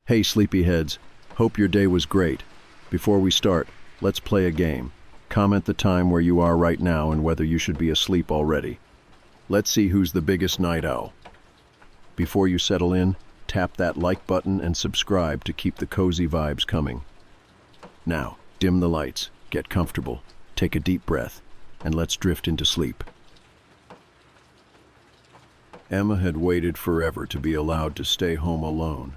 Hey, sleepyheads. Hope your day was great. Before we start, let's play a game. Comment the time where you are right now and whether you should be asleep already. Let's see who's the biggest night owl. Before you settle in, tap that like button and subscribe to keep the cozy vibes coming. Now, dim the lights, get comfortable, take a deep breath, and let's drift into sleep. Emma had waited forever to be allowed to stay home alone.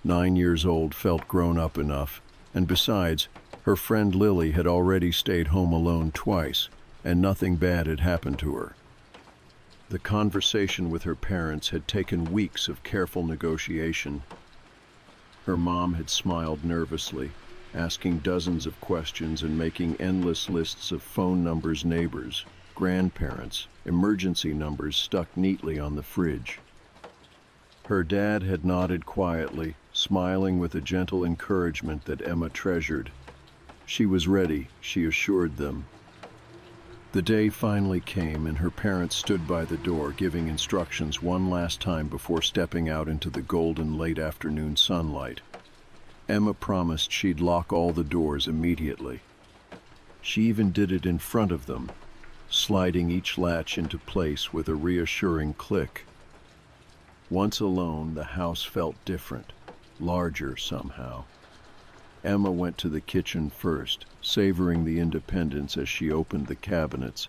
9 years old felt grown up enough, and besides, her friend Lily had already stayed home alone twice, and nothing bad had happened to her. The conversation with her parents had taken weeks of careful negotiation. Her mom had smiled nervously, asking dozens of questions and making endless lists of phone numbers, neighbors, grandparents, emergency numbers stuck neatly on the fridge. Her dad had nodded quietly, smiling with a gentle encouragement that Emma treasured. She was ready, she assured them. The day finally came and her parents stood by the door giving instructions one last time before stepping out into the golden late afternoon sunlight. Emma promised she'd lock all the doors immediately. She even did it in front of them, sliding each latch into place with a reassuring click. Once alone, the house felt different, larger somehow. Emma went to the kitchen first, savoring the independence as she opened the cabinets,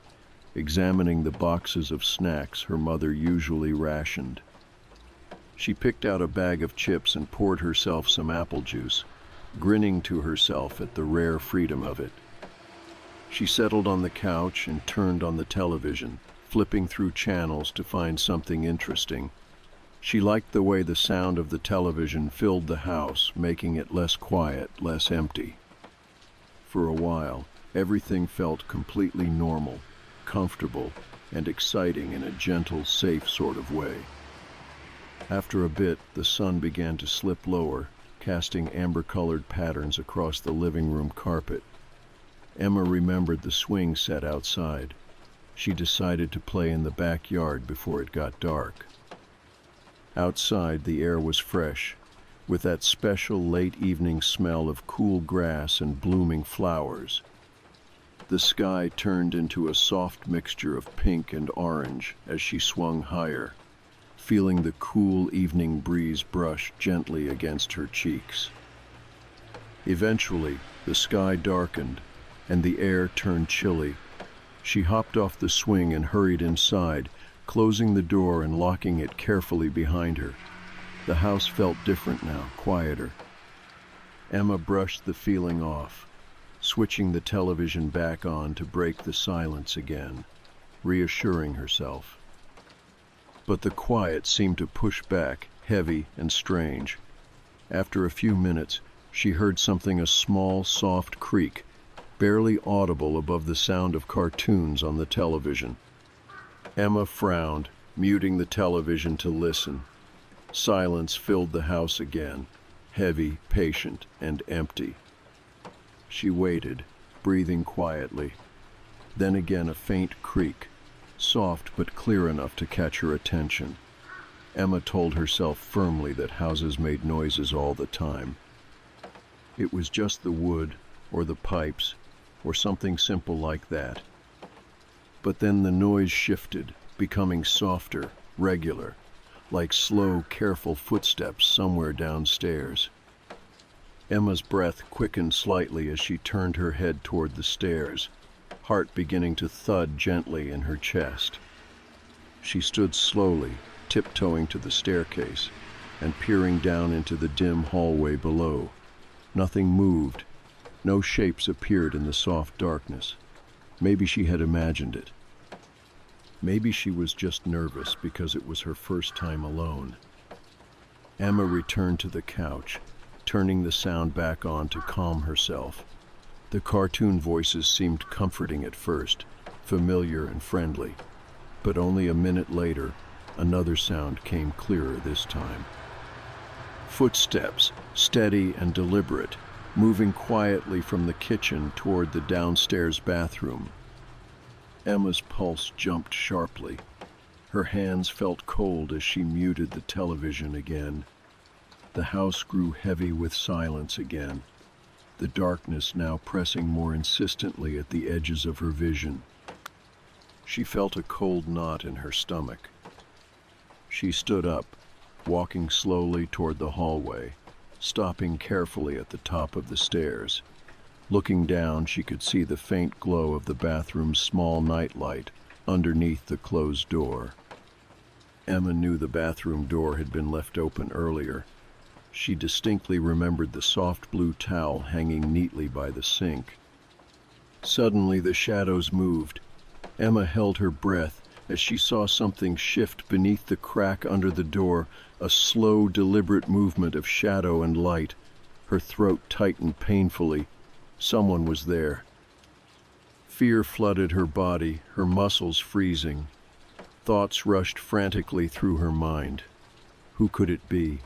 examining the boxes of snacks her mother usually rationed. She picked out a bag of chips and poured herself some apple juice, grinning to herself at the rare freedom of it. She settled on the couch and turned on the television, flipping through channels to find something interesting. She liked the way the sound of the television filled the house, making it less quiet, less empty. For a while, everything felt completely normal, comfortable, and exciting in a gentle, safe sort of way. After a bit, the sun began to slip lower, casting amber-colored patterns across the living room carpet. Emma remembered the swing set outside. She decided to play in the backyard before it got dark. Outside, the air was fresh, with that special late evening smell of cool grass and blooming flowers. The sky turned into a soft mixture of pink and orange as she swung higher, feeling the cool evening breeze brush gently against her cheeks. Eventually, the sky darkened, and the air turned chilly. She hopped off the swing and hurried inside, closing the door and locking it carefully behind her. The house felt different now, quieter. Emma brushed the feeling off, switching the television back on to break the silence again, reassuring herself. But the quiet seemed to push back, heavy and strange. After a few minutes, she heard something, a small, soft creak, barely audible above the sound of cartoons on the television. Emma frowned, muting the television to listen. Silence filled the house again, heavy, patient, and empty. She waited, breathing quietly. Then again a faint creak, soft but clear enough to catch her attention. Emma told herself firmly that houses made noises all the time. It was just the wood, or the pipes, or something simple like that. But then the noise shifted, becoming softer, regular, like slow, careful footsteps somewhere downstairs. Emma's breath quickened slightly as she turned her head toward the stairs, heart beginning to thud gently in her chest. She stood slowly, tiptoeing to the staircase, and peering down into the dim hallway below. Nothing moved. No shapes appeared in the soft darkness. Maybe she had imagined it. Maybe she was just nervous because it was her first time alone. Emma returned to the couch, turning the sound back on to calm herself. The cartoon voices seemed comforting at first, familiar and friendly. But only a minute later, another sound came clearer this time. Footsteps, steady and deliberate, moving quietly from the kitchen toward the downstairs bathroom. Emma's pulse jumped sharply. Her hands felt cold as she muted the television again. The house grew heavy with silence again, the darkness now pressing more insistently at the edges of her vision. She felt a cold knot in her stomach. She stood up, walking slowly toward the hallway, stopping carefully at the top of the stairs. Looking down, she could see the faint glow of the bathroom's small nightlight underneath the closed door. Emma knew the bathroom door had been left open earlier. She distinctly remembered the soft blue towel hanging neatly by the sink. Suddenly, the shadows moved. Emma held her breath as she saw something shift beneath the crack under the door, a slow, deliberate movement of shadow and light. Her throat tightened painfully. Someone was there. Fear flooded her body, her muscles freezing. Thoughts rushed frantically through her mind. Who could it be?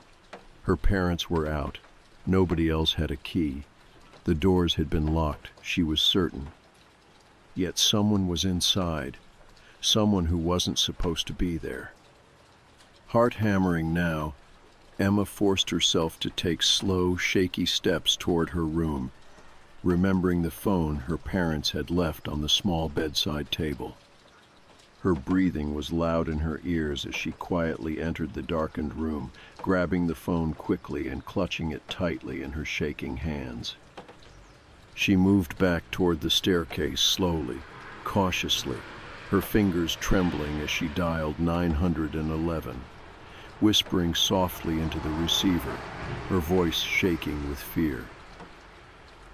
Her parents were out. Nobody else had a key. The doors had been locked, she was certain. Yet someone was inside, someone who wasn't supposed to be there. Heart hammering now, Emma forced herself to take slow, shaky steps toward her room, remembering the phone her parents had left on the small bedside table. Her breathing was loud in her ears as she quietly entered the darkened room, grabbing the phone quickly and clutching it tightly in her shaking hands. She moved back toward the staircase slowly, cautiously, her fingers trembling as she dialed 911, whispering softly into the receiver, her voice shaking with fear.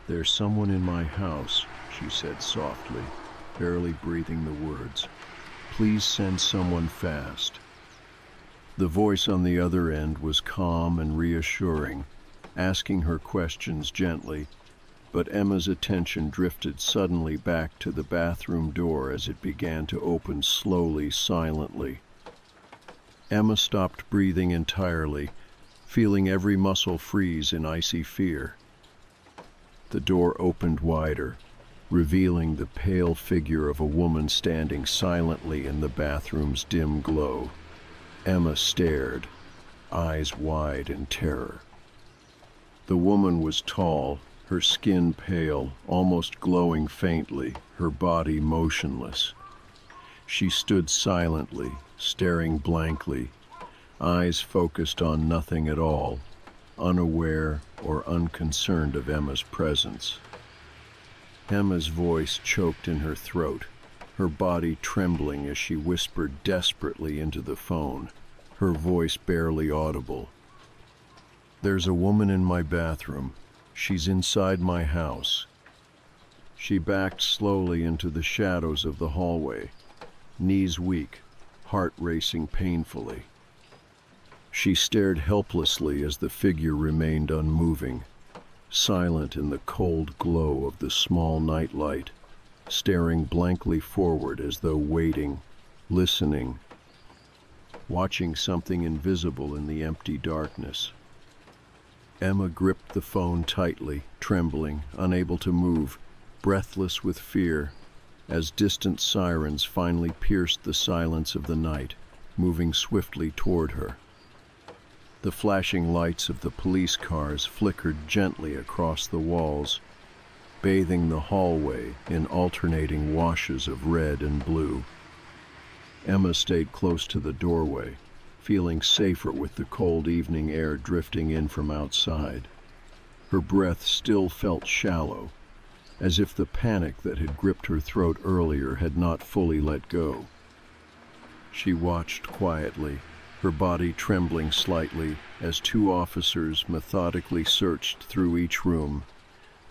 "There's someone in my house," she said softly, barely breathing the words. "Please send someone fast." The voice on the other end was calm and reassuring, asking her questions gently, but Emma's attention drifted suddenly back to the bathroom door as it began to open slowly, silently. Emma stopped breathing entirely, feeling every muscle freeze in icy fear. The door opened wider, revealing the pale figure of a woman standing silently in the bathroom's dim glow. Emma stared, eyes wide in terror. The woman was tall, her skin pale, almost glowing faintly, her body motionless. She stood silently, staring blankly, eyes focused on nothing at all, unaware or unconcerned of Emma's presence. Emma's voice choked in her throat, her body trembling as she whispered desperately into the phone, her voice barely audible. "There's a woman in my bathroom. She's inside my house." She backed slowly into the shadows of the hallway, knees weak, heart racing painfully. She stared helplessly as the figure remained unmoving, silent in the cold glow of the small nightlight, staring blankly forward as though waiting, listening, watching something invisible in the empty darkness. Emma gripped the phone tightly, trembling, unable to move, breathless with fear, as distant sirens finally pierced the silence of the night, moving swiftly toward her. The flashing lights of the police cars flickered gently across the walls, bathing the hallway in alternating washes of red and blue. Emma stayed close to the doorway, feeling safer with the cold evening air drifting in from outside. Her breath still felt shallow, as if the panic that had gripped her throat earlier had not fully let go. She watched quietly, her body trembling slightly as two officers methodically searched through each room,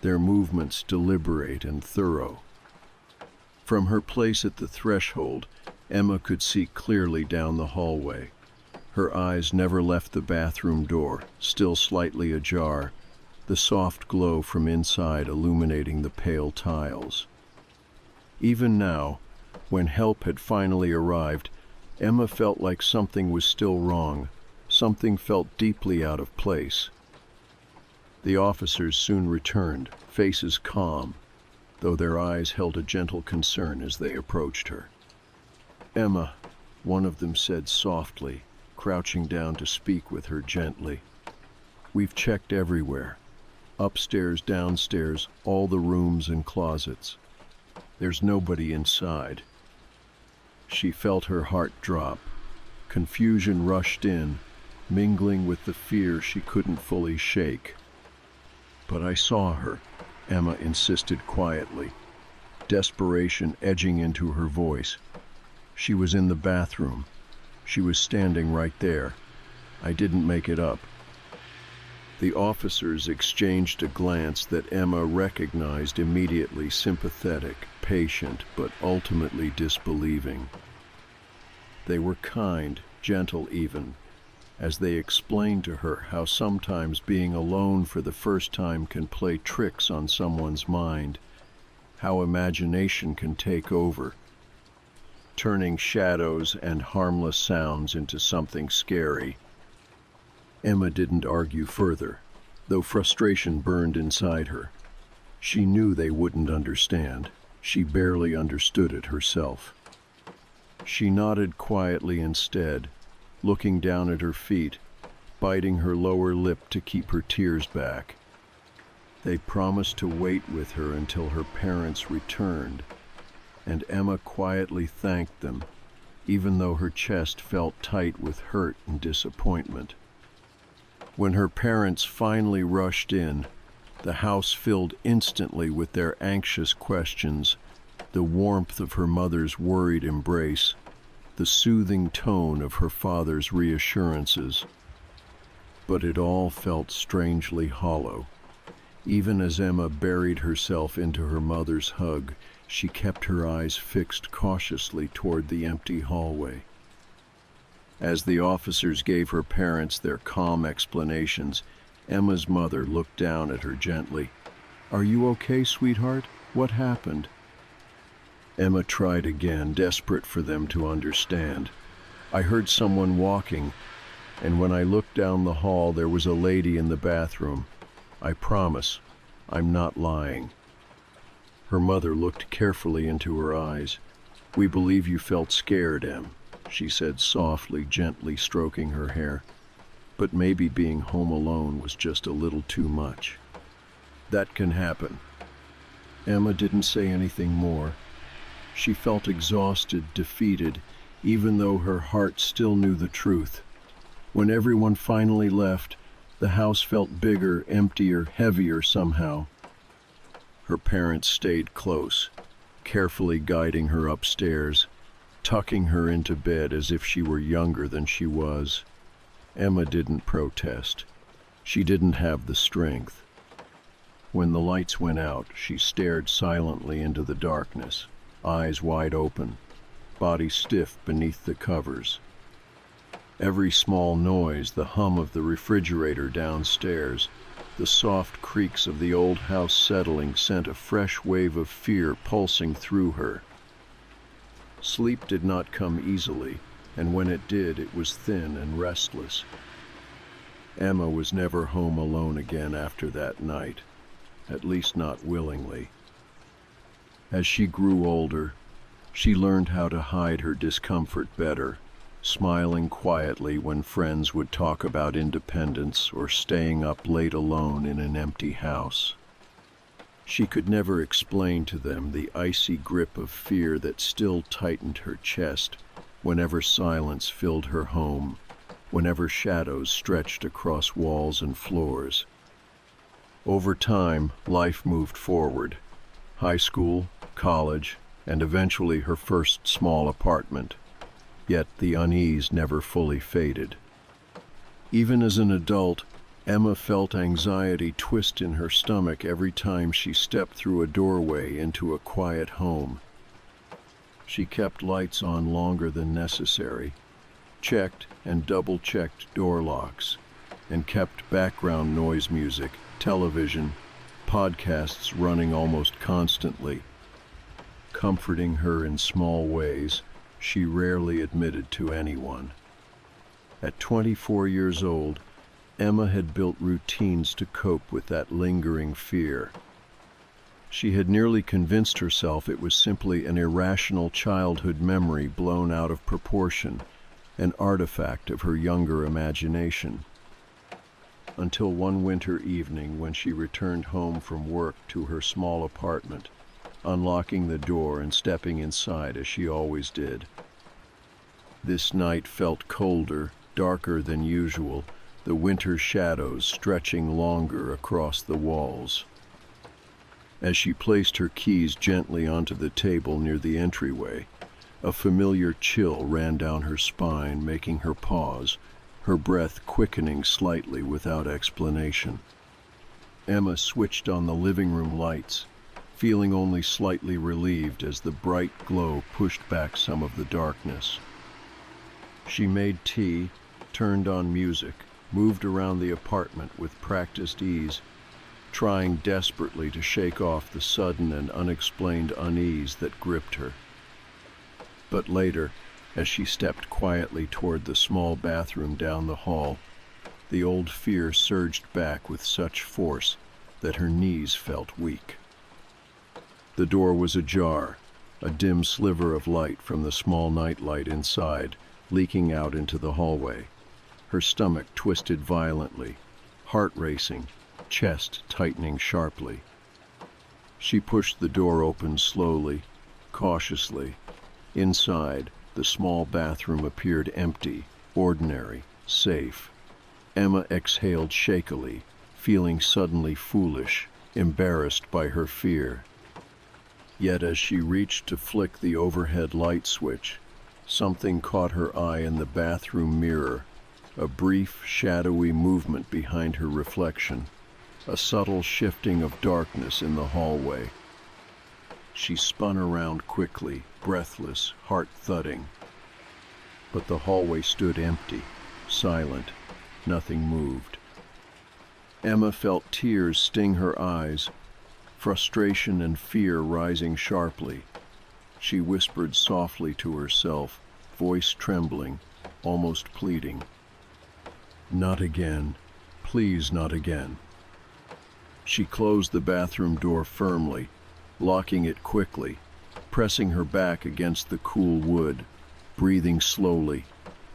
their movements deliberate and thorough. From her place at the threshold, Emma could see clearly down the hallway. Her eyes never left the bathroom door, still slightly ajar, the soft glow from inside illuminating the pale tiles. Even now, when help had finally arrived, Emma felt like something was still wrong, something felt deeply out of place. The officers soon returned, faces calm, though their eyes held a gentle concern as they approached her. "Emma," one of them said softly, crouching down to speak with her gently. We've checked everywhere. Upstairs, downstairs, all the rooms and closets. There's nobody inside." She felt her heart drop. Confusion rushed in, mingling with the fear she couldn't fully shake. "But I saw her," Emma insisted quietly, desperation edging into her voice. "She was in the bathroom. She was standing right there. I didn't make it up." The officers exchanged a glance that Emma recognized immediately, sympathetic, patient, but ultimately disbelieving. They were kind, gentle even, as they explained to her how sometimes being alone for the first time can play tricks on someone's mind, how imagination can take over, turning shadows and harmless sounds into something scary. Emma didn't argue further, though frustration burned inside her. She knew they wouldn't understand. She barely understood it herself. She nodded quietly instead, looking down at her feet, biting her lower lip to keep her tears back. They promised to wait with her until her parents returned, and Emma quietly thanked them, even though her chest felt tight with hurt and disappointment. When her parents finally rushed in, the house filled instantly with their anxious questions, the warmth of her mother's worried embrace, the soothing tone of her father's reassurances. But it all felt strangely hollow. Even as Emma buried herself into her mother's hug, she kept her eyes fixed cautiously toward the empty hallway. As the officers gave her parents their calm explanations, Emma's mother looked down at her gently. "Are you okay, sweetheart? What happened?" Emma tried again, desperate for them to understand. "I heard someone walking, and when I looked down the hall, there was a lady in the bathroom. I promise, I'm not lying." Her mother looked carefully into her eyes. "We believe you felt scared, Em," she said softly, gently stroking her hair. "But maybe being home alone was just a little too much. That can happen." Emma didn't say anything more. She felt exhausted, defeated, even though her heart still knew the truth. When everyone finally left, the house felt bigger, emptier, heavier somehow. Her parents stayed close, carefully guiding her upstairs, tucking her into bed as if she were younger than she was. Emma didn't protest. She didn't have the strength. When the lights went out, she stared silently into the darkness, eyes wide open, body stiff beneath the covers. Every small noise, the hum of the refrigerator downstairs, the soft creaks of the old house settling, sent a fresh wave of fear pulsing through her. Sleep did not come easily, and when it did, it was thin and restless. Emma was never home alone again after that night, at least not willingly. As she grew older, she learned how to hide her discomfort better, smiling quietly when friends would talk about independence or staying up late alone in an empty house. She could never explain to them the icy grip of fear that still tightened her chest whenever silence filled her home, whenever shadows stretched across walls and floors. Over time, life moved forward. High school, college, and eventually her first small apartment. Yet the unease never fully faded. Even as an adult, Emma felt anxiety twist in her stomach every time she stepped through a doorway into a quiet home. She kept lights on longer than necessary, checked and double-checked door locks, and kept background noise music, television, podcasts running almost constantly. Comforting her in small ways she rarely admitted to anyone. At 24 years old, Emma had built routines to cope with that lingering fear. She had nearly convinced herself it was simply an irrational childhood memory blown out of proportion, an artifact of her younger imagination. until one winter evening when she returned home from work to her small apartment, unlocking the door and stepping inside as she always did. This night felt colder, darker than usual, the winter shadows stretching longer across the walls. As she placed her keys gently onto the table near the entryway, a familiar chill ran down her spine, making her pause, her breath quickening slightly without explanation. Emma switched on the living room lights, feeling only slightly relieved as the bright glow pushed back some of the darkness. She made tea, turned on music, moved around the apartment with practiced ease, trying desperately to shake off the sudden and unexplained unease that gripped her. But later, as she stepped quietly toward the small bathroom down the hall, the old fear surged back with such force that her knees felt weak. The door was ajar, a dim sliver of light from the small nightlight inside, leaking out into the hallway. Her stomach twisted violently, heart racing, chest tightening sharply. She pushed the door open slowly, cautiously. Inside, the small bathroom appeared empty, ordinary, safe. Emma exhaled shakily, feeling suddenly foolish, embarrassed by her fear. Yet as she reached to flick the overhead light switch, something caught her eye in the bathroom mirror, a brief, shadowy movement behind her reflection, a subtle shifting of darkness in the hallway. She spun around quickly, breathless, heart thudding. But the hallway stood empty, silent. Nothing moved. Emma felt tears sting her eyes, frustration and fear rising sharply. She whispered softly to herself, voice trembling, almost pleading. "Not again. Please, not again." She closed the bathroom door firmly, locking it quickly, pressing her back against the cool wood, breathing slowly,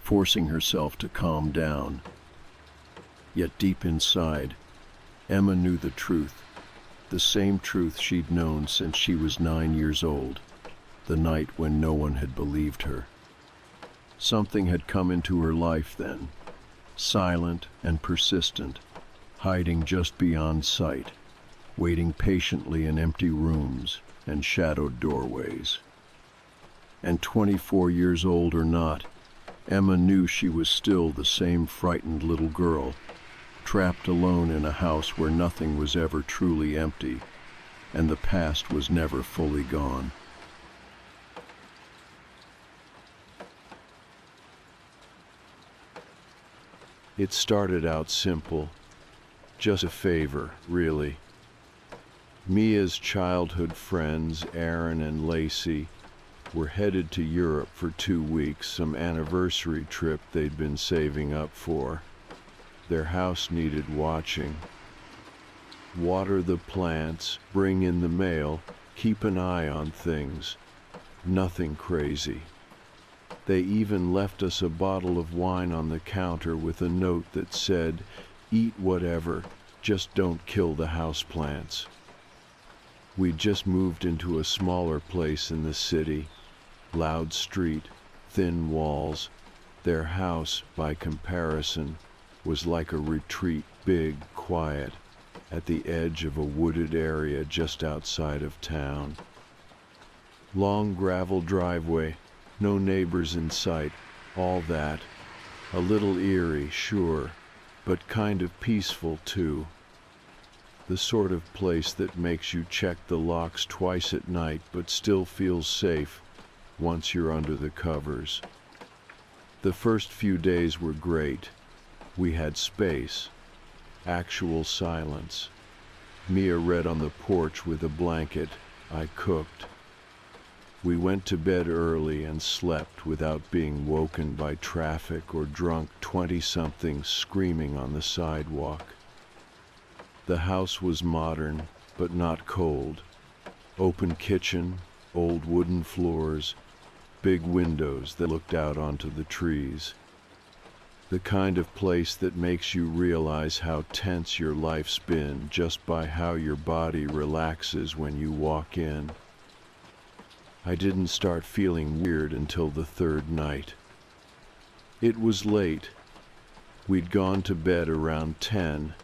forcing herself to calm down. Yet deep inside, Emma knew the truth, the same truth she'd known since she was 9 years old, the night when no one had believed her. Something had come into her life then, silent and persistent, hiding just beyond sight, waiting patiently in empty rooms and shadowed doorways. And 24 years old or not, Emma knew she was still the same frightened little girl, trapped alone in a house where nothing was ever truly empty, and the past was never fully gone. It started out simple, just a favor, really. Mia's childhood friends, Aaron and Lacey, were headed to Europe for 2 weeks, some anniversary trip they'd been saving up for. Their house needed watching. Water the plants, bring in the mail, keep an eye on things. Nothing crazy. They even left us a bottle of wine on the counter with a note that said, "Eat whatever, just don't kill the houseplants." We'd just moved into a smaller place in the city, loud street, thin walls. Their house, by comparison, was like a retreat, big, quiet, at the edge of a wooded area just outside of town. Long gravel driveway, no neighbors in sight, all that. A little eerie, sure, but kind of peaceful too. The sort of place that makes you check the locks twice at night but still feels safe once you're under the covers. The first few days were great. We had space, actual silence. Mia read on the porch with a blanket. I cooked. We went to bed early and slept without being woken by traffic or drunk 20-somethings screaming on the sidewalk. The house was modern, but not cold. Open kitchen, old wooden floors, big windows that looked out onto the trees. The kind of place that makes you realize how tense your life's been just by how your body relaxes when you walk in. I didn't start feeling weird until the third night. It was late. We'd gone to bed around 10.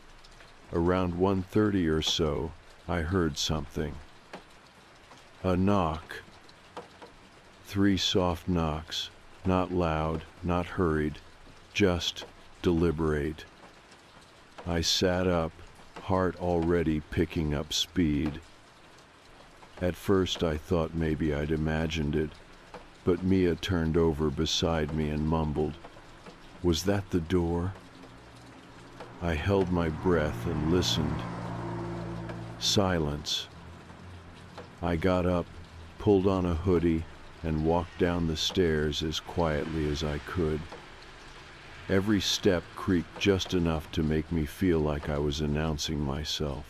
Around 1:30 or so, I heard something. A knock. 3 soft knocks, not loud, not hurried, just deliberate. I sat up, heart already picking up speed. At first I thought maybe I'd imagined it, but Mia turned over beside me and mumbled, "Was that the door?" I held my breath and listened. Silence. I got up, pulled on a hoodie, and walked down the stairs as quietly as I could. Every step creaked just enough to make me feel like I was announcing myself.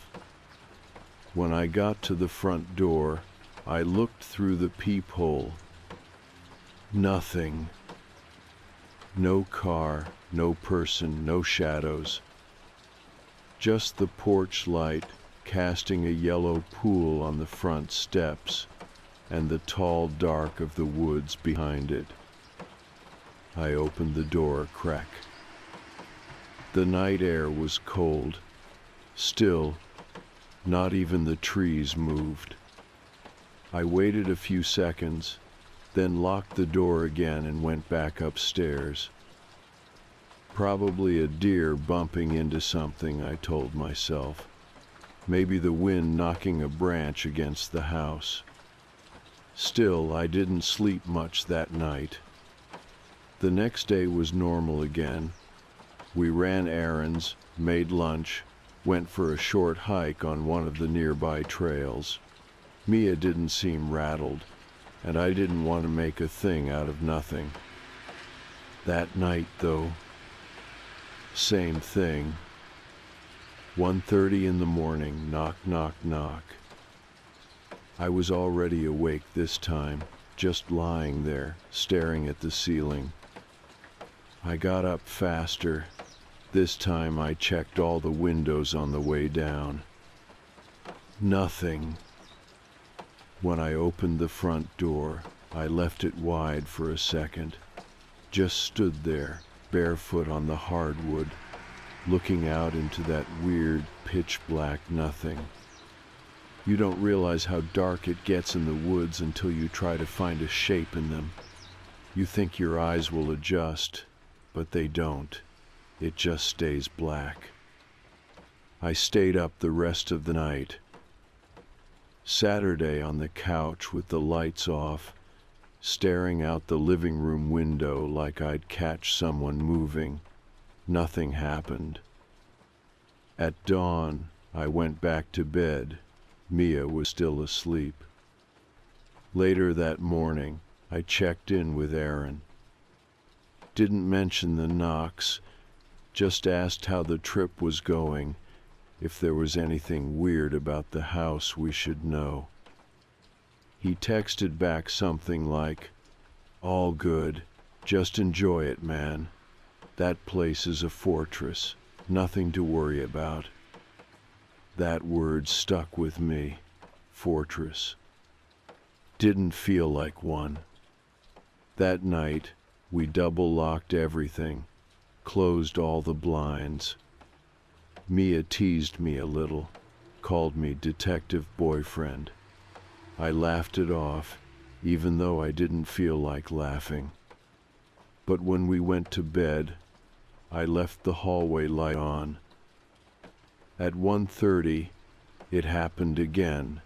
When I got to the front door, I looked through the peephole. Nothing. No car, no person, no shadows. Just the porch light casting a yellow pool on the front steps and the tall dark of the woods behind it. I opened the door a crack. The night air was cold, still. Not even the trees moved. I waited a few seconds, then locked the door again and went back upstairs. Probably a deer bumping into something, I told myself. Maybe the wind knocking a branch against the house. Still, I didn't sleep much that night. The next day was normal again. We ran errands, made lunch, went for a short hike on one of the nearby trails. Mia didn't seem rattled, and I didn't want to make a thing out of nothing. That night, though, same thing. 1:30 in the morning, knock, knock, knock. I was already awake this time, just lying there, staring at the ceiling. I got up faster. This time I checked all the windows on the way down. Nothing. When I opened the front door, I left it wide for a second. Just stood there, barefoot on the hardwood, looking out into that weird, pitch-black nothing. You don't realize how dark it gets in the woods until you try to find a shape in them. You think your eyes will adjust, but they don't. It just stays black. I stayed up the rest of the night. Saturday on the couch with the lights off, staring out the living room window like I'd catch someone moving. Nothing happened. At dawn, I went back to bed. Mia was still asleep. Later that morning, I checked in with Aaron. Didn't mention the knocks, just asked how the trip was going, if there was anything weird about the house we should know. He texted back something like, "All good, just enjoy it, man. That place is a fortress, nothing to worry about." That word stuck with me, fortress. Didn't feel like one. That night, we double-locked everything, closed all the blinds. Mia teased me a little, called me detective boyfriend. I laughed it off, even though I didn't feel like laughing. But when we went to bed, I left the hallway light on. At 1:30, it happened again.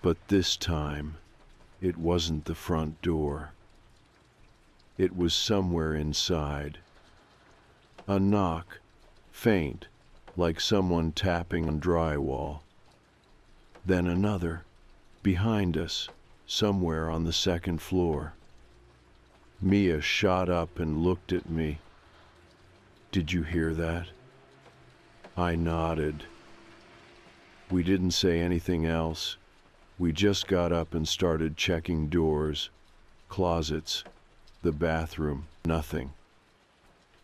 But this time, it wasn't the front door. It was somewhere inside. A knock, faint, like someone tapping on drywall. Then another, behind us, somewhere on the second floor. Mia shot up and looked at me. "Did you hear that?" I nodded. We didn't say anything else. We just got up and started checking doors, closets, the bathroom, nothing.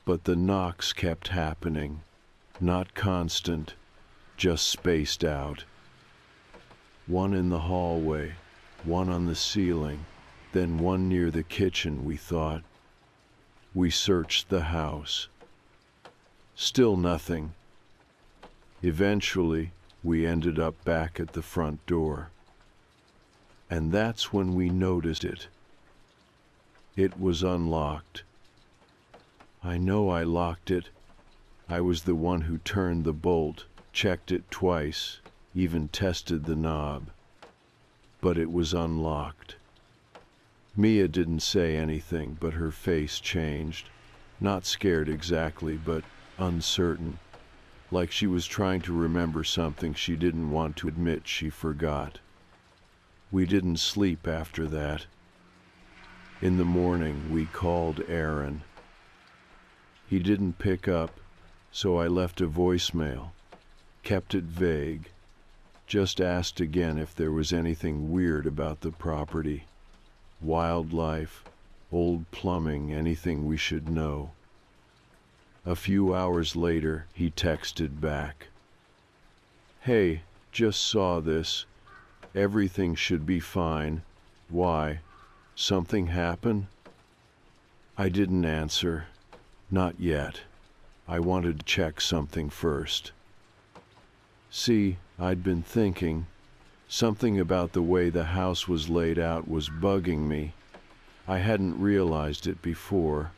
But the knocks kept happening, not constant, just spaced out. One in the hallway, one on the ceiling, then one near the kitchen, we thought. We searched the house. Still nothing. Eventually, we ended up back at the front door. And that's when we noticed it. It was unlocked. I know I locked it. I was the one who turned the bolt, checked it twice, even tested the knob. But it was unlocked. Mia didn't say anything, but her face changed. Not scared exactly, but uncertain. Like she was trying to remember something she didn't want to admit she forgot. We didn't sleep after that. In the morning, we called Aaron. He didn't pick up, so I left a voicemail. Kept it vague. Just asked again if there was anything weird about the property. Wildlife, old plumbing, anything we should know. A few hours later, he texted back. "Hey, just saw this. Everything should be fine. Why? Something happen?" I didn't answer. Not yet. I wanted to check something first. See, I'd been thinking. Something about the way the house was laid out was bugging me. I hadn't realized it before,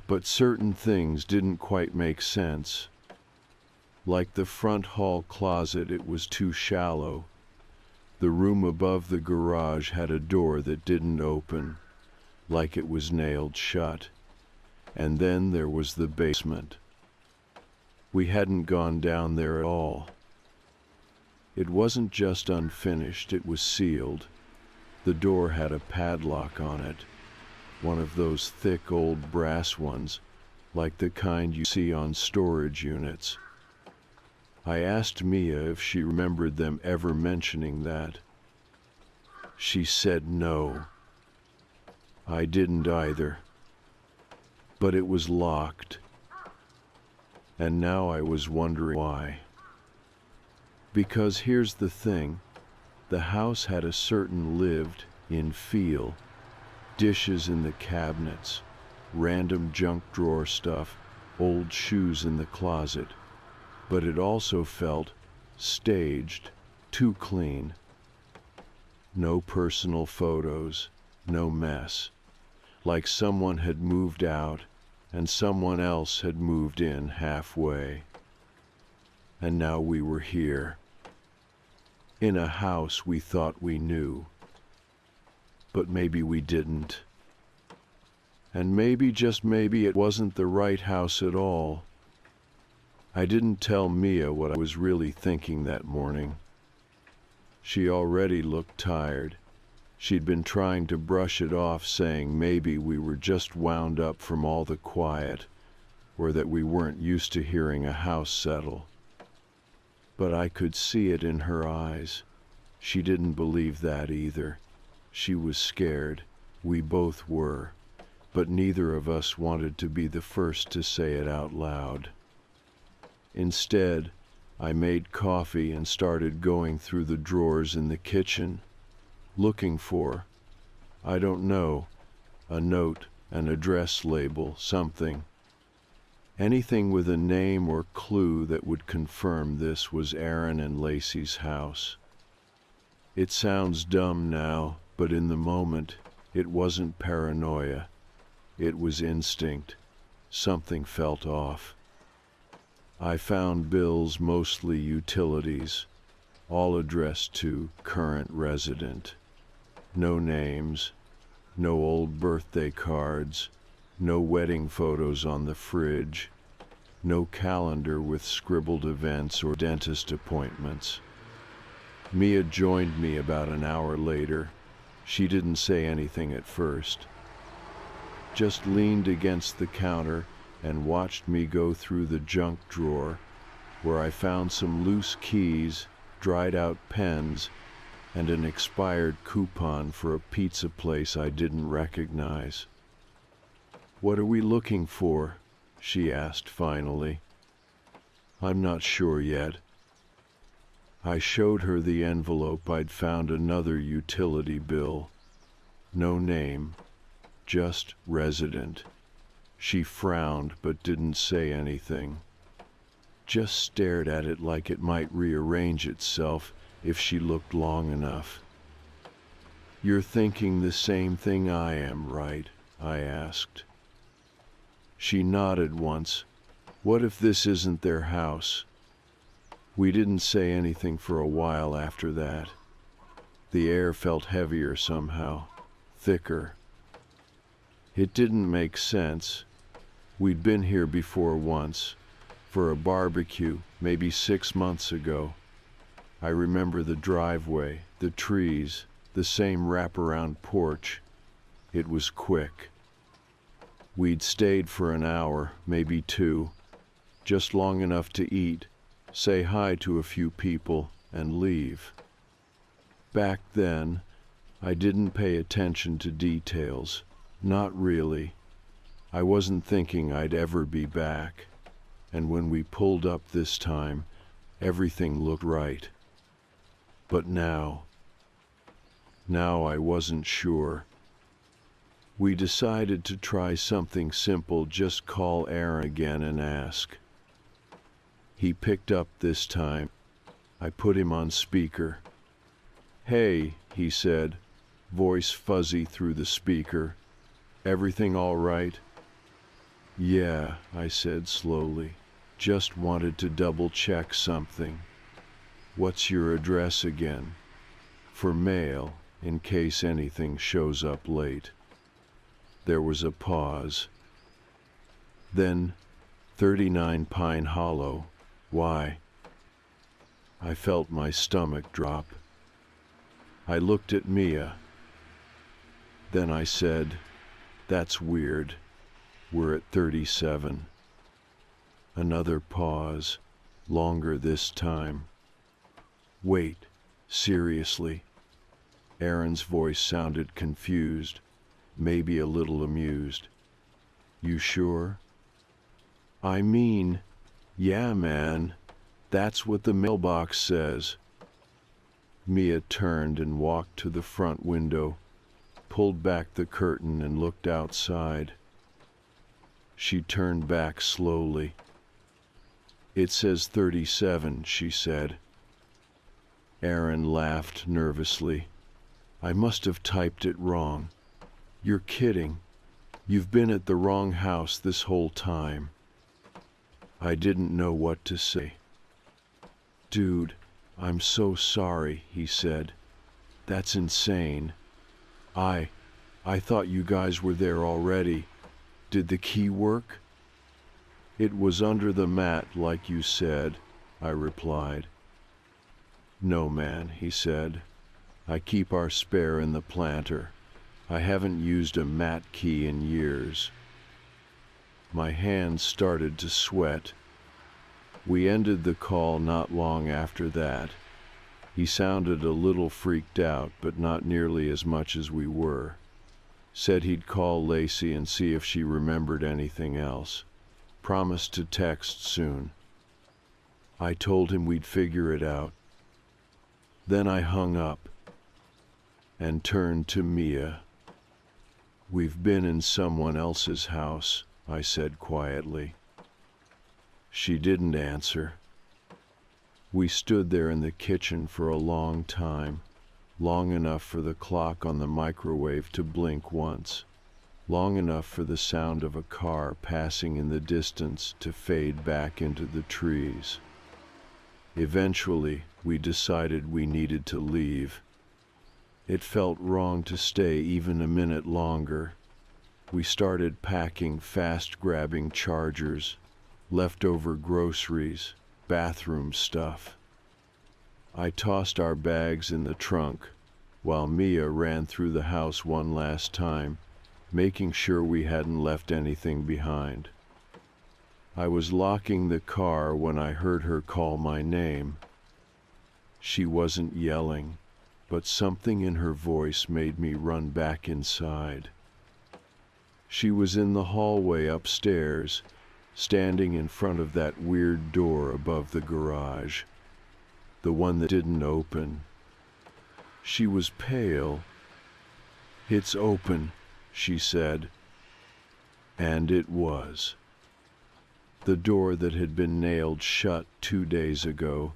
but certain things didn't quite make sense. Like the front hall closet, it was too shallow. The room above the garage had a door that didn't open, like it was nailed shut. And then there was the basement. We hadn't gone down there at all. It wasn't just unfinished, it was sealed. The door had a padlock on it, one of those thick old brass ones, like the kind you see on storage units. I asked Mia if she remembered them ever mentioning that. She said no. I didn't either. But it was locked. And now I was wondering why. Because here's the thing, the house had a certain lived-in feel. Dishes in the cabinets, random junk drawer stuff, old shoes in the closet. But it also felt staged, too clean. No personal photos, no mess. Like someone had moved out and someone else had moved in halfway. And now we were here. In a house we thought we knew. But maybe we didn't. And maybe, just maybe, it wasn't the right house at all. I didn't tell Mia what I was really thinking that morning. She already looked tired. She'd been trying to brush it off, saying maybe we were just wound up from all the quiet, or that we weren't used to hearing a house settle. But I could see it in her eyes. She didn't believe that either. She was scared. We both were. But neither of us wanted to be the first to say it out loud. Instead, I made coffee and started going through the drawers in the kitchen, looking for, I don't know, a note, an address label, something. Anything with a name or clue that would confirm this was Aaron and Lacey's house. It sounds dumb now, but in the moment, it wasn't paranoia. It was instinct. Something felt off. I found bills, mostly utilities, all addressed to current resident. No names, no old birthday cards, no wedding photos on the fridge, no calendar with scribbled events or dentist appointments. Mia joined me about an hour later. She didn't say anything at first, just leaned against the counter and watched me go through the junk drawer, where I found some loose keys, dried out pens, and an expired coupon for a pizza place I didn't recognize. "What are we looking for?" she asked finally. I'm not sure yet. I showed her the envelope. I'd found another utility bill. No name, just resident. She frowned but didn't say anything. Just stared at it like it might rearrange itself if she looked long enough. You're thinking the same thing I am, right? I asked. She nodded once. What if this isn't their house? We didn't say anything for a while after that. The air felt heavier somehow, thicker. It didn't make sense. We'd been here before once, for a barbecue, maybe 6 months ago. I remember the driveway, the trees, the same wraparound porch. It was quick. We'd stayed for an hour, maybe 2, just long enough to eat, say hi to a few people, and leave. Back then, I didn't pay attention to details. Not really. I wasn't thinking I'd ever be back. And when we pulled up this time, everything looked right. But now I wasn't sure. We decided to try something simple, just call Aaron again and ask. He picked up this time. I put him on speaker. Hey, he said, voice fuzzy through the speaker. Everything all right? Yeah, I said slowly. Just wanted to double check something. What's your address again? For mail, in case anything shows up late. There was a pause. Then, 39 Pine Hollow. Why? I felt my stomach drop. I looked at Mia. Then I said, that's weird. We're at 37. Another pause, longer this time. Wait, seriously? Aaron's voice sounded confused, maybe a little amused. You sure? I mean, yeah, man. That's what the mailbox says. Mia turned and walked to the front window, pulled back the curtain and looked outside. She turned back slowly. It says 37, she said. Aaron laughed nervously. I must have typed it wrong. You're kidding. You've been at the wrong house this whole time. I didn't know what to say. Dude, I'm so sorry, he said. That's insane. I thought you guys were there already. Did the key work? It was under the mat, like you said, I replied. No, man, he said. I keep our spare in the planter. I haven't used a mat key in years. My hands started to sweat. We ended the call not long after that. He sounded a little freaked out, but not nearly as much as we were. Said he'd call Lacey and see if she remembered anything else. Promised to text soon. I told him we'd figure it out. Then I hung up and turned to Mia. We've been in someone else's house, I said quietly. She didn't answer. We stood there in the kitchen for a long time, long enough for the clock on the microwave to blink once, long enough for the sound of a car passing in the distance to fade back into the trees. Eventually, we decided we needed to leave. It felt wrong to stay even a minute longer. We started packing fast-grabbing chargers, leftover groceries, bathroom stuff. I tossed our bags in the trunk, while Mia ran through the house one last time, making sure we hadn't left anything behind. I was locking the car when I heard her call my name. She wasn't yelling, but something in her voice made me run back inside. She was in the hallway upstairs, standing in front of that weird door above the garage, the one that didn't open. She was pale. "It's open," she said. And it was. The door that had been nailed shut 2 days ago,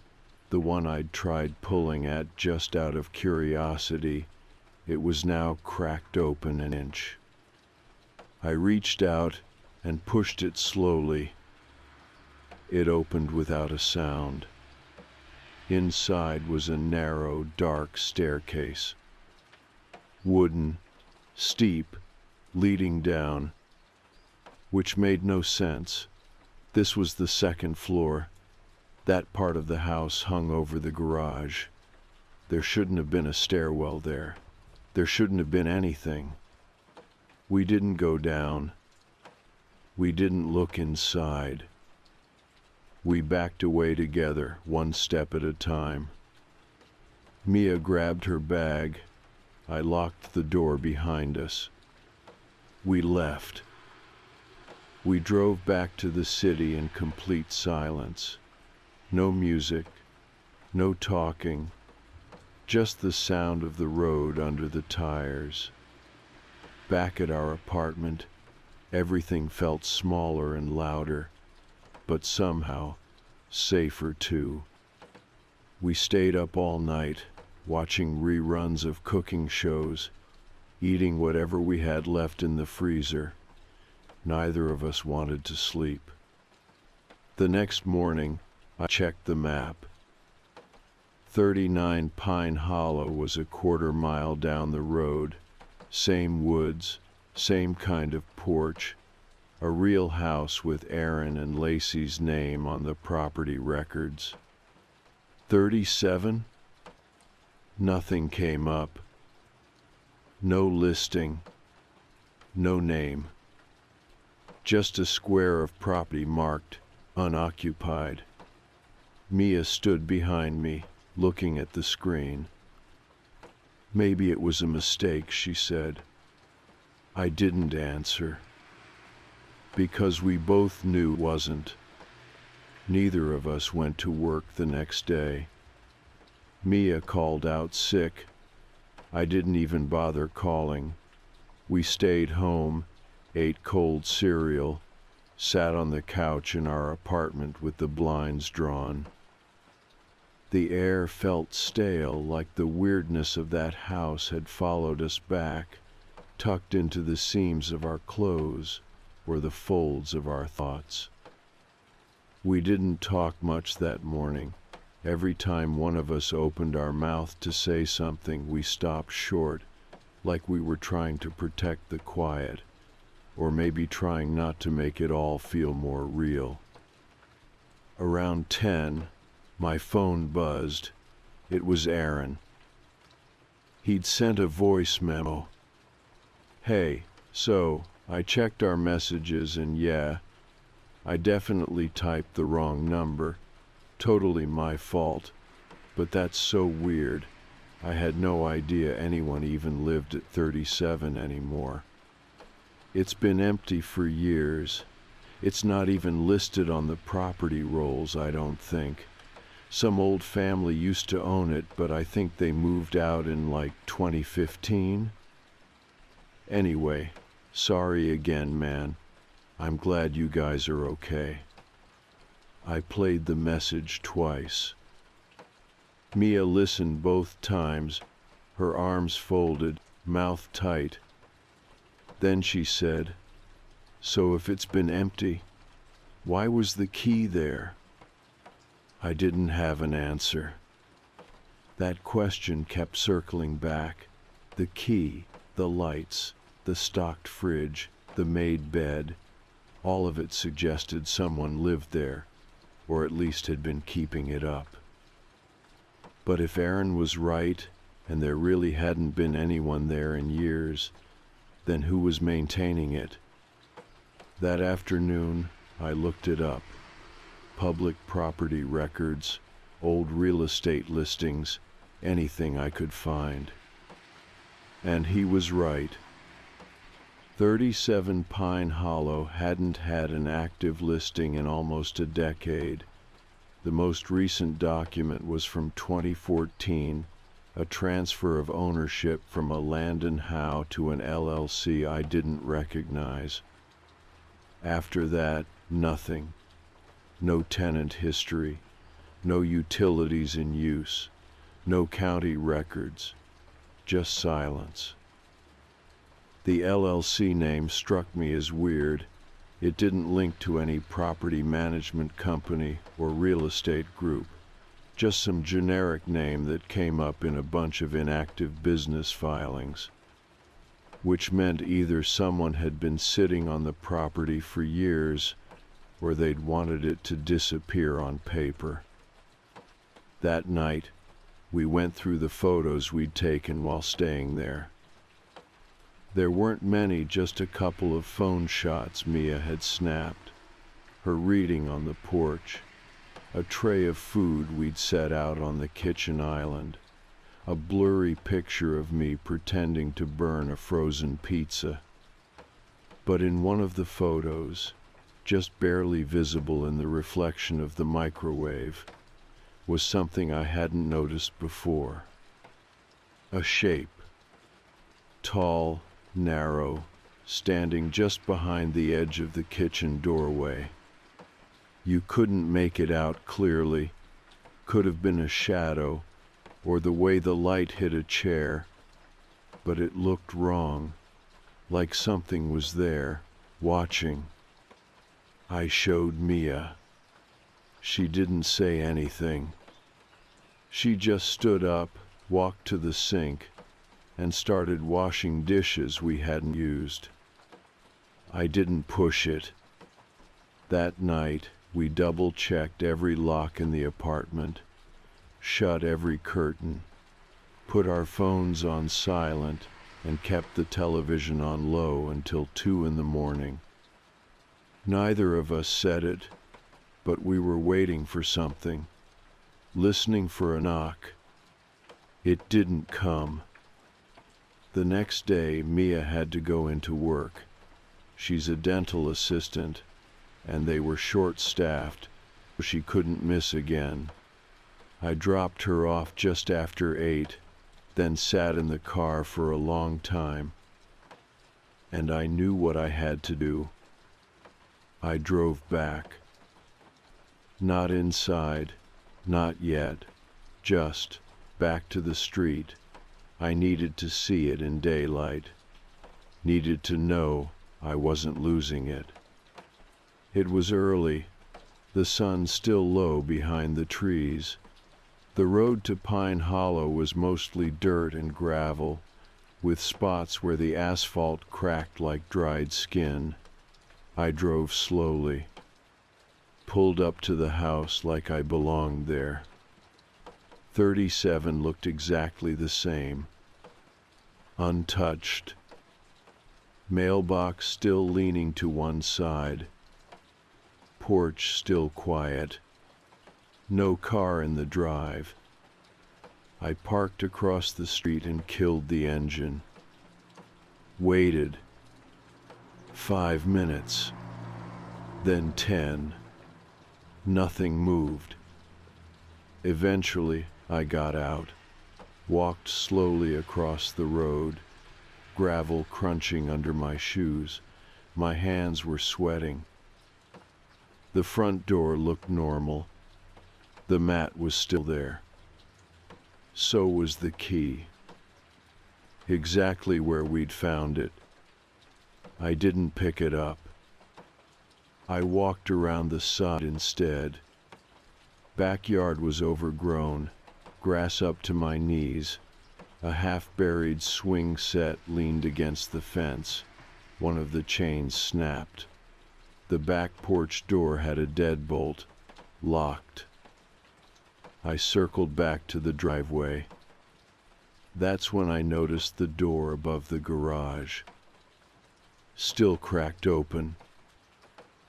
the one I'd tried pulling at just out of curiosity, it was now cracked open an inch. I reached out and pushed it slowly. It opened without a sound. Inside was a narrow, dark staircase. Wooden, steep, leading down, which made no sense. This was the second floor. That part of the house hung over the garage. There shouldn't have been a stairwell there. There shouldn't have been anything. We didn't go down. We didn't look inside. We backed away together, one step at a time. Mia grabbed her bag. I locked the door behind us. We left. We drove back to the city in complete silence. No music, no talking, just the sound of the road under the tires. Back at our apartment, everything felt smaller and louder, but somehow safer too. We stayed up all night, watching reruns of cooking shows, eating whatever we had left in the freezer. Neither of us wanted to sleep. The next morning, I checked the map. 39 Pine Hollow was a quarter-mile down the road. Same woods, same kind of porch, a real house with Aaron and Lacey's name on the property records. 37? Nothing came up. No listing. No name. Just a square of property marked unoccupied. Mia stood behind me, looking at the screen. "Maybe it was a mistake," she said. I didn't answer, because we both knew it wasn't. Neither of us went to work the next day. Mia called out sick. I didn't even bother calling. We stayed home, ate cold cereal, sat on the couch in our apartment with the blinds drawn. The air felt stale, like the weirdness of that house had followed us back, tucked into the seams of our clothes or the folds of our thoughts. We didn't talk much that morning. Every time one of us opened our mouth to say something, we stopped short, like we were trying to protect the quiet, or maybe trying not to make it all feel more real. Around 10, my phone buzzed. It was Aaron. He'd sent a voice memo. "Hey, so, I checked our messages and yeah, I definitely typed the wrong number. Totally my fault. But that's so weird. I had no idea anyone even lived at 37 anymore. It's been empty for years. It's not even listed on the property rolls, I don't think. Some old family used to own it, but I think they moved out in like 2015. Anyway, sorry again, man. I'm glad you guys are okay." I played the message twice. Mia listened both times, her arms folded, mouth tight. Then she said, "So if it's been empty, why was the key there?" I didn't have an answer. That question kept circling back. The key, the lights, the stocked fridge, the made bed, all of it suggested someone lived there, or at least had been keeping it up. But if Aaron was right, and there really hadn't been anyone there in years, then who was maintaining it? That afternoon, I looked it up. Public property records, old real estate listings, anything I could find. And he was right. 37 Pine Hollow hadn't had an active listing in almost a decade. The most recent document was from 2014, a transfer of ownership from a Landon Howe to an LLC I didn't recognize. After that, nothing. No tenant history, no utilities in use, no county records, just silence. The LLC name struck me as weird. It didn't link to any property management company or real estate group, just some generic name that came up in a bunch of inactive business filings, which meant either someone had been sitting on the property for years or they'd wanted it to disappear on paper. That night, we went through the photos we'd taken while staying there. There weren't many, just a couple of phone shots Mia had snapped, her reading on the porch, a tray of food we'd set out on the kitchen island, a blurry picture of me pretending to burn a frozen pizza. But in one of the photos, just barely visible in the reflection of the microwave, was something I hadn't noticed before. A shape, tall, narrow, standing just behind the edge of the kitchen doorway. You couldn't make it out clearly. Could have been a shadow, or the way the light hit a chair, but it looked wrong, like something was there, watching. I showed Mia. She didn't say anything. She just stood up, walked to the sink, and started washing dishes we hadn't used. I didn't push it. That night, we double-checked every lock in the apartment, shut every curtain, put our phones on silent, and kept the television on low until 2 in the morning. Neither of us said it, but we were waiting for something, listening for a knock. It didn't come. The next day, Mia had to go into work. She's a dental assistant, and they were short-staffed, so she couldn't miss again. I dropped her off just after 8, then sat in the car for a long time, and I knew what I had to do. I drove back. Not inside, not yet, just back to the street. I needed to see it in daylight, needed to know I wasn't losing it. It was early, the sun still low behind the trees. The road to Pine Hollow was mostly dirt and gravel, with spots where the asphalt cracked like dried skin. I drove slowly, pulled up to the house like I belonged there. 37 looked exactly the same, untouched. Mailbox still leaning to one side. Porch still quiet. No car in the drive. I parked across the street and killed the engine. Waited. 5 minutes. Then 10. Nothing moved. Eventually, I got out, walked slowly across the road, gravel crunching under my shoes. My hands were sweating. The front door looked normal. The mat was still there. So was the key. Exactly where we'd found it. I didn't pick it up. I walked around the side instead. Backyard was overgrown, grass up to my knees. A half-buried swing set leaned against the fence. One of the chains snapped. The back porch door had a deadbolt, locked. I circled back to the driveway. That's when I noticed the door above the garage. Still cracked open.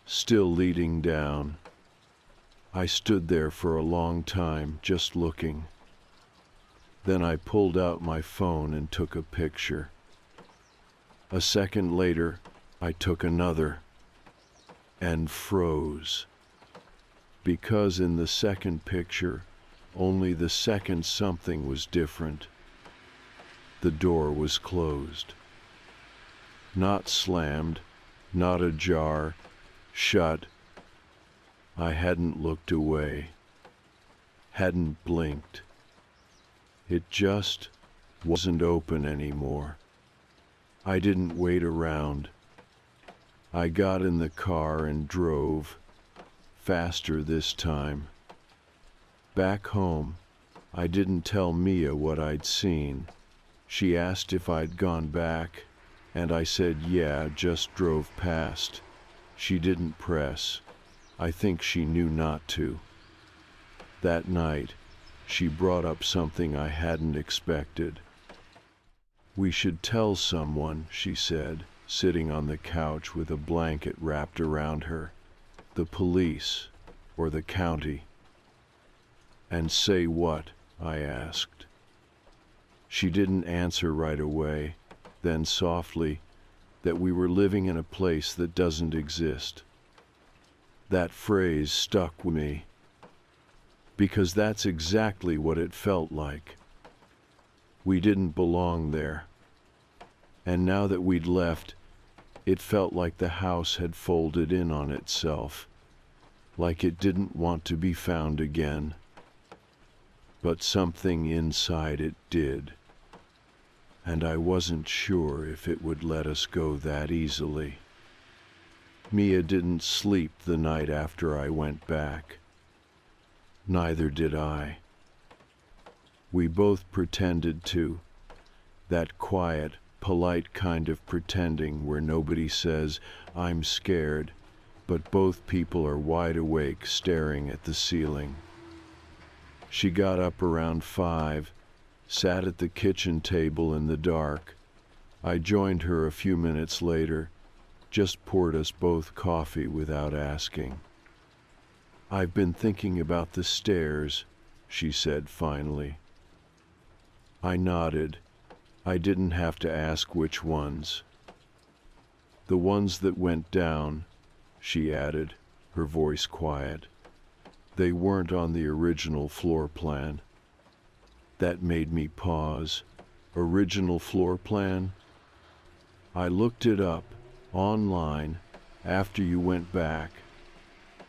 Still leading down. I stood there for a long time, just looking. Then I pulled out my phone and took a picture. A second later, I took another and froze. Because in the second picture, only the second something was different. The door was closed. Not slammed, not ajar, shut. I hadn't looked away, hadn't blinked. It just wasn't open anymore. I didn't wait around. I got in the car and drove, faster this time. Back home, I didn't tell Mia what I'd seen. She asked if I'd gone back, and I said, yeah, just drove past. She didn't press. I think she knew not to. That night, she brought up something I hadn't expected. We should tell someone, she said, sitting on the couch with a blanket wrapped around her. The police, or the county. And say what? I asked. She didn't answer right away, then softly, that we were living in a place that doesn't exist. That phrase stuck with me, because that's exactly what it felt like. We didn't belong there. And now that we'd left, it felt like the house had folded in on itself, like it didn't want to be found again. But something inside it did, and I wasn't sure if it would let us go that easily. Mia didn't sleep the night after I went back. Neither did I. We both pretended to, that quiet, polite kind of pretending where nobody says, I'm scared, but both people are wide awake staring at the ceiling. She got up around 5, sat at the kitchen table in the dark. I joined her a few minutes later, just poured us both coffee without asking. I've been thinking about the stairs, she said finally. I nodded. I didn't have to ask which ones. The ones that went down, she added, her voice quiet. They weren't on the original floor plan. That made me pause. Original floor plan? I looked it up, online, after you went back.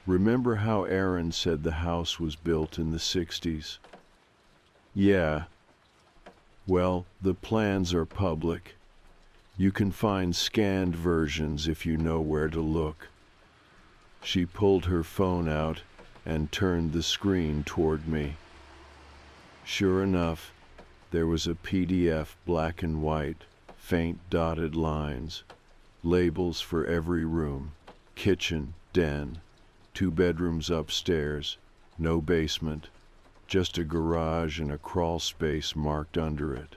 Remember how Aaron said the house was built in the 60s? Yeah. Well, the plans are public. You can find scanned versions if you know where to look. She pulled her phone out and turned the screen toward me. Sure enough, there was a PDF, black and white, faint dotted lines, labels for every room, kitchen, den, 2 bedrooms upstairs, no basement, just a garage and a crawl space marked under it.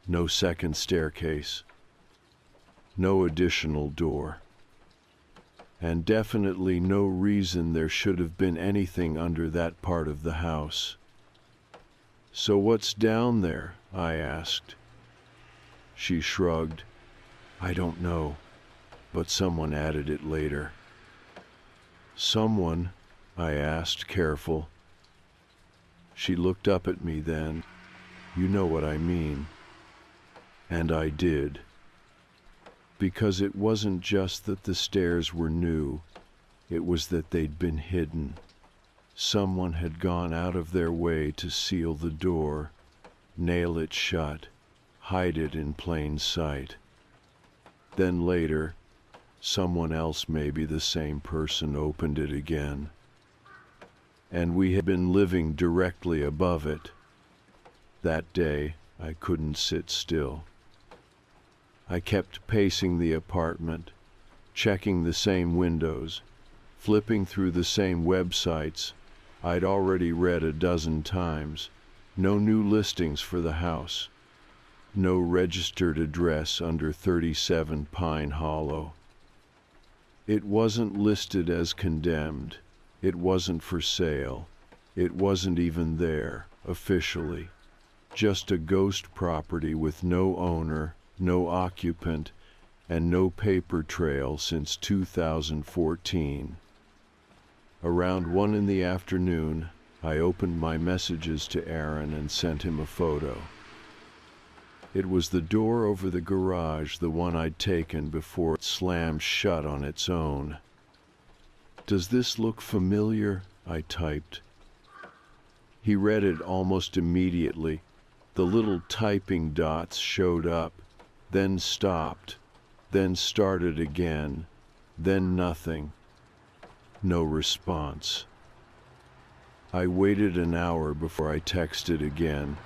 No second staircase, no additional door, and definitely no reason there should have been anything under that part of the house. So what's down there? I asked. She shrugged. I don't know, but someone added it later. Someone? I asked, careful. She looked up at me then. You know what I mean. And I did. Because it wasn't just that the stairs were new, it was that they'd been hidden. Someone had gone out of their way to seal the door, nail it shut, hide it in plain sight. Then later, someone else, maybe the same person, opened it again. And we had been living directly above it. That day, I couldn't sit still. I kept pacing the apartment, checking the same windows, flipping through the same websites I'd already read a dozen times. No new listings for the house. No registered address under 37 Pine Hollow. It wasn't listed as condemned. It wasn't for sale. It wasn't even there, officially. Just a ghost property with no owner, no occupant, and no paper trail since 2014. Around 1 in the afternoon, I opened my messages to Aaron and sent him a photo. It was the door over the garage, the one I'd taken before it slammed shut on its own. "Does this look familiar?" I typed. He read it almost immediately. The little typing dots showed up, then stopped, then started again, then nothing. No response. I waited an hour before I texted again.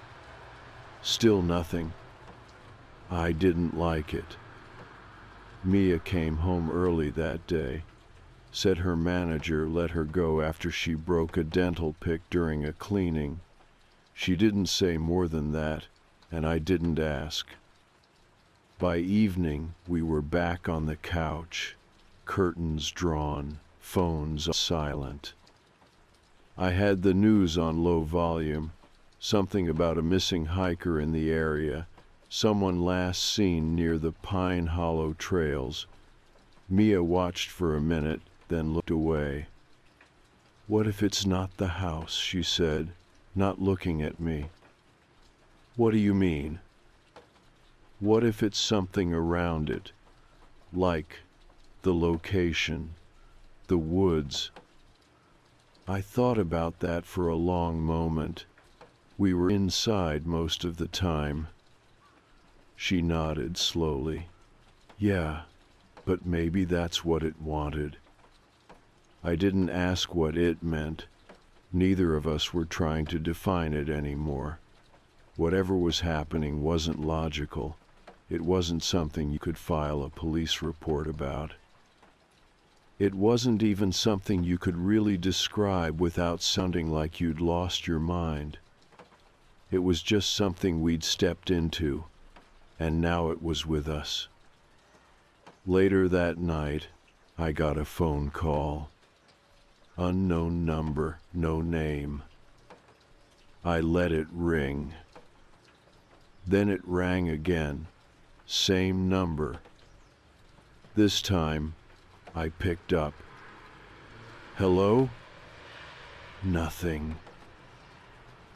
Still nothing. I didn't like it. Mia came home early that day. Said her manager let her go after she broke a dental pick during a cleaning. She didn't say more than that, and I didn't ask. By evening, we were back on the couch, curtains drawn, phones silent. I had the news on low volume, something about a missing hiker in the area, someone last seen near the Pine Hollow trails. Mia watched for a minute, then looked away. "What if it's not the house?" she said, not looking at me. "What do you mean?" "What if it's something around it, like the location, the woods?" I thought about that for a long moment. We were inside most of the time. She nodded slowly. "Yeah, but maybe that's what it wanted." I didn't ask what it meant. Neither of us were trying to define it anymore. Whatever was happening wasn't logical. It wasn't something you could file a police report about. It wasn't even something you could really describe without sounding like you'd lost your mind. It was just something we'd stepped into, and now it was with us. Later that night, I got a phone call. Unknown number, no name. I let it ring. Then it rang again. Same number. This time, I picked up. "Hello?" Nothing.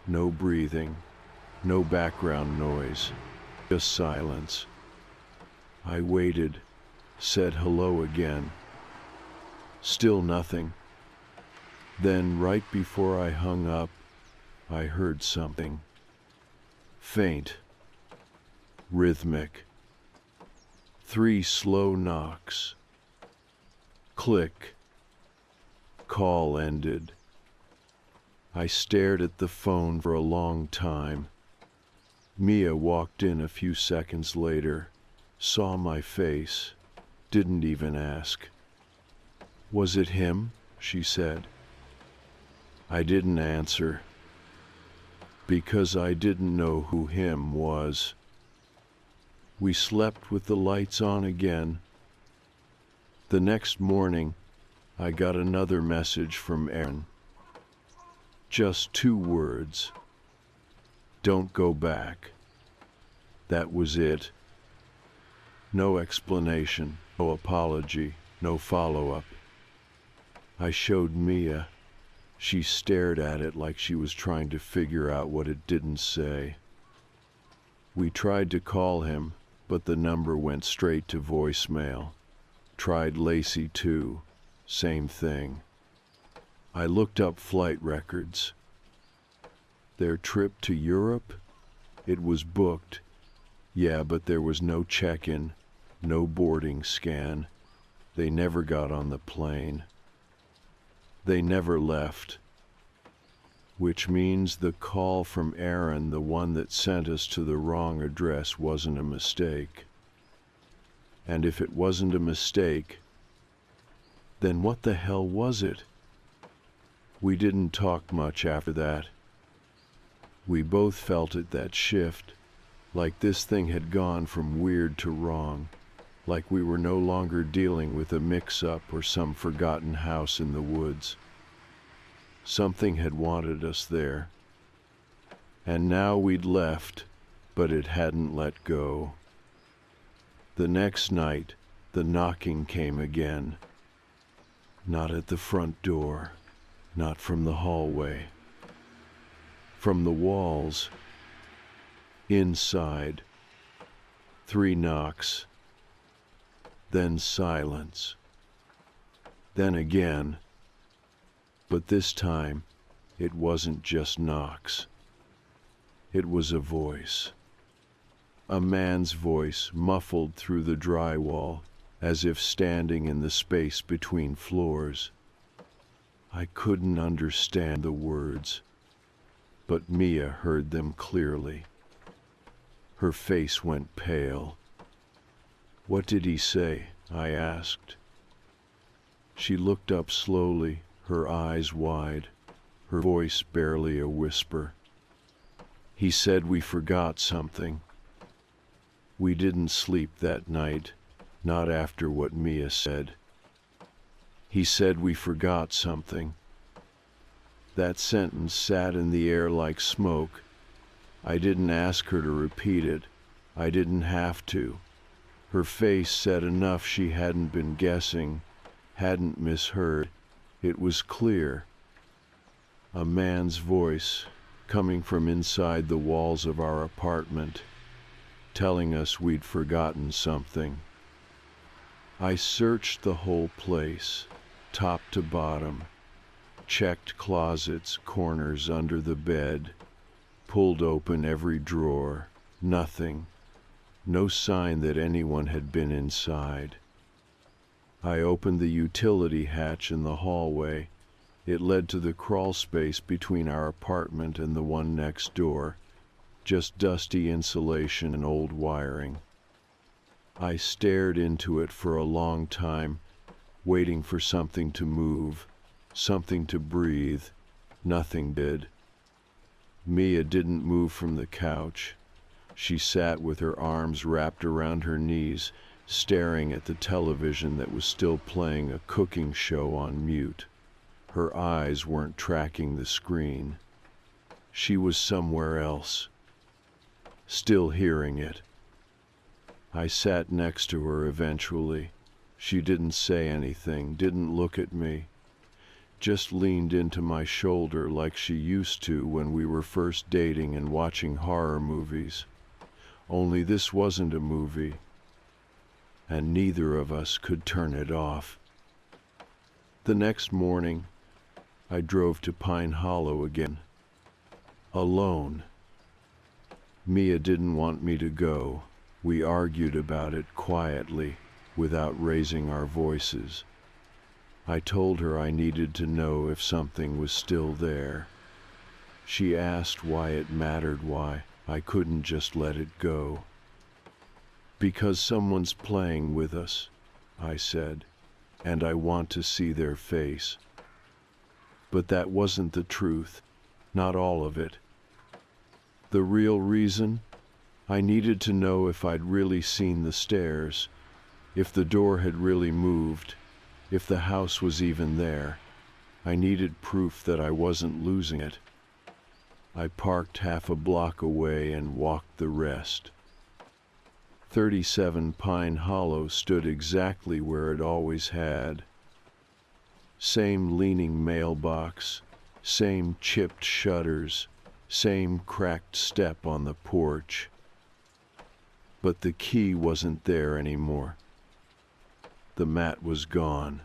No breathing. No background noise. Just silence. I waited. Said hello again. Still nothing. Then, right before I hung up, I heard something. Faint. Rhythmic. 3 slow knocks. Click. Call ended. I stared at the phone for a long time. Mia walked in a few seconds later, saw my face, didn't even ask. "Was it him?" she said. I didn't answer, because I didn't know who him was. We slept with the lights on again. The next morning, I got another message from Aaron. Just 2 words. "Don't go back." That was it. No explanation, no apology, no follow-up. I showed Mia. She stared at it like she was trying to figure out what it didn't say. We tried to call him, but the number went straight to voicemail. Tried Lacey too. Same thing. I looked up flight records. Their trip to Europe? It was booked. Yeah, but there was no check-in, no boarding scan. They never got on the plane. They never left. Which means the call from Aaron, the one that sent us to the wrong address, wasn't a mistake. And if it wasn't a mistake, then what the hell was it? We didn't talk much after that. We both felt it, that shift, like this thing had gone from weird to wrong, like we were no longer dealing with a mix-up or some forgotten house in the woods. Something had wanted us there. And now we'd left, but it hadn't let go. The next night, the knocking came again. Not at the front door, not from the hallway. From the walls, inside. 3 knocks, then silence. Then again, but this time it wasn't just knocks. It was a voice. A man's voice muffled through the drywall, as if standing in the space between floors. I couldn't understand the words, but Mia heard them clearly. Her face went pale. "What did he say?" I asked. She looked up slowly, her eyes wide, her voice barely a whisper. "He said we forgot something. We didn't sleep that night, not after what Mia said. He said we forgot something." That sentence sat in the air like smoke. I didn't ask her to repeat it. I didn't have to. Her face said enough she hadn't been guessing, hadn't misheard. It was clear. A man's voice, coming from inside the walls of our apartment, telling us we'd forgotten something. I searched the whole place, top to bottom, checked closets, corners under the bed, pulled open every drawer. Nothing. No sign that anyone had been inside. I opened the utility hatch in the hallway. It led to the crawl space between our apartment and the one next door, just dusty insulation and old wiring. I stared into it for a long time, waiting for something to move, something to breathe. Nothing did. Mia didn't move from the couch. She sat with her arms wrapped around her knees, staring at the television that was still playing a cooking show on mute. Her eyes weren't tracking the screen. She was somewhere else, still hearing it. I sat next to her eventually. She didn't say anything, didn't look at me, just leaned into my shoulder like she used to when we were first dating and watching horror movies. Only this wasn't a movie, and neither of us could turn it off. The next morning, I drove to Pine Hollow again, alone. Mia didn't want me to go. We argued about it quietly, without raising our voices. I told her I needed to know if something was still there. She asked why it mattered, why I couldn't just let it go. "Because someone's playing with us," I said, "and I want to see their face." But that wasn't the truth, not all of it. The real reason? I needed to know if I'd really seen the stairs, if the door had really moved, if the house was even there. I needed proof that I wasn't losing it. I parked half a block away and walked the rest. 37 Pine Hollow stood exactly where it always had. Same leaning mailbox, same chipped shutters, same cracked step on the porch. But the key wasn't there anymore. The mat was gone.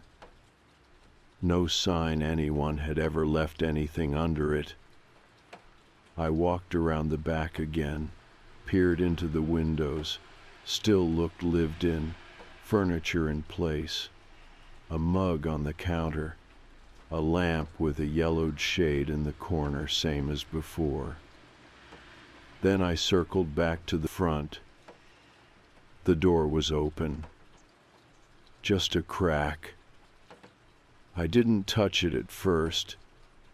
No sign anyone had ever left anything under it. I walked around the back again, peered into the windows, still looked lived in, furniture in place, a mug on the counter, a lamp with a yellowed shade in the corner, same as before. Then I circled back to the front. The door was open. Just a crack. I didn't touch it at first,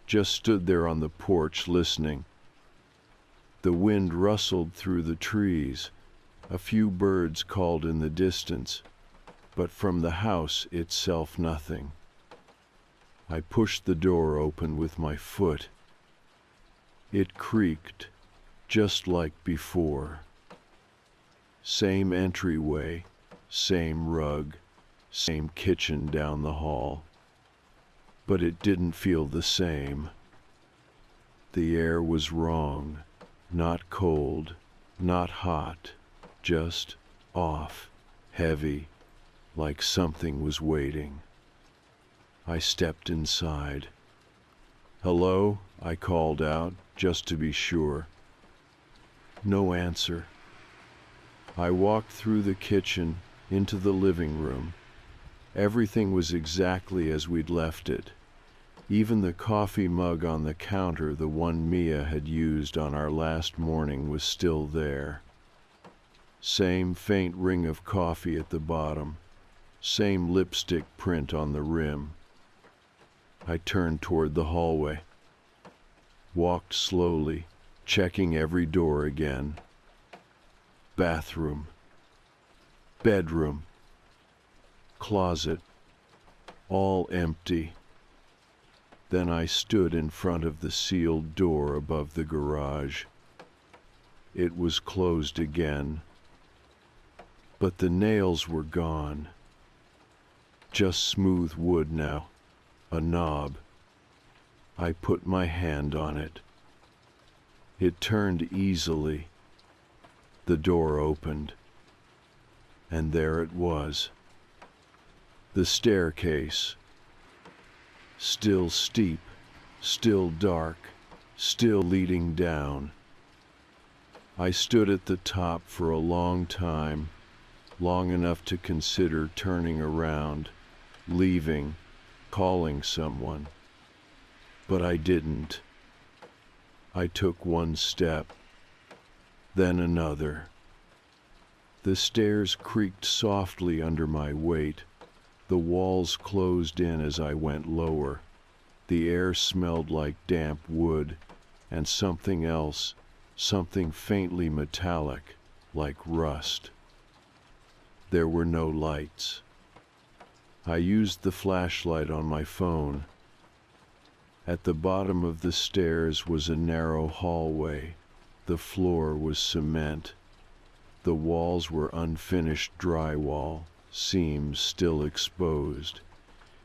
just stood there on the porch listening. The wind rustled through the trees. A few birds called in the distance, but from the house itself nothing. I pushed the door open with my foot. It creaked, just like before. Same entryway, same rug, same kitchen down the hall. But it didn't feel the same. The air was wrong, not cold, not hot, just off, heavy, like something was waiting. I stepped inside. "Hello?" I called out, just to be sure. No answer. I walked through the kitchen, into the living room. Everything was exactly as we'd left it. Even the coffee mug on the counter, the one Mia had used on our last morning, was still there. Same faint ring of coffee at the bottom, same lipstick print on the rim. I turned toward the hallway, walked slowly, checking every door again. Bathroom, bedroom, closet, all empty. Then I stood in front of the sealed door above the garage. It was closed again, but the nails were gone. Just smooth wood now, a knob. I put my hand on it. It turned easily. The door opened, and there it was. The staircase. Still steep, still dark, still leading down. I stood at the top for a long time, long enough to consider turning around, leaving, calling someone. But I didn't. I took one step, then another. The stairs creaked softly under my weight. The walls closed in as I went lower. The air smelled like damp wood, and something else, something faintly metallic, like rust. There were no lights. I used the flashlight on my phone. At the bottom of the stairs was a narrow hallway. The floor was cement. The walls were unfinished drywall, seams still exposed.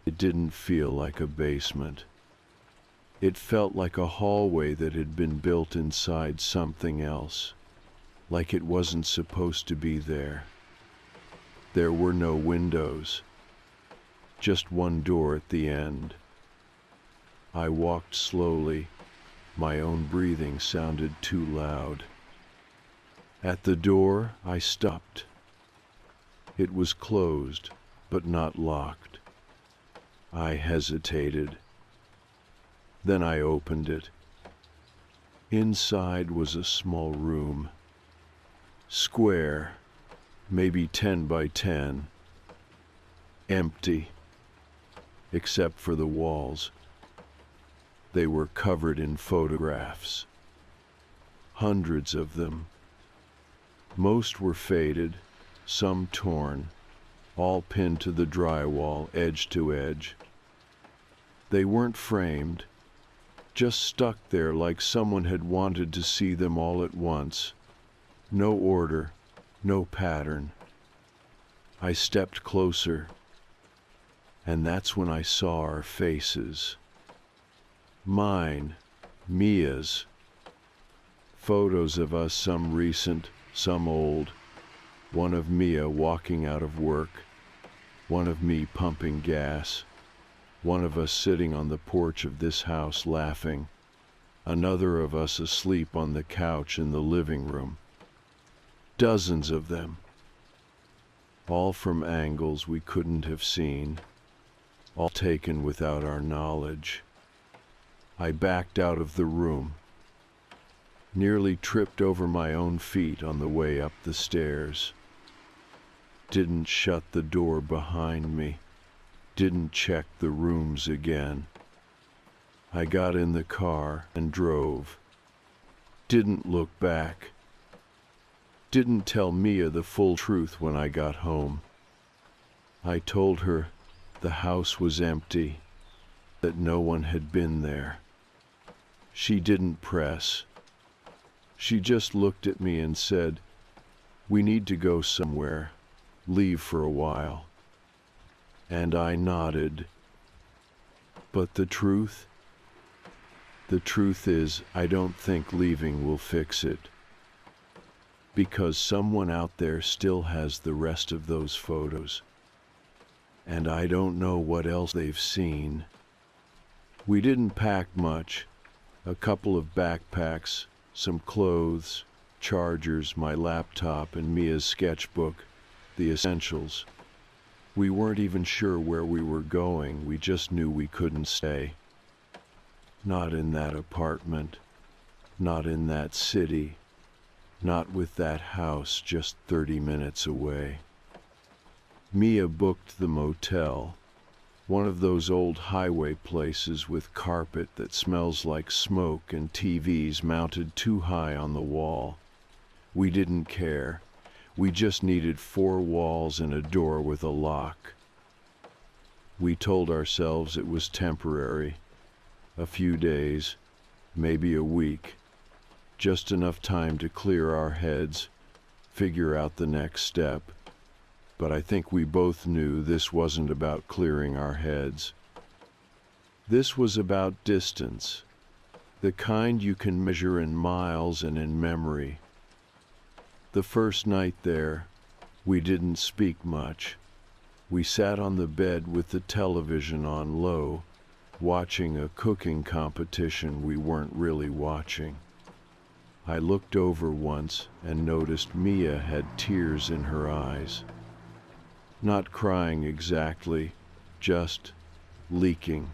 It didn't feel like a basement. It felt like a hallway that had been built inside something else, like it wasn't supposed to be there. There were no windows, just one door at the end. I walked slowly. My own breathing sounded too loud. At the door, I stopped. It was closed, but not locked. I hesitated. Then I opened it. Inside was a small room. Square, maybe 10 by 10. Empty, except for the walls. They were covered in photographs. Hundreds of them. Most were faded, some torn, all pinned to the drywall, edge to edge. They weren't framed, just stuck there like someone had wanted to see them all at once. No order, no pattern. I stepped closer, and that's when I saw our faces. Mine, Mia's. Photos of us, some recent, some old. One of Mia walking out of work, one of me pumping gas, one of us sitting on the porch of this house laughing, another of us asleep on the couch in the living room. Dozens of them, all from angles we couldn't have seen, all taken without our knowledge. I backed out of the room, nearly tripped over my own feet on the way up the stairs. Didn't shut the door behind me, didn't check the rooms again. I got in the car and drove. Didn't look back. Didn't tell Mia the full truth when I got home. I told her the house was empty, that no one had been there. She didn't press. She just looked at me and said, "We need to go somewhere. leave for a while. And I nodded. But the truth? The truth is, I don't think leaving will fix it. Because someone out there still has the rest of those photos. And I don't know what else they've seen. We didn't pack much. A couple of backpacks, some clothes, chargers, my laptop, and Mia's sketchbook, the essentials. We weren't even sure where we were going, we just knew we couldn't stay. Not in that apartment, not in that city, not with that house just 30 minutes away. Mia booked the motel, one of those old highway places with carpet that smells like smoke and TVs mounted too high on the wall. We didn't care. We just needed 4 walls and a door with a lock. We told ourselves it was temporary. A few days, maybe a week. Just enough time to clear our heads, figure out the next step. But I think we both knew this wasn't about clearing our heads. This was about distance, the kind you can measure in miles and in memory. The first night there, we didn't speak much. We sat on the bed with the television on low, watching a cooking competition we weren't really watching. I looked over once and noticed Mia had tears in her eyes. Not crying exactly, just leaking,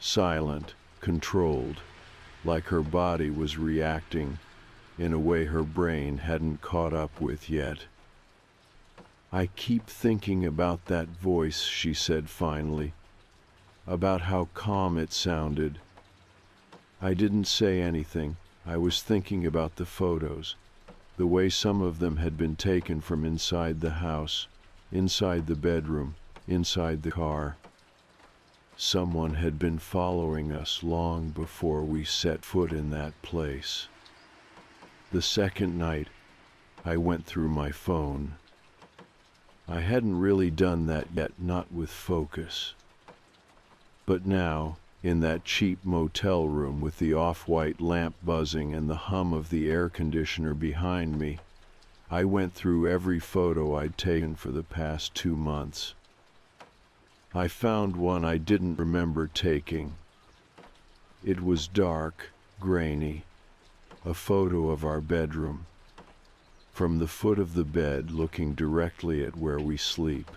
silent, controlled, like her body was reacting in a way her brain hadn't caught up with yet. I keep thinking about that voice, she said finally, about how calm it sounded. I didn't say anything. I was thinking about the photos, the way some of them had been taken from inside the house, inside the bedroom, inside the car. Someone had been following us long before we set foot in that place. The second night, I went through my phone. I hadn't really done that yet, not with focus. But now, in that cheap motel room with the off-white lamp buzzing and the hum of the air conditioner behind me, I went through every photo I'd taken for the past 2 months. I found one I didn't remember taking. It was dark, grainy, a photo of our bedroom, from the foot of the bed looking directly at where we sleep.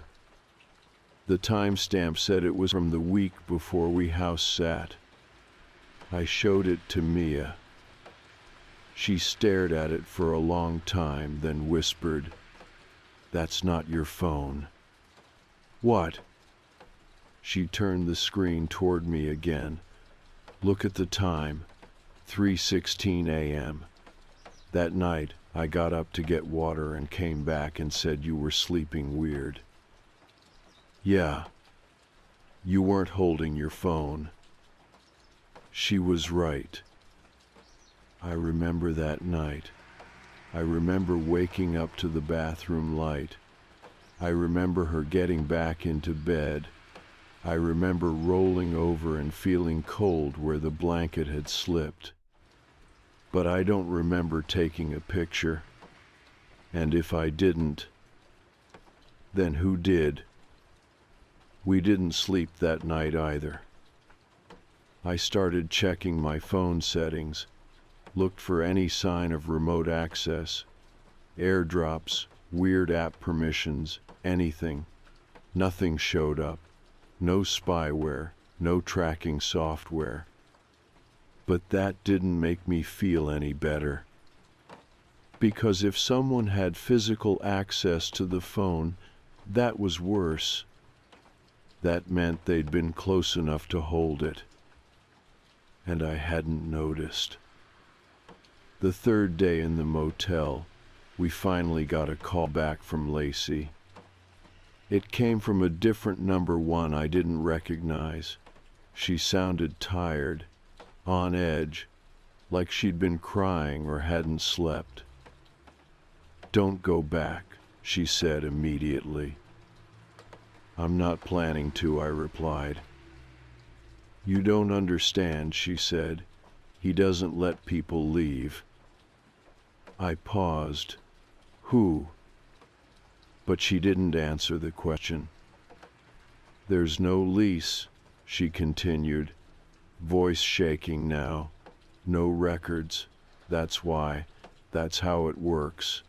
The timestamp said it was from the week before we house sat. I showed it to Mia. She stared at it for a long time, then whispered, "That's not your phone." "What?" She turned the screen toward me again. "Look at the time, 3:16 a.m. That night, I got up to get water and came back and said you were sleeping weird." "Yeah, you weren't holding your phone." She was right. I remember that night. I remember waking up to the bathroom light. I remember her getting back into bed. I remember rolling over and feeling cold where the blanket had slipped. But I don't remember taking a picture. And if I didn't, then who did? We didn't sleep that night either. I started checking my phone settings, looked for any sign of remote access, airdrops, weird app permissions, anything. Nothing showed up. No spyware, no tracking software. But that didn't make me feel any better. Because if someone had physical access to the phone, that was worse. That meant they'd been close enough to hold it. And I hadn't noticed. The third day in the motel, we finally got a call back from Lacey. It came from a different number one I didn't recognize. She sounded tired, on edge, like she'd been crying or hadn't slept. "Don't go back," she said immediately. I'm not planning to, I replied. You don't understand, she said. He doesn't let people leave. I paused. Who? But she didn't answer the question. There's no lease, she continued, voice shaking now. No records. That's why. That's how it works.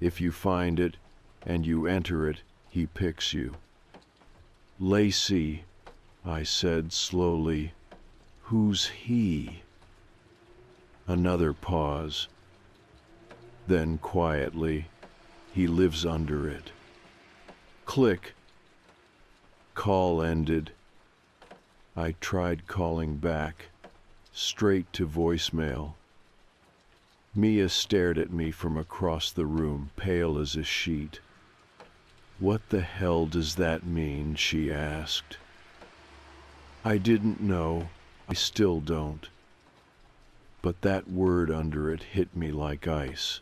If you find it and you enter it, he picks you. Lacey, I said slowly. Who's he? Another pause. Then quietly, he lives under it. Click. Call ended. I tried calling back, straight to voicemail. Mia stared at me from across the room, pale as a sheet. What the hell does that mean? She asked. I didn't know. I still don't. But that word under it hit me like ice.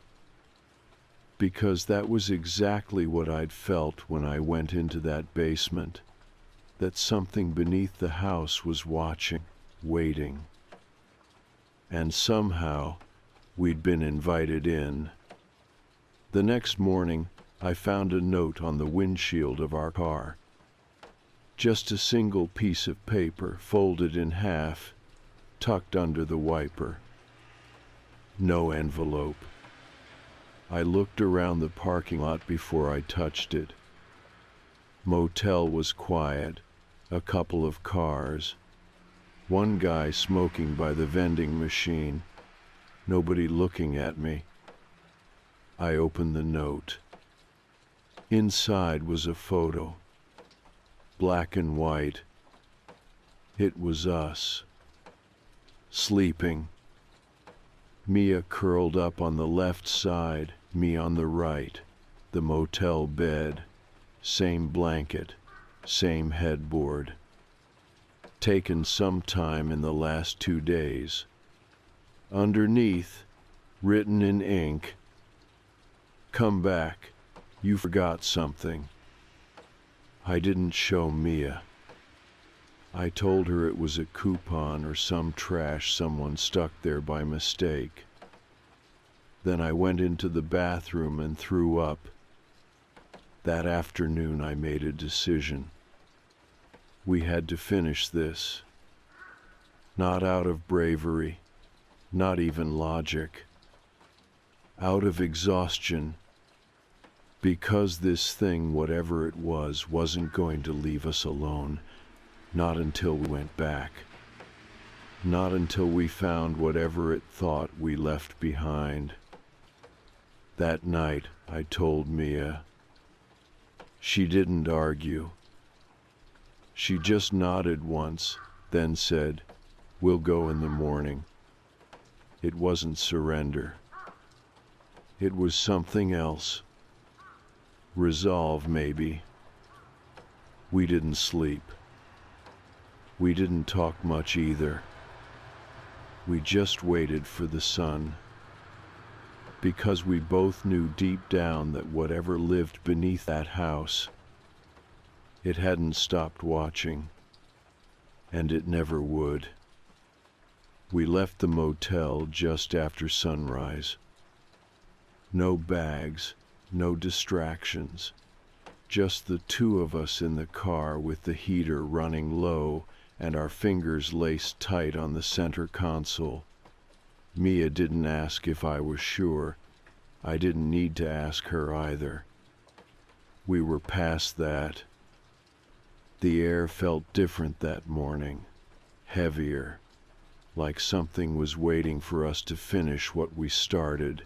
Because that was exactly what I'd felt when I went into that basement. That something beneath the house was watching, waiting. And somehow, we'd been invited in. The next morning, I found a note on the windshield of our car. Just a single piece of paper folded in half, tucked under the wiper. No envelope. I looked around the parking lot before I touched it. Motel was quiet, a couple of cars. One guy smoking by the vending machine. Nobody looking at me. I opened the note. Inside was a photo. Black and white. It was us. Sleeping. Mia curled up on the left side, me on the right. The motel bed. Same blanket. Same headboard. Taken sometime in the last 2 days. Underneath, written in ink, come back, you forgot something. I didn't show Mia. I told her it was a coupon or some trash someone stuck there by mistake. Then I went into the bathroom and threw up. That afternoon I made a decision. We had to finish this. Not out of bravery, not even logic. Out of exhaustion. Because this thing, whatever it was, wasn't going to leave us alone. Not until we went back. Not until we found whatever it thought we left behind. That night, I told Mia. She didn't argue. She just nodded once, then said, "We'll go in the morning." It wasn't surrender. It was something else. Resolve, maybe. We didn't sleep. We didn't talk much either. We just waited for the sun. Because we both knew deep down that whatever lived beneath that house, it hadn't stopped watching, and it never would. We left the motel just after sunrise. No bags, no distractions, just the two of us in the car with the heater running low and our fingers laced tight on the center console. Mia didn't ask if I was sure. I didn't need to ask her either. We were past that. The air felt different that morning, heavier, like something was waiting for us to finish what we started,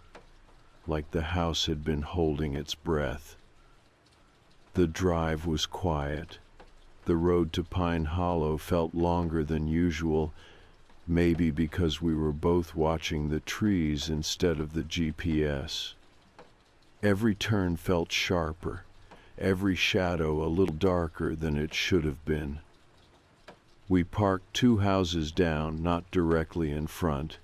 like the house had been holding its breath. The drive was quiet. The road to Pine Hollow felt longer than usual, maybe because we were both watching the trees instead of the GPS. Every turn felt sharper, every shadow a little darker than it should have been. We parked 2 houses down, not directly in front.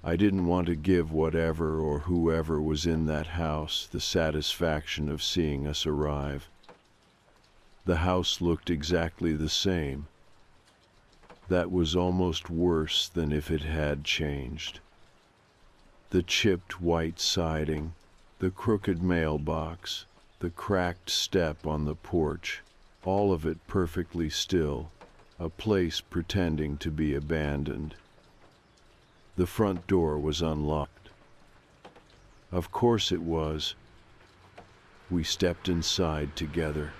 I didn't want to give whatever or whoever was in that house the satisfaction of seeing us arrive. The house looked exactly the same. That was almost worse than if it had changed. The chipped white siding, the crooked mailbox, the cracked step on the porch, all of it perfectly still, a place pretending to be abandoned. The front door was unlocked. Of course it was. We stepped inside together.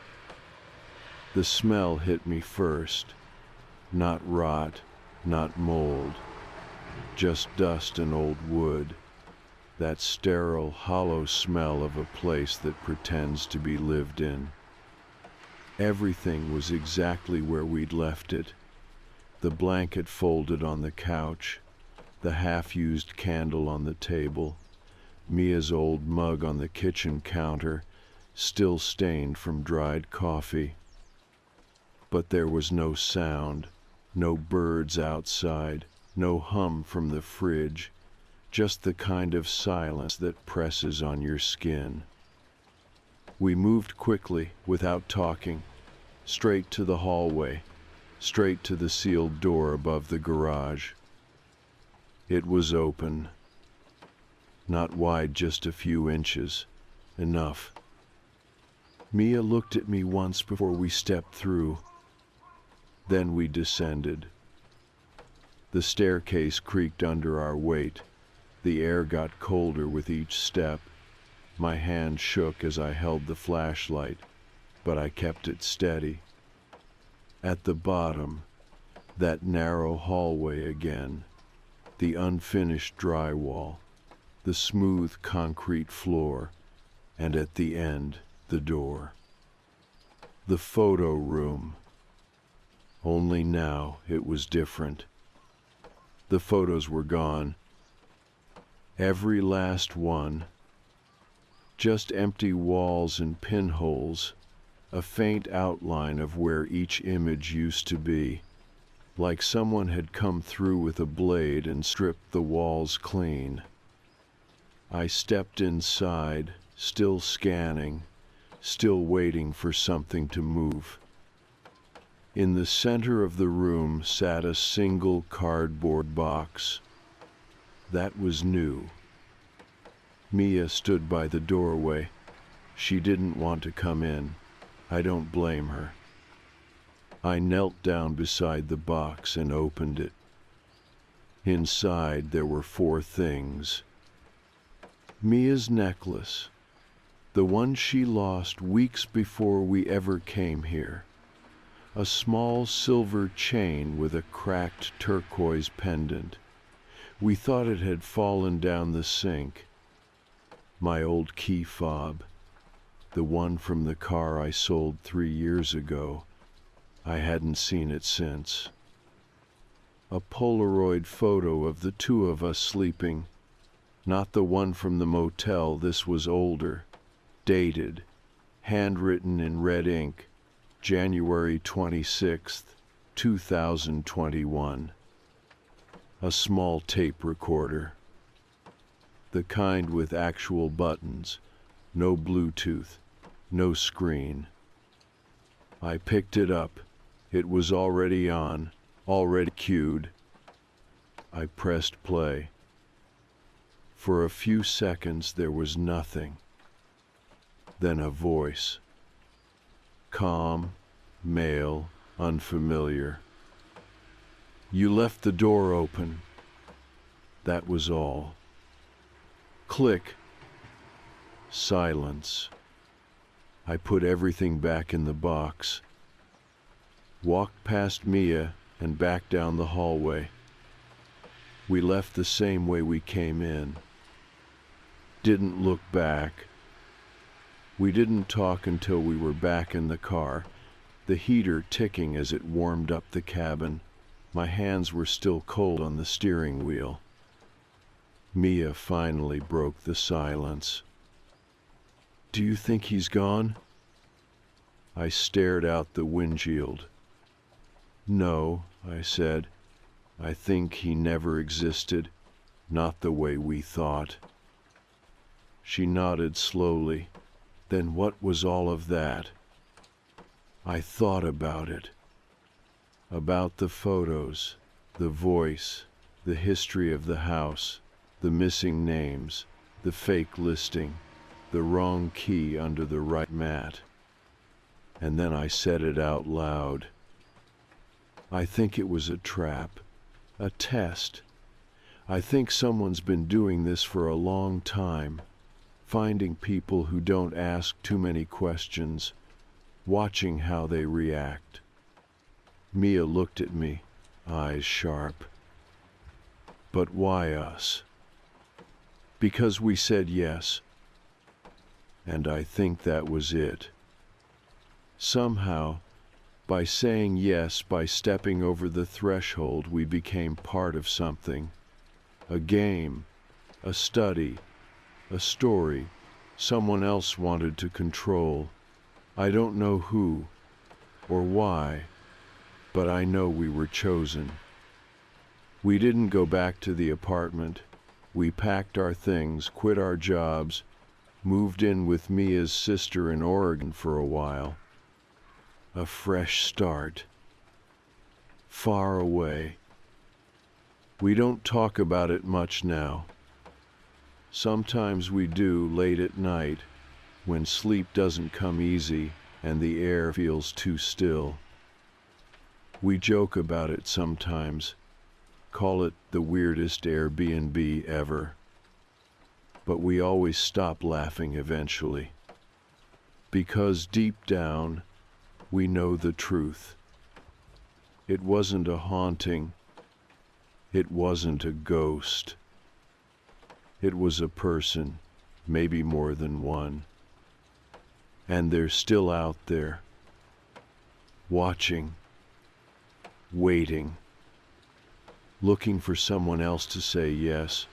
The smell hit me first. Not rot, not mold, just dust and old wood. That sterile, hollow smell of a place that pretends to be lived in. Everything was exactly where we'd left it. The blanket folded on the couch, the half-used candle on the table, Mia's old mug on the kitchen counter, still stained from dried coffee. But there was no sound, no birds outside, no hum from the fridge, just the kind of silence that presses on your skin. We moved quickly, without talking, straight to the hallway, straight to the sealed door above the garage. It was open. Not wide, just a few inches. Enough. Mia looked at me once before we stepped through. Then we descended. The staircase creaked under our weight. The air got colder with each step. My hand shook as I held the flashlight, but I kept it steady. At the bottom, that narrow hallway again. The unfinished drywall, the smooth concrete floor, and at the end, the door. The photo room. Only now it was different. The photos were gone. Every last one. Just empty walls and pinholes, a faint outline of where each image used to be. Like someone had come through with a blade and stripped the walls clean. I stepped inside, still scanning, still waiting for something to move. In the center of the room sat a single cardboard box. That was new. Mia stood by the doorway. She didn't want to come in. I don't blame her. I knelt down beside the box and opened it. Inside there were 4 things. Mia's necklace, the one she lost weeks before we ever came here. A small silver chain with a cracked turquoise pendant. We thought it had fallen down the sink. My old key fob, the one from the car I sold 3 years ago. I hadn't seen it since. A Polaroid photo of the 2 of us sleeping. Not the one from the motel, this was older. Dated. Handwritten in red ink. January 26th, 2021. A small tape recorder. The kind with actual buttons. No Bluetooth. No screen. I picked it up. It was already on, already cued. I pressed play. For a few seconds there was nothing. Then a voice. Calm, male, unfamiliar. You left the door open. That was all. Click. Silence. I put everything back in the box. Walked past Mia and back down the hallway. We left the same way we came in. Didn't look back. We didn't talk until we were back in the car, the heater ticking as it warmed up the cabin. My hands were still cold on the steering wheel. Mia finally broke the silence. Do you think he's gone? I stared out the windshield. No, I said. I think he never existed. Not the way we thought. She nodded slowly. Then what was all of that? I thought about it. About the photos, the voice, the history of the house, the missing names, the fake listing, the wrong key under the right mat. And then I said it out loud. I think it was a trap, a test. I think someone's been doing this for a long time, finding people who don't ask too many questions, watching how they react. Mia looked at me, eyes sharp. But why us? Because we said yes. And I think that was it. Somehow, by saying yes, by stepping over the threshold, we became part of something. A game, a study, a story someone else wanted to control. I don't know who or why, but I know we were chosen. We didn't go back to the apartment. We packed our things, quit our jobs, moved in with Mia's sister in Oregon for a while. A fresh start. Far away. We don't talk about it much now. Sometimes we do late at night, when sleep doesn't come easy and the air feels too still. We joke about it sometimes, call it the weirdest Airbnb ever. But we always stop laughing eventually. Because deep down, we know the truth. It wasn't a haunting. It wasn't a ghost. It was a person, maybe more than one. And they're still out there, watching, waiting, looking for someone else to say yes.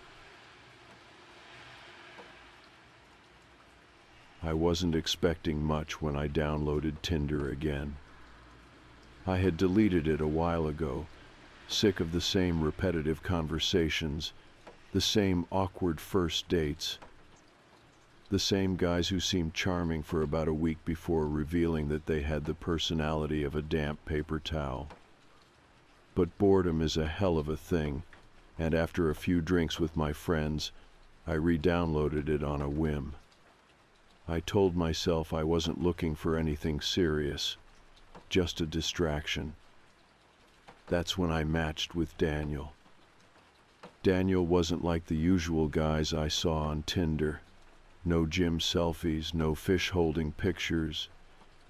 I wasn't expecting much when I downloaded Tinder again. I had deleted it a while ago, sick of the same repetitive conversations, the same awkward first dates, the same guys who seemed charming for about a week before revealing that they had the personality of a damp paper towel. But boredom is a hell of a thing, and after a few drinks with my friends, I re-downloaded it on a whim. I told myself I wasn't looking for anything serious, just a distraction. That's when I matched with Daniel. Daniel wasn't like the usual guys I saw on Tinder. No gym selfies, no fish-holding pictures,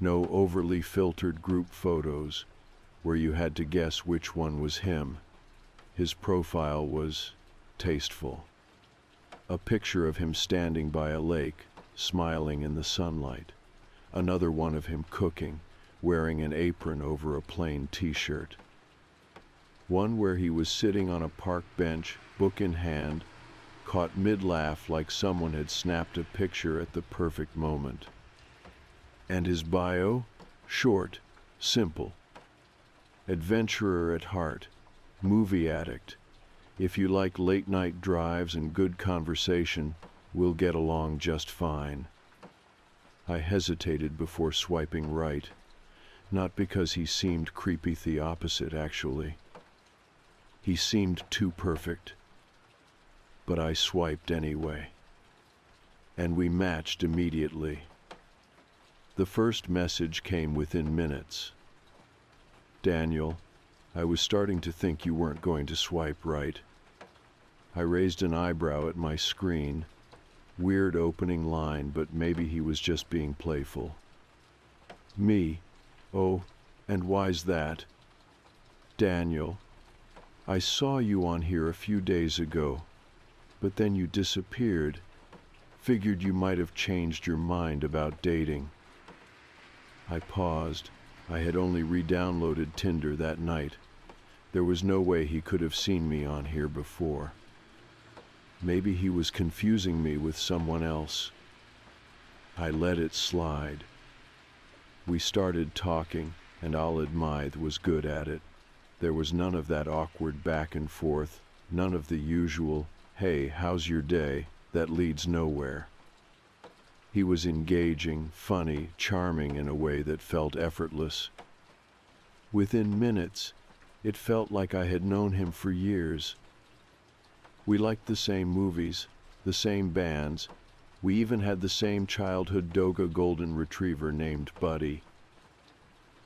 no overly filtered group photos where you had to guess which one was him. His profile was tasteful. A picture of him standing by a lake, smiling in the sunlight. Another one of him cooking, wearing an apron over a plain t-shirt. One where he was sitting on a park bench, book in hand, caught mid-laugh like someone had snapped a picture at the perfect moment. And his bio? Short, simple. Adventurer at heart, movie addict. If you like late-night drives and good conversation, we'll get along just fine. I hesitated before swiping right, not because he seemed creepy, the opposite, actually. He seemed too perfect. But I swiped anyway. And we matched immediately. The first message came within minutes. Daniel, I was starting to think you weren't going to swipe right. I raised an eyebrow at my screen. Weird opening line, but maybe he was just being playful. Me? Oh, and why's that? Daniel, I saw you on here a few days ago, but then you disappeared. Figured you might have changed your mind about dating. I paused. I had only re-downloaded Tinder that night. There was no way he could have seen me on here before. Maybe he was confusing me with someone else. I let it slide. We started talking, and I'll admit was good at it. There was none of that awkward back and forth, none of the usual, "Hey, how's your day?" that leads nowhere. He was engaging, funny, charming in a way that felt effortless. Within minutes, it felt like I had known him for years. We liked the same movies, the same bands. We even had the same childhood Doga golden retriever named Buddy.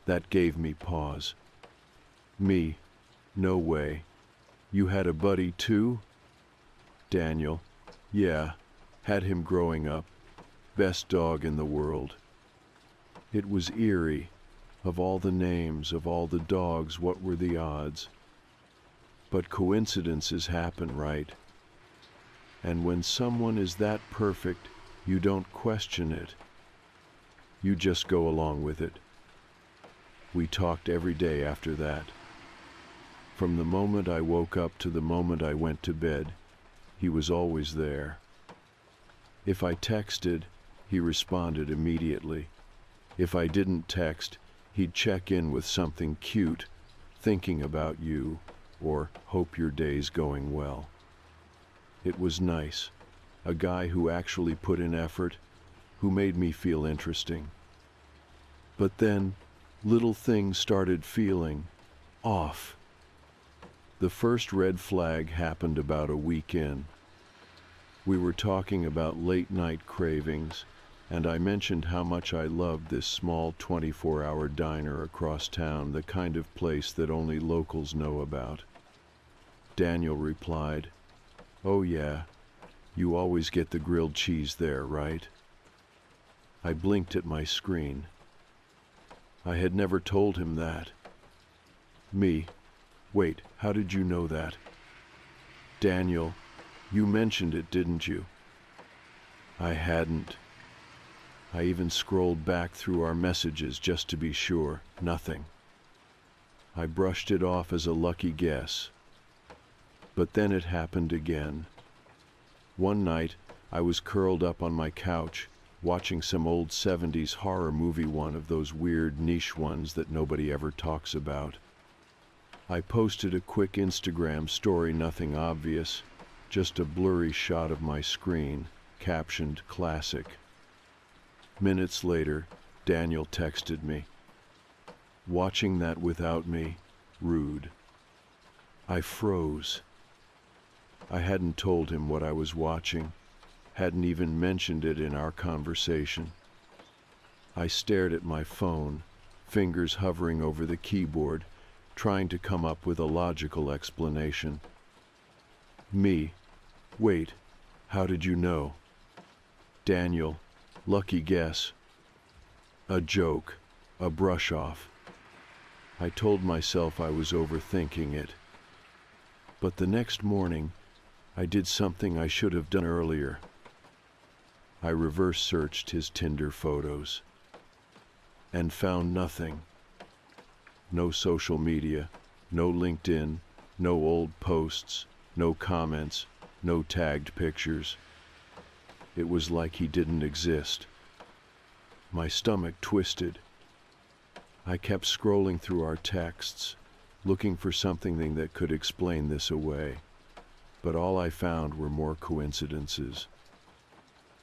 That gave me pause. Me? No way. You had a buddy too? Daniel. Yeah, had him growing up. Best dog in the world. It was eerie. Of all the names, of all the dogs, what were the odds? But coincidences happen, right? And when someone is that perfect, you don't question it. You just go along with it. We talked every day after that. From the moment I woke up to the moment I went to bed, he was always there. If I texted, he responded immediately. If I didn't text, he'd check in with something cute, thinking about you, or hope your day's going well. It was nice. A guy who actually put in effort, who made me feel interesting. But then, little things started feeling off. The first red flag happened about a week in. We were talking about late-night cravings, and I mentioned how much I loved this small 24-hour diner across town, the kind of place that only locals know about. Daniel replied, "Oh yeah, you always get the grilled cheese there, right?" I blinked at my screen. I had never told him that. Me. Wait, how did you know that? Daniel, you mentioned it, didn't you? I hadn't. I even scrolled back through our messages just to be sure. Nothing. I brushed it off as a lucky guess. But then it happened again. One night, I was curled up on my couch, watching some old 70s horror movie, one of those weird niche ones that nobody ever talks about. I posted a quick Instagram story, nothing obvious, just a blurry shot of my screen, captioned "Classic." Minutes later, Daniel texted me. "Watching that without me? Rude." I froze. I hadn't told him what I was watching, hadn't even mentioned it in our conversation. I stared at my phone, fingers hovering over the keyboard, trying to come up with a logical explanation. Me. Wait, how did you know? Daniel. Lucky guess. A joke, a brush off. I told myself I was overthinking it. But the next morning, I did something I should have done earlier. I reverse searched his Tinder photos and found nothing. No social media, no LinkedIn, no old posts, no comments, no tagged pictures. It was like he didn't exist. My stomach twisted. I kept scrolling through our texts, looking for something that could explain this away. But all I found were more coincidences.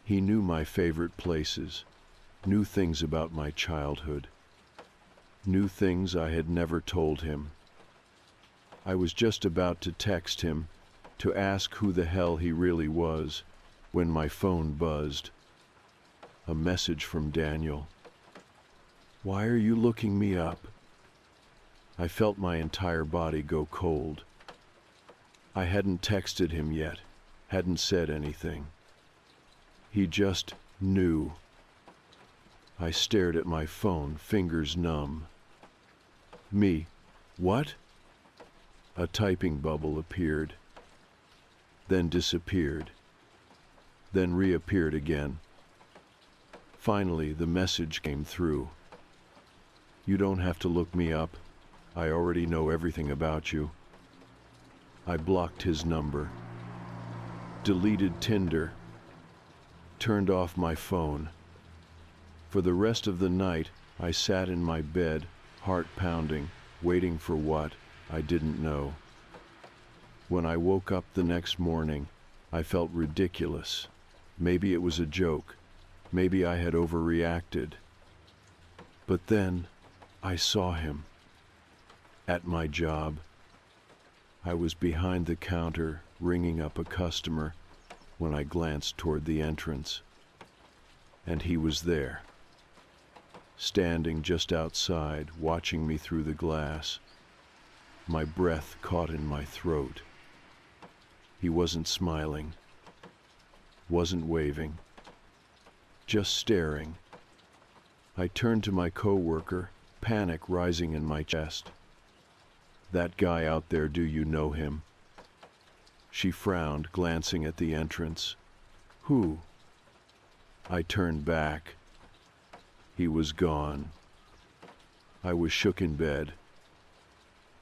He knew my favorite places, knew things about my childhood, knew things I had never told him. I was just about to text him, to ask who the hell he really was, when my phone buzzed. A message from Daniel. "Why are you looking me up?" I felt my entire body go cold. I hadn't texted him yet, hadn't said anything. He just knew. I stared at my phone, fingers numb. Me. What? A typing bubble appeared, then disappeared, then reappeared again. Finally, the message came through. "You don't have to look me up. I already know everything about you." I blocked his number, deleted Tinder, turned off my phone. For the rest of the night, I sat in my bed, heart pounding, waiting for what I didn't know. When I woke up the next morning, I felt ridiculous. Maybe it was a joke. Maybe I had overreacted. But then I saw him. At my job. I was behind the counter, ringing up a customer, when I glanced toward the entrance. And he was there, standing just outside, watching me through the glass. My breath caught in my throat. He wasn't smiling, wasn't waving, just staring. I turned to my coworker, panic rising in my chest. "That guy out there, do you know him?" She frowned, glancing at the entrance. "Who?" I turned back. He was gone. I was shook in bed.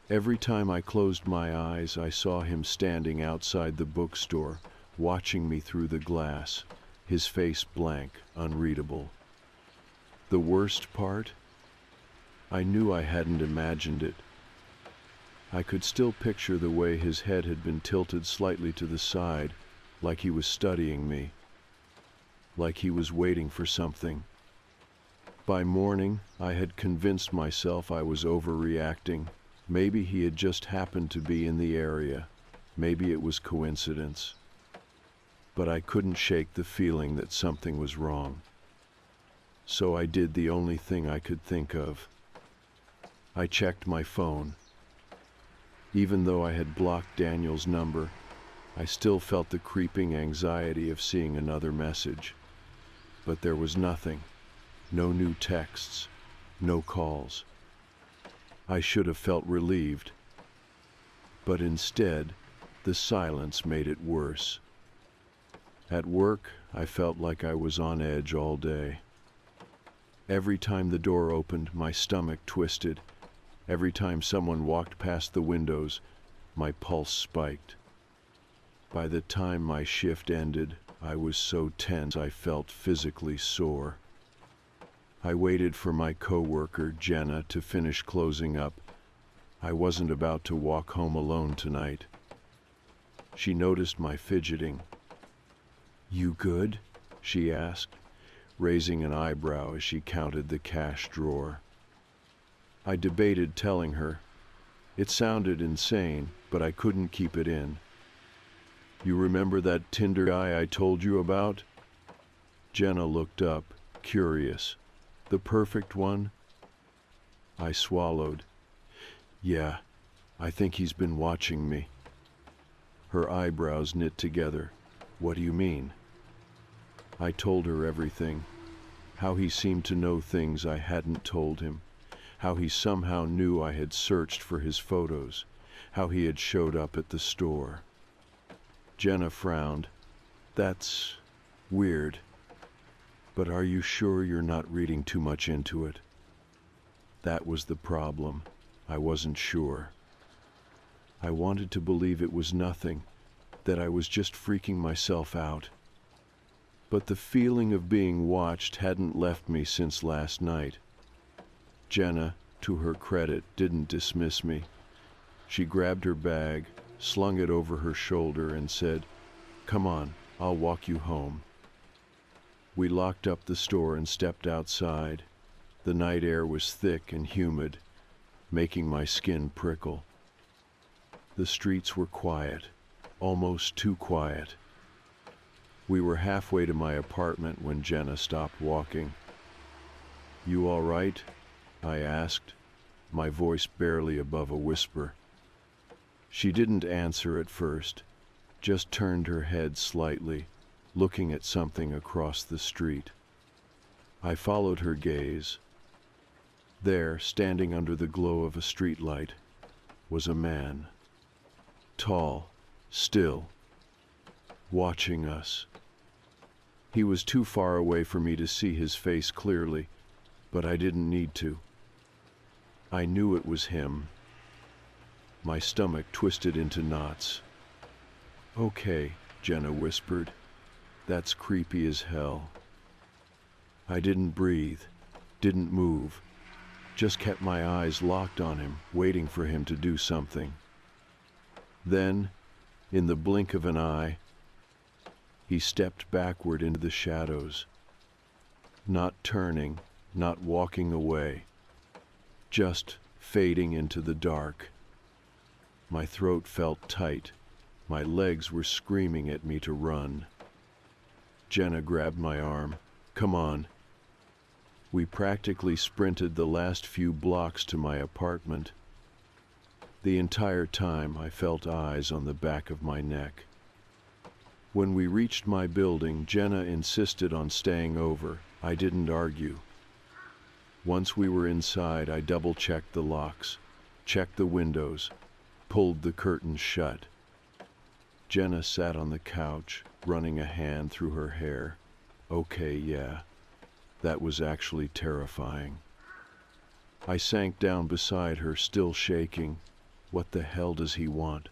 Every time I closed my eyes, I saw him standing outside the bookstore, watching me through the glass, his face blank, unreadable. The worst part? I knew I hadn't imagined it. I could still picture the way his head had been tilted slightly to the side, like he was studying me, like he was waiting for something. By morning, I had convinced myself I was overreacting. Maybe he had just happened to be in the area. Maybe it was coincidence. But I couldn't shake the feeling that something was wrong. So I did the only thing I could think of. I checked my phone. Even though I had blocked Daniel's number, I still felt the creeping anxiety of seeing another message. But there was nothing. No new texts. No calls. I should have felt relieved. But instead, the silence made it worse. At work, I felt like I was on edge all day. Every time the door opened, my stomach twisted. Every time someone walked past the windows, my pulse spiked. By the time my shift ended, I was so tense I felt physically sore. I waited for my coworker, Jenna, to finish closing up. I wasn't about to walk home alone tonight. She noticed my fidgeting. "You good?" she asked, raising an eyebrow as she counted the cash drawer. I debated telling her. It sounded insane, but I couldn't keep it in. "You remember that Tinder guy I told you about?" Jenna looked up, curious. "The perfect one?" I swallowed. "Yeah, I think he's been watching me." Her eyebrows knit together. "What do you mean?" I told her everything. How he seemed to know things I hadn't told him. How he somehow knew I had searched for his photos. How he had showed up at the store. Jenna frowned. "That's weird. But are you sure you're not reading too much into it?" That was the problem. I wasn't sure. I wanted to believe it was nothing, that I was just freaking myself out. But the feeling of being watched hadn't left me since last night. Jenna, to her credit, didn't dismiss me. She grabbed her bag, slung it over her shoulder, and said, "Come on, I'll walk you home." We locked up the store and stepped outside. The night air was thick and humid, making my skin prickle. The streets were quiet, almost too quiet. We were halfway to my apartment when Jenna stopped walking. "You all right?" I asked, my voice barely above a whisper. She didn't answer at first, just turned her head slightly, looking at something across the street. I followed her gaze. There, standing under the glow of a streetlight, was a man. Tall, still, watching us. He was too far away for me to see his face clearly, but I didn't need to. I knew it was him. My stomach twisted into knots. "Okay," Jenna whispered. "That's creepy as hell." I didn't breathe, didn't move, just kept my eyes locked on him, waiting for him to do something. Then, in the blink of an eye, He stepped backward into the shadows, not turning, not walking away, just fading into the dark. My throat felt tight. My legs were screaming at me to run. Jenna grabbed my arm. "Come on." We practically sprinted the last few blocks to my apartment. The entire time I felt eyes on the back of my neck. When we reached my building, Jenna insisted on staying over. I didn't argue. Once we were inside, I double-checked the locks, checked the windows, pulled the curtains shut. Jenna sat on the couch, running a hand through her hair. Okay, yeah, that was actually terrifying. I sank down beside her, still shaking. What the hell does he want?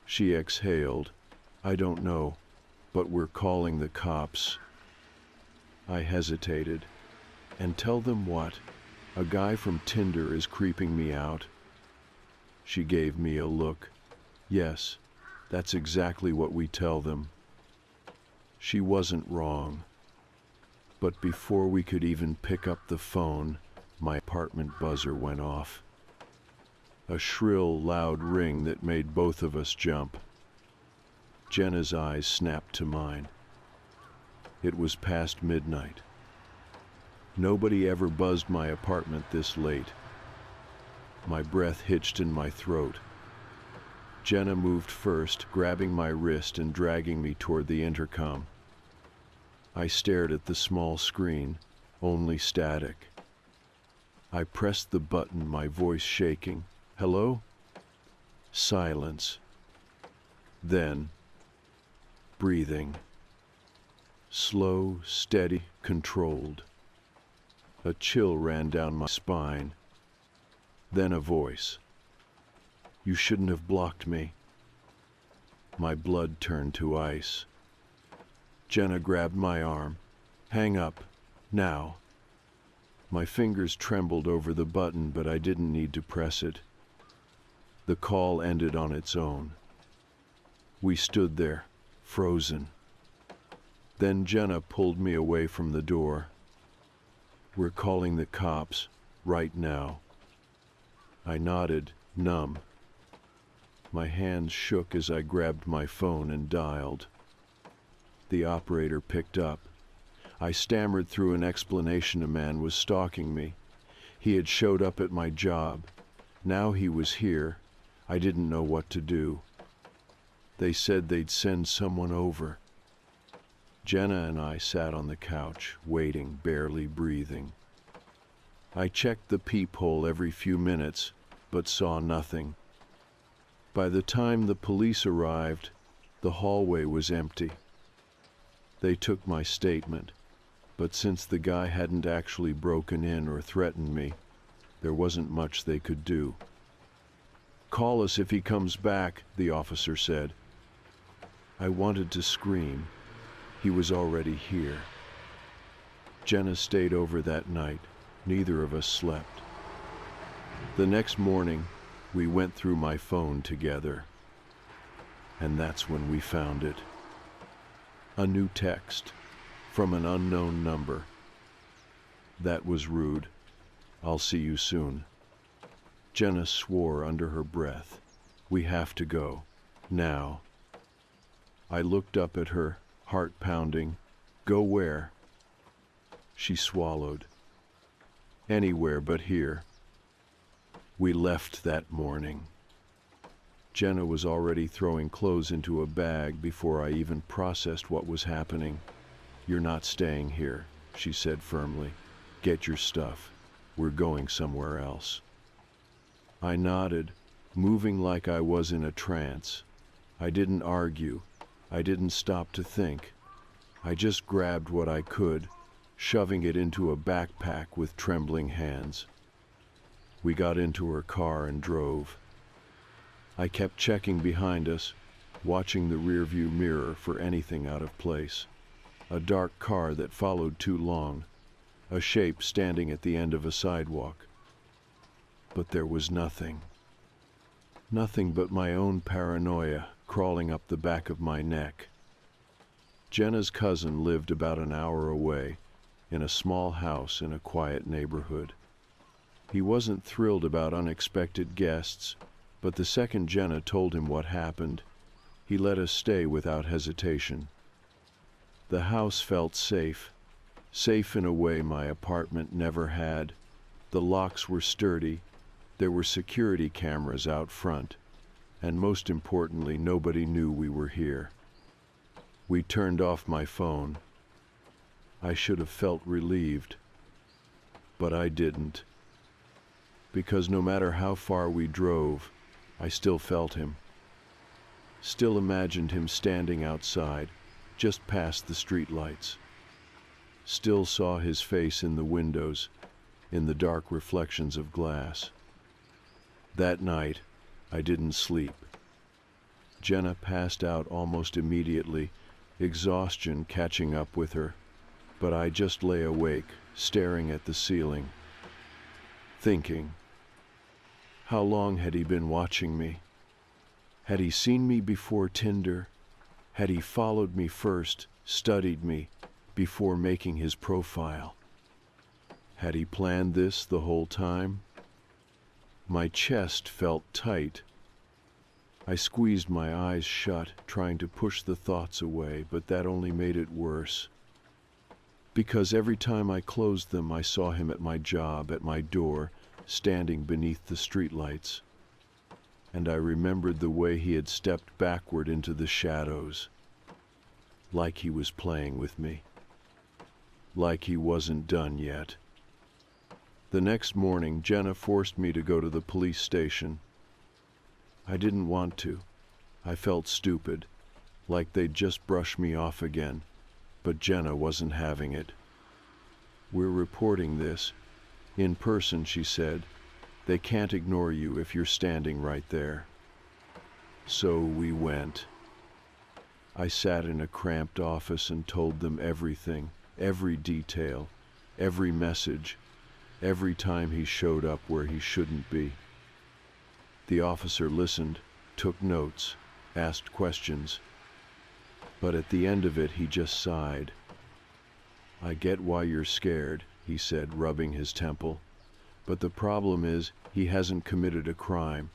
She exhaled. "I don't know, but we're calling the cops." I hesitated. "And tell them what? A guy from Tinder is creeping me out?" She gave me a look. "Yes, that's exactly what we tell them." She wasn't wrong. But before we could even pick up the phone, my apartment buzzer went off. A shrill, loud ring that made both of us jump. Jenna's eyes snapped to mine. It was past midnight. Nobody ever buzzed my apartment this late. My breath hitched in my throat. Jenna moved first, grabbing my wrist and dragging me toward the intercom. I stared at the small screen, only static. I pressed the button, my voice shaking. "Hello?" Silence. Then, breathing. Slow, steady, controlled. A chill ran down my spine. Then a voice. "You shouldn't have blocked me." My blood turned to ice. Jenna grabbed my arm. "Hang up. Now." My fingers trembled over the button, but I didn't need to press it. The call ended on its own. We stood there, frozen. Then Jenna pulled me away from the door. "We're calling the cops, right now." I nodded, numb. My hands shook as I grabbed my phone and dialed. The operator picked up. I stammered through an explanation. A man was stalking me. He had showed up at my job. Now he was here. I didn't know what to do. They said they'd send someone over. Jenna and I sat on the couch, waiting, barely breathing. I checked the peephole every few minutes, but saw nothing. By the time the police arrived, the hallway was empty. They took my statement, but since the guy hadn't actually broken in or threatened me, there wasn't much they could do. "Call us if he comes back," the officer said. I wanted to scream. He was already here. Jenna stayed over that night. Neither of us slept. The next morning, we went through my phone together. And that's when we found it. A new text from an unknown number. "That was rude. I'll see you soon." Jenna swore under her breath. "We have to go. Now." I looked up at her, heart pounding. "Go where?" She swallowed. "Anywhere but here." We left that morning. Jenna was already throwing clothes into a bag before I even processed what was happening. "You're not staying here," she said firmly. "Get your stuff. We're going somewhere else." I nodded, moving like I was in a trance. I didn't argue. I didn't stop to think. I just grabbed what I could, shoving it into a backpack with trembling hands. We got into her car and drove. I kept checking behind us, watching the rearview mirror for anything out of place. A dark car that followed too long, a shape standing at the end of a sidewalk. But there was nothing. Nothing but my own paranoia crawling up the back of my neck. Jenna's cousin lived about an hour away, in a small house in a quiet neighborhood. He wasn't thrilled about unexpected guests, but the second Jenna told him what happened, he let us stay without hesitation. The house felt safe, safe in a way my apartment never had. The locks were sturdy, there were security cameras out front, and most importantly, nobody knew we were here. We turned off my phone. I should have felt relieved, but I didn't. Because no matter how far we drove, I still felt him. Still imagined him standing outside, just past the streetlights. Still saw his face in the windows, in the dark reflections of glass. That night, I didn't sleep. Jenna passed out almost immediately, exhaustion catching up with her, but I just lay awake, staring at the ceiling, thinking, how long had he been watching me? Had he seen me before Tinder? Had he followed me first, studied me, before making his profile? Had he planned this the whole time? My chest felt tight. I squeezed my eyes shut, trying to push the thoughts away, but that only made it worse. Because every time I closed them, I saw him at my job, at my door, standing beneath the streetlights. And I remembered the way he had stepped backward into the shadows, like he was playing with me, like he wasn't done yet. The next morning, Jenna forced me to go to the police station. I didn't want to. I felt stupid, like they'd just brush me off again, but Jenna wasn't having it. We're reporting this. In person, she said. They can't ignore you if you're standing right there. So we went. I sat in a cramped office and told them everything, every detail, every message, every time he showed up where he shouldn't be. The officer listened, took notes, asked questions, but at the end of it he just sighed. I get why you're scared, he said, rubbing his temple. But the problem is, he hasn't committed a crime.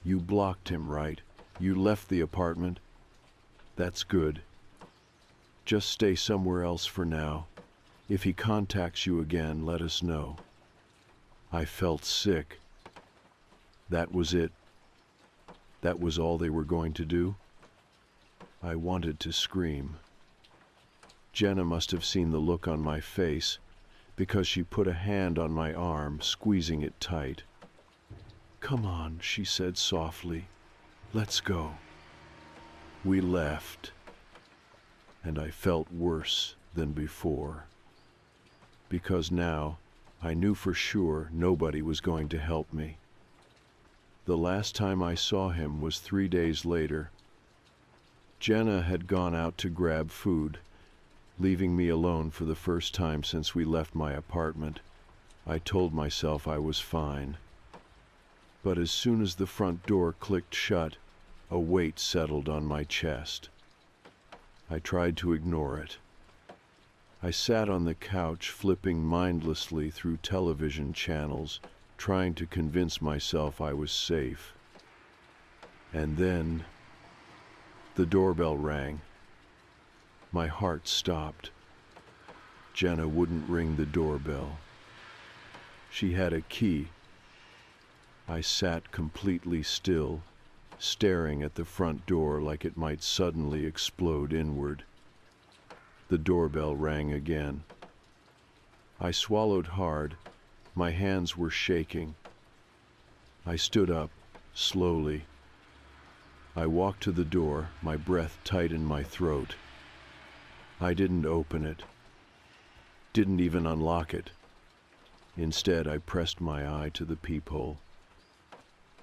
You blocked him, right? You left the apartment. That's good. Just stay somewhere else for now. If he contacts you again, let us know. I felt sick. That was it. That was all they were going to do? I wanted to scream. Jenna must have seen the look on my face, because she put a hand on my arm, squeezing it tight. Come on, she said softly. Let's go. We left, and I felt worse than before, because now I knew for sure nobody was going to help me. The last time I saw him was 3 days later. Jenna had gone out to grab food, leaving me alone for the first time since we left my apartment. I told myself I was fine. But as soon as the front door clicked shut, a weight settled on my chest. I tried to ignore it. I sat on the couch, flipping mindlessly through television channels, trying to convince myself I was safe. And then the doorbell rang. My heart stopped. Jenna wouldn't ring the doorbell. She had a key. I sat completely still, staring at the front door like it might suddenly explode inward. The doorbell rang again. I swallowed hard. My hands were shaking. I stood up, slowly. I walked to the door, my breath tight in my throat. I didn't open it. Didn't even unlock it. Instead, I pressed my eye to the peephole.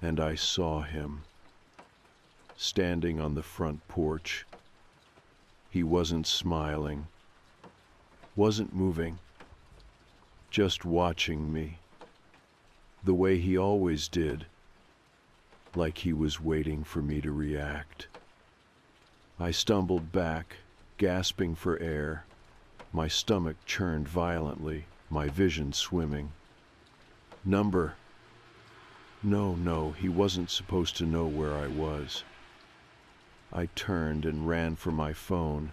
And I saw him, standing on the front porch. He wasn't smiling, wasn't moving, just watching me, the way he always did, like he was waiting for me to react. I stumbled back, gasping for air. My stomach churned violently, my vision swimming. Number. No, he wasn't supposed to know where I was. I turned and ran for my phone.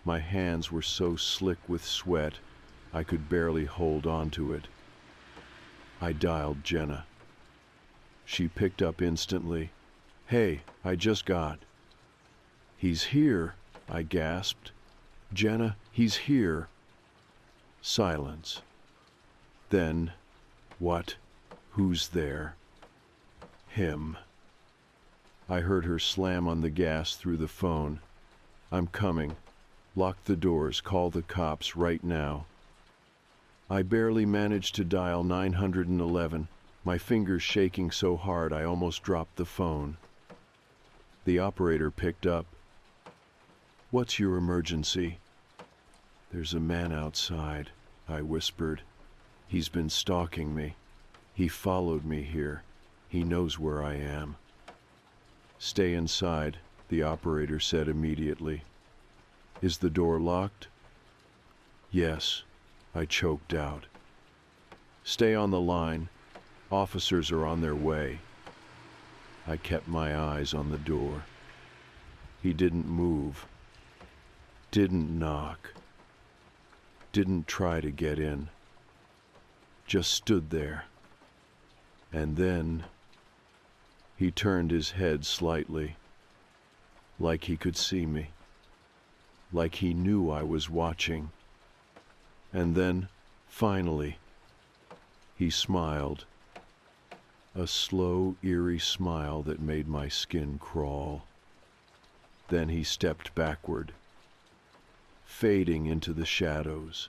My hands were so slick with sweat, I could barely hold onto it. I dialed Jenna. She picked up instantly. "Hey, I just got." "He's here," I gasped. "Jenna, he's here." Silence. Then, "What? Who's there?" "Him." I heard her slam on the gas through the phone. "I'm coming. Lock the doors, call the cops right now." I barely managed to dial 911, my fingers shaking so hard I almost dropped the phone. The operator picked up. "What's your emergency?" "There's a man outside," I whispered. "He's been stalking me. He followed me here. He knows where I am." "Stay inside," the operator said immediately. "Is the door locked?" "Yes," I choked out. "Stay on the line. Officers are on their way." I kept my eyes on the door. He didn't move. Didn't knock. Didn't try to get in. Just stood there. And then he turned his head slightly, like he could see me, like he knew I was watching. And then, finally, he smiled. A slow, eerie smile that made my skin crawl. Then he stepped backward, fading into the shadows,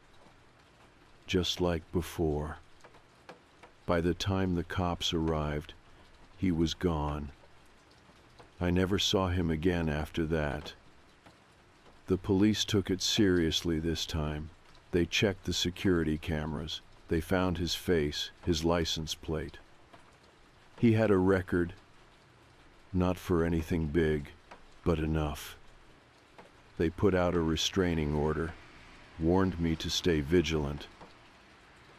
just like before. By the time the cops arrived, he was gone. I never saw him again after that. The police took it seriously this time. They checked the security cameras. They found his face, his license plate. He had a record, not for anything big, but enough. They put out a restraining order, warned me to stay vigilant.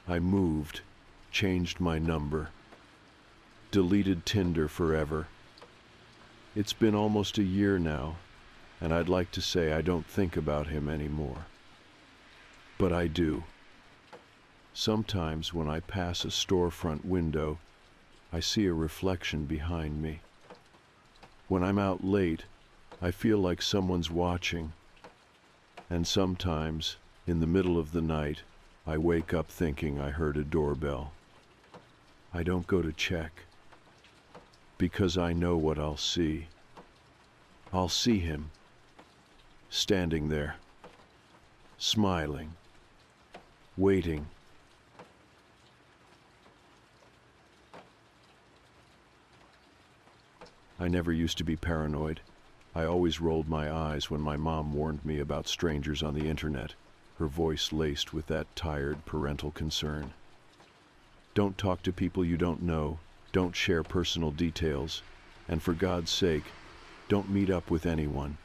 I moved, changed my number, deleted Tinder forever. It's been almost a year now, and I'd like to say I don't think about him anymore. But I do. Sometimes when I pass a storefront window, I see a reflection behind me. When I'm out late, I feel like someone's watching. And sometimes, in the middle of the night, I wake up thinking I heard a doorbell. I don't go to check, because I know what I'll see. I'll see him, standing there, smiling, waiting. I never used to be paranoid. I always rolled my eyes when my mom warned me about strangers on the internet, her voice laced with that tired parental concern. Don't talk to people you don't know, don't share personal details, and for God's sake, don't meet up with anyone.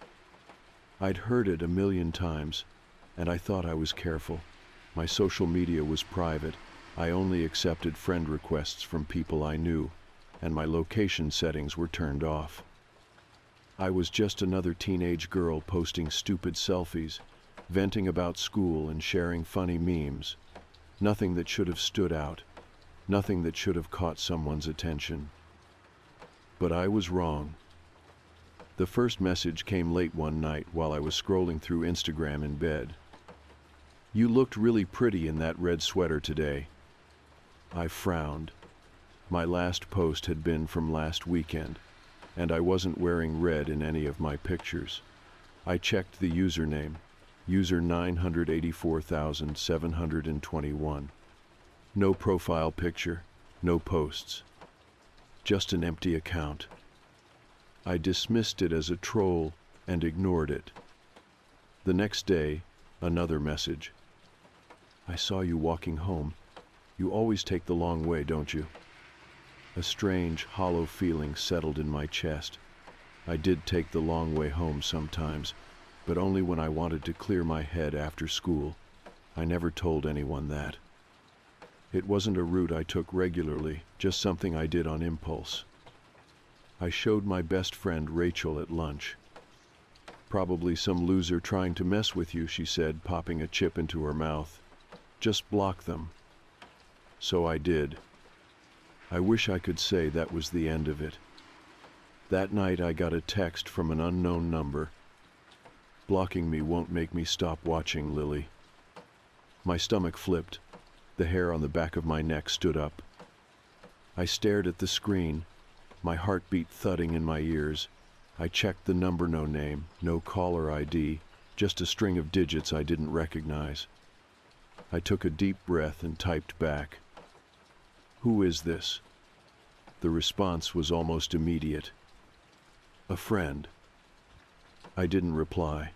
I'd heard it a million times, and I thought I was careful. My social media was private. I only accepted friend requests from people I knew, and my location settings were turned off. I was just another teenage girl posting stupid selfies, venting about school and sharing funny memes. Nothing that should have stood out, nothing that should have caught someone's attention. But I was wrong. The first message came late one night while I was scrolling through Instagram in bed. "You looked really pretty in that red sweater today." I frowned. My last post had been from last weekend, and I wasn't wearing red in any of my pictures. I checked the username, user 984,721. No profile picture, no posts. Just an empty account. I dismissed it as a troll and ignored it. The next day, another message. "I saw you walking home. You always take the long way, don't you?" A strange, hollow feeling settled in my chest. I did take the long way home sometimes, but only when I wanted to clear my head after school. I never told anyone that. It wasn't a route I took regularly, just something I did on impulse. I showed my best friend Rachel at lunch. "Probably some loser trying to mess with you," she said, popping a chip into her mouth. "Just block them." So I did. I wish I could say that was the end of it. That night I got a text from an unknown number. "Blocking me won't make me stop watching, Lily." My stomach flipped. The hair on the back of my neck stood up. I stared at the screen, my heartbeat thudding in my ears. I checked the number, no name, no caller ID, just a string of digits I didn't recognize. I took a deep breath and typed back, "Who is this?" The response was almost immediate. "A friend." I didn't reply.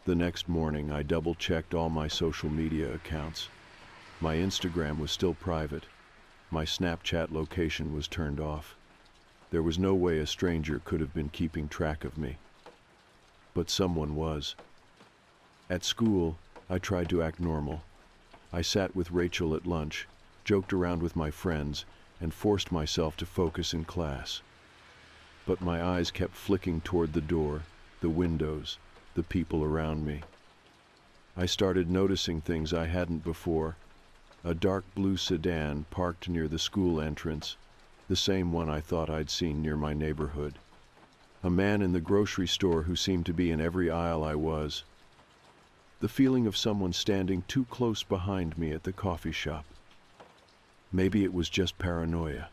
The next morning, I double-checked all my social media accounts. My Instagram was still private. My Snapchat location was turned off. There was no way a stranger could have been keeping track of me. But someone was. At school, I tried to act normal. I sat with Rachel at lunch, joked around with my friends, and forced myself to focus in class. But my eyes kept flicking toward the door, the windows, the people around me. I started noticing things I hadn't before. A dark blue sedan parked near the school entrance, the same one I thought I'd seen near my neighborhood. A man in the grocery store who seemed to be in every aisle I was. The feeling of someone standing too close behind me at the coffee shop. Maybe it was just paranoia.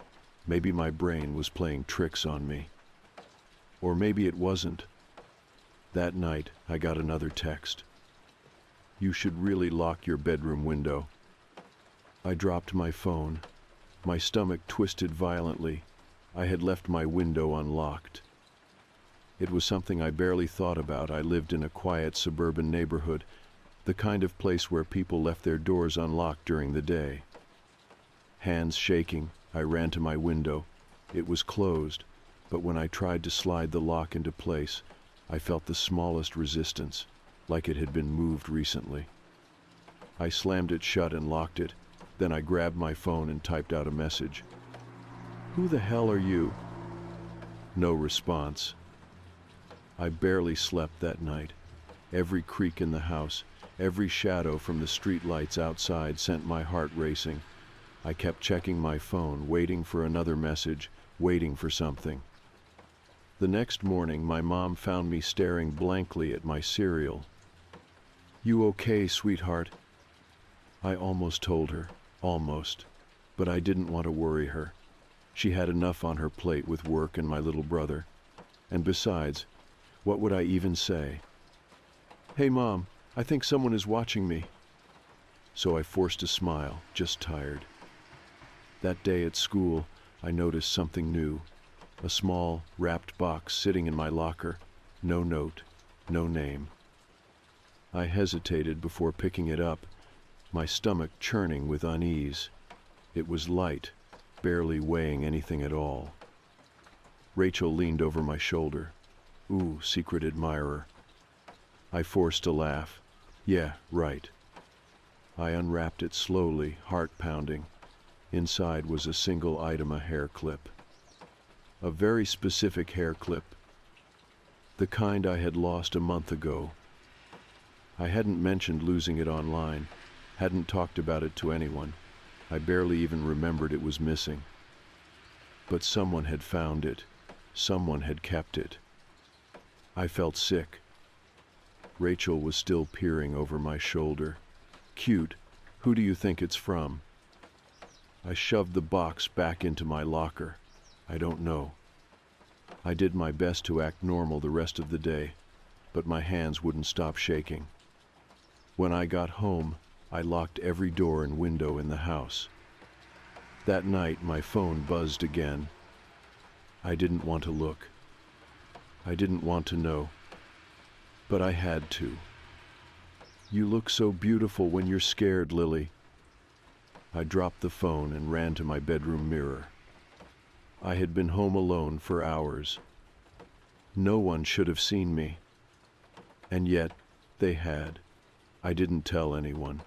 Maybe my brain was playing tricks on me. Or maybe it wasn't. That night, I got another text. "You should really lock your bedroom window." I dropped my phone. My stomach twisted violently. I had left my window unlocked. It was something I barely thought about. I lived in a quiet suburban neighborhood, the kind of place where people left their doors unlocked during the day. Hands shaking, I ran to my window. It was closed, but when I tried to slide the lock into place, I felt the smallest resistance, like it had been moved recently. I slammed it shut and locked it. Then I grabbed my phone and typed out a message. "Who the hell are you?" No response. I barely slept that night. Every creak in the house, every shadow from the street lights outside sent my heart racing. I kept checking my phone, waiting for another message, waiting for something. The next morning, my mom found me staring blankly at my cereal. "You okay, sweetheart?" I almost told her, almost, but I didn't want to worry her. She had enough on her plate with work and my little brother. And besides, what would I even say? "Hey, Mom, I think someone is watching me." So I forced a smile, just tired. That day at school, I noticed something new. A small, wrapped box sitting in my locker. No note, no name. I hesitated before picking it up, my stomach churning with unease. It was light, barely weighing anything at all. Rachel leaned over my shoulder. "Ooh, secret admirer." I forced a laugh. "Yeah, right." I unwrapped it slowly, heart pounding. Inside was a single item, a hair clip. A very specific hair clip. The kind I had lost a month ago. I hadn't mentioned losing it online, hadn't talked about it to anyone. I barely even remembered it was missing. But someone had found it. Someone had kept it. I felt sick. Rachel was still peering over my shoulder. "Cute. Who do you think it's from?" I shoved the box back into my locker. I don't know. I did my best to act normal the rest of the day, but my hands wouldn't stop shaking. When I got home, I locked every door and window in the house. That night, my phone buzzed again. I didn't want to look. I didn't want to know. But I had to. "You look so beautiful when you're scared, Lily." I dropped the phone and ran to my bedroom mirror. I had been home alone for hours. No one should have seen me. And yet, they had. I didn't tell anyone.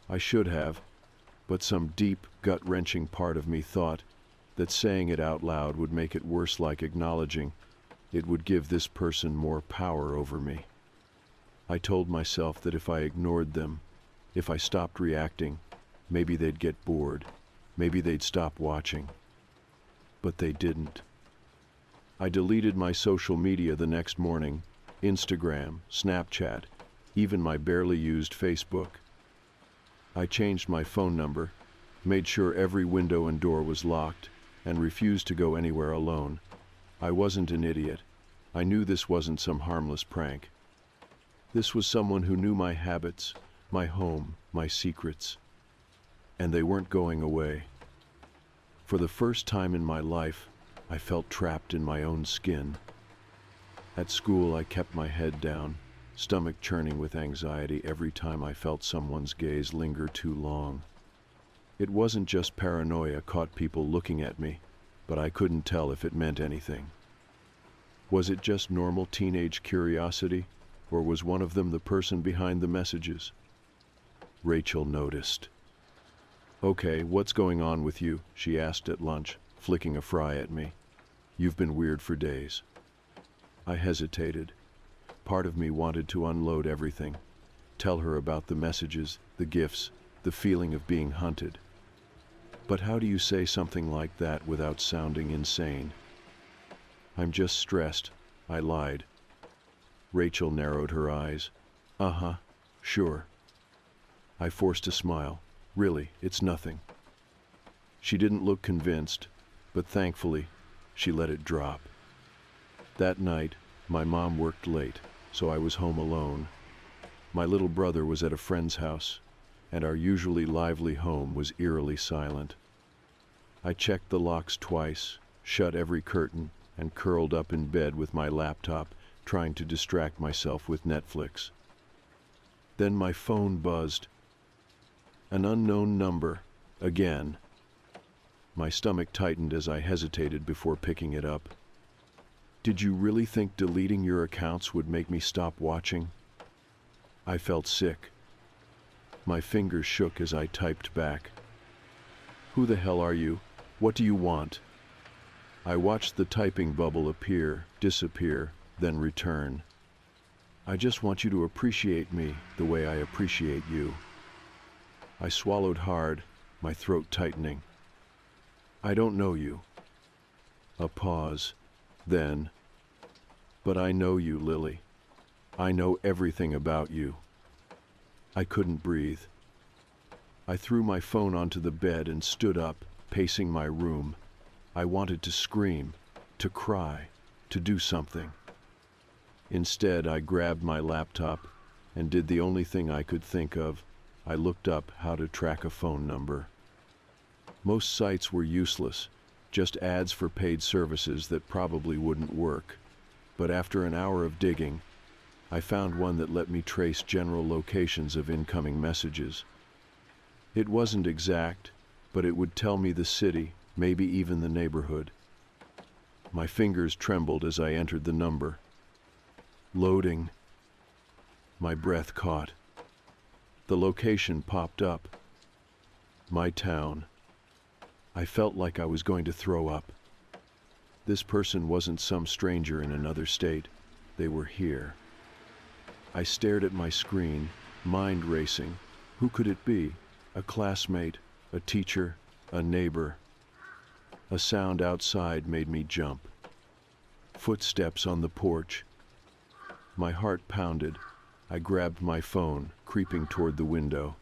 I should have, but some deep, gut-wrenching part of me thought that saying it out loud would make it worse, like acknowledging it would give this person more power over me. I told myself that if I ignored them, if I stopped reacting, maybe they'd get bored, maybe they'd stop watching. But they didn't. I deleted my social media the next morning, Instagram, Snapchat, even my barely used Facebook. I changed my phone number, made sure every window and door was locked, and refused to go anywhere alone. I wasn't an idiot. I knew this wasn't some harmless prank. This was someone who knew my habits, my home, my secrets. And they weren't going away. For the first time in my life, I felt trapped in my own skin. At school, I kept my head down, stomach churning with anxiety every time I felt someone's gaze linger too long. It wasn't just paranoia caught people looking at me, but I couldn't tell if it meant anything. Was it just normal teenage curiosity, or was one of them the person behind the messages? Rachel noticed. "Okay, what's going on with you?" she asked at lunch, flicking a fry at me. "You've been weird for days." I hesitated. Part of me wanted to unload everything, tell her about the messages, the gifts, the feeling of being hunted. But how do you say something like that without sounding insane? "I'm just stressed," I lied. Rachel narrowed her eyes. "Uh-huh, sure." I forced a smile. "Really, it's nothing." She didn't look convinced, but thankfully, she let it drop. That night, my mom worked late, so I was home alone. My little brother was at a friend's house, and our usually lively home was eerily silent. I checked the locks twice, shut every curtain, and curled up in bed with my laptop, trying to distract myself with Netflix. Then my phone buzzed. An unknown number, again. My stomach tightened as I hesitated before picking it up. "Did you really think deleting your accounts would make me stop watching?" I felt sick. My fingers shook as I typed back. "Who the hell are you? What do you want?" I watched the typing bubble appear, disappear, then return. "I just want you to appreciate me the way I appreciate you." I swallowed hard, my throat tightening. "I don't know you." A pause. Then, "But I know you, Lily. I know everything about you." I couldn't breathe. I threw my phone onto the bed and stood up, pacing my room. I wanted to scream, to cry, to do something. Instead, I grabbed my laptop and did the only thing I could think of. I looked up how to track a phone number. Most sites were useless, just ads for paid services that probably wouldn't work. But after an hour of digging, I found one that let me trace general locations of incoming messages. It wasn't exact, but it would tell me the city, maybe even the neighborhood. My fingers trembled as I entered the number. Loading. My breath caught. The location popped up. My town. I felt like I was going to throw up. This person wasn't some stranger in another state. They were here. I stared at my screen, mind racing. Who could it be? A classmate, a teacher, a neighbor. A sound outside made me jump. Footsteps on the porch. My heart pounded. I grabbed my phone, creeping toward the window.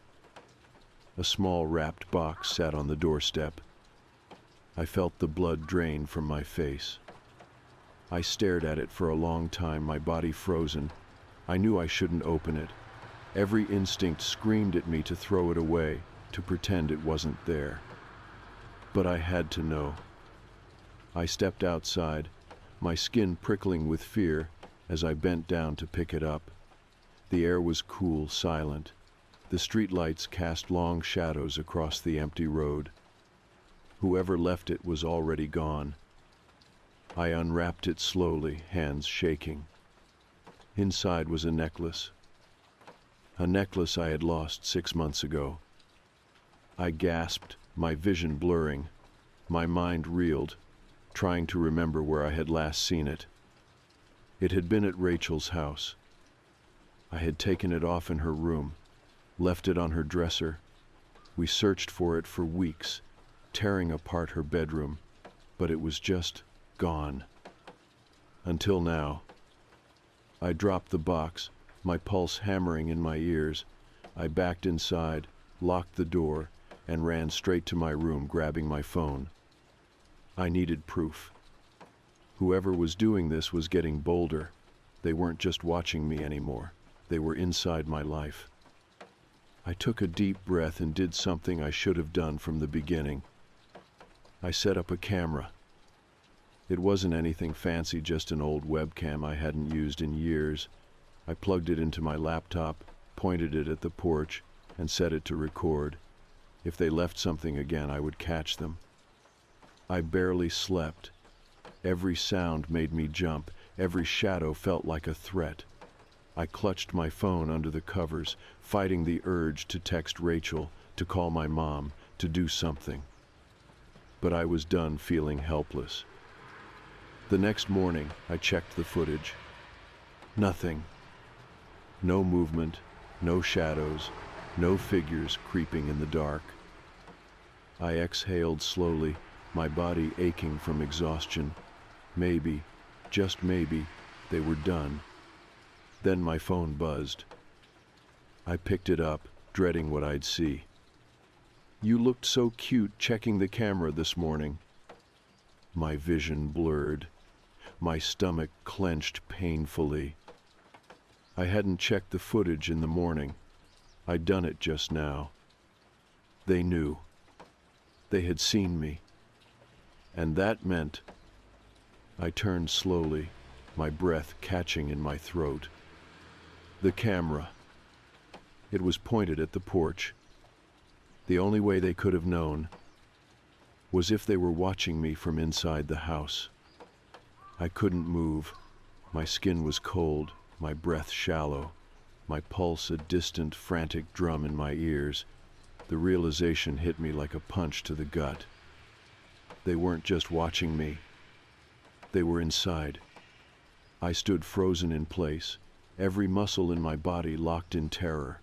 A small wrapped box sat on the doorstep. I felt the blood drain from my face. I stared at it for a long time, my body frozen. I knew I shouldn't open it. Every instinct screamed at me to throw it away, to pretend it wasn't there. But I had to know. I stepped outside, my skin prickling with fear as I bent down to pick it up. The air was cool, silent. The streetlights cast long shadows across the empty road. Whoever left it was already gone. I unwrapped it slowly, hands shaking. Inside was a necklace I had lost 6 months ago. I gasped, my vision blurring. My mind reeled, trying to remember where I had last seen it. It had been at Rachel's house. I had taken it off in her room, left it on her dresser. We searched for it for weeks, tearing apart her bedroom, but it was just gone. Until now. I dropped the box, my pulse hammering in my ears. I backed inside, locked the door, and ran straight to my room, grabbing my phone. I needed proof. Whoever was doing this was getting bolder. They weren't just watching me anymore. They were inside my life. I took a deep breath and did something I should have done from the beginning. I set up a camera. It wasn't anything fancy, just an old webcam I hadn't used in years. I plugged it into my laptop, pointed it at the porch, and set it to record. If they left something again, I would catch them. I barely slept. Every sound made me jump. Every shadow felt like a threat. I clutched my phone under the covers, fighting the urge to text Rachel, to call my mom, to do something. But I was done feeling helpless. The next morning, I checked the footage. Nothing. No movement, no shadows, no figures creeping in the dark. I exhaled slowly, my body aching from exhaustion. Maybe, just maybe, they were done. Then my phone buzzed. I picked it up, dreading what I'd see. "You looked so cute checking the camera this morning." My vision blurred. My stomach clenched painfully. I hadn't checked the footage in the morning. I'd done it just now. They knew. They had seen me. And that meant... I turned slowly, my breath catching in my throat. The camera. It was pointed at the porch. The only way they could have known was if they were watching me from inside the house. I couldn't move. My skin was cold, my breath shallow, my pulse a distant, frantic drum in my ears. The realization hit me like a punch to the gut. They weren't just watching me. They were inside. I stood frozen in place, every muscle in my body locked in terror.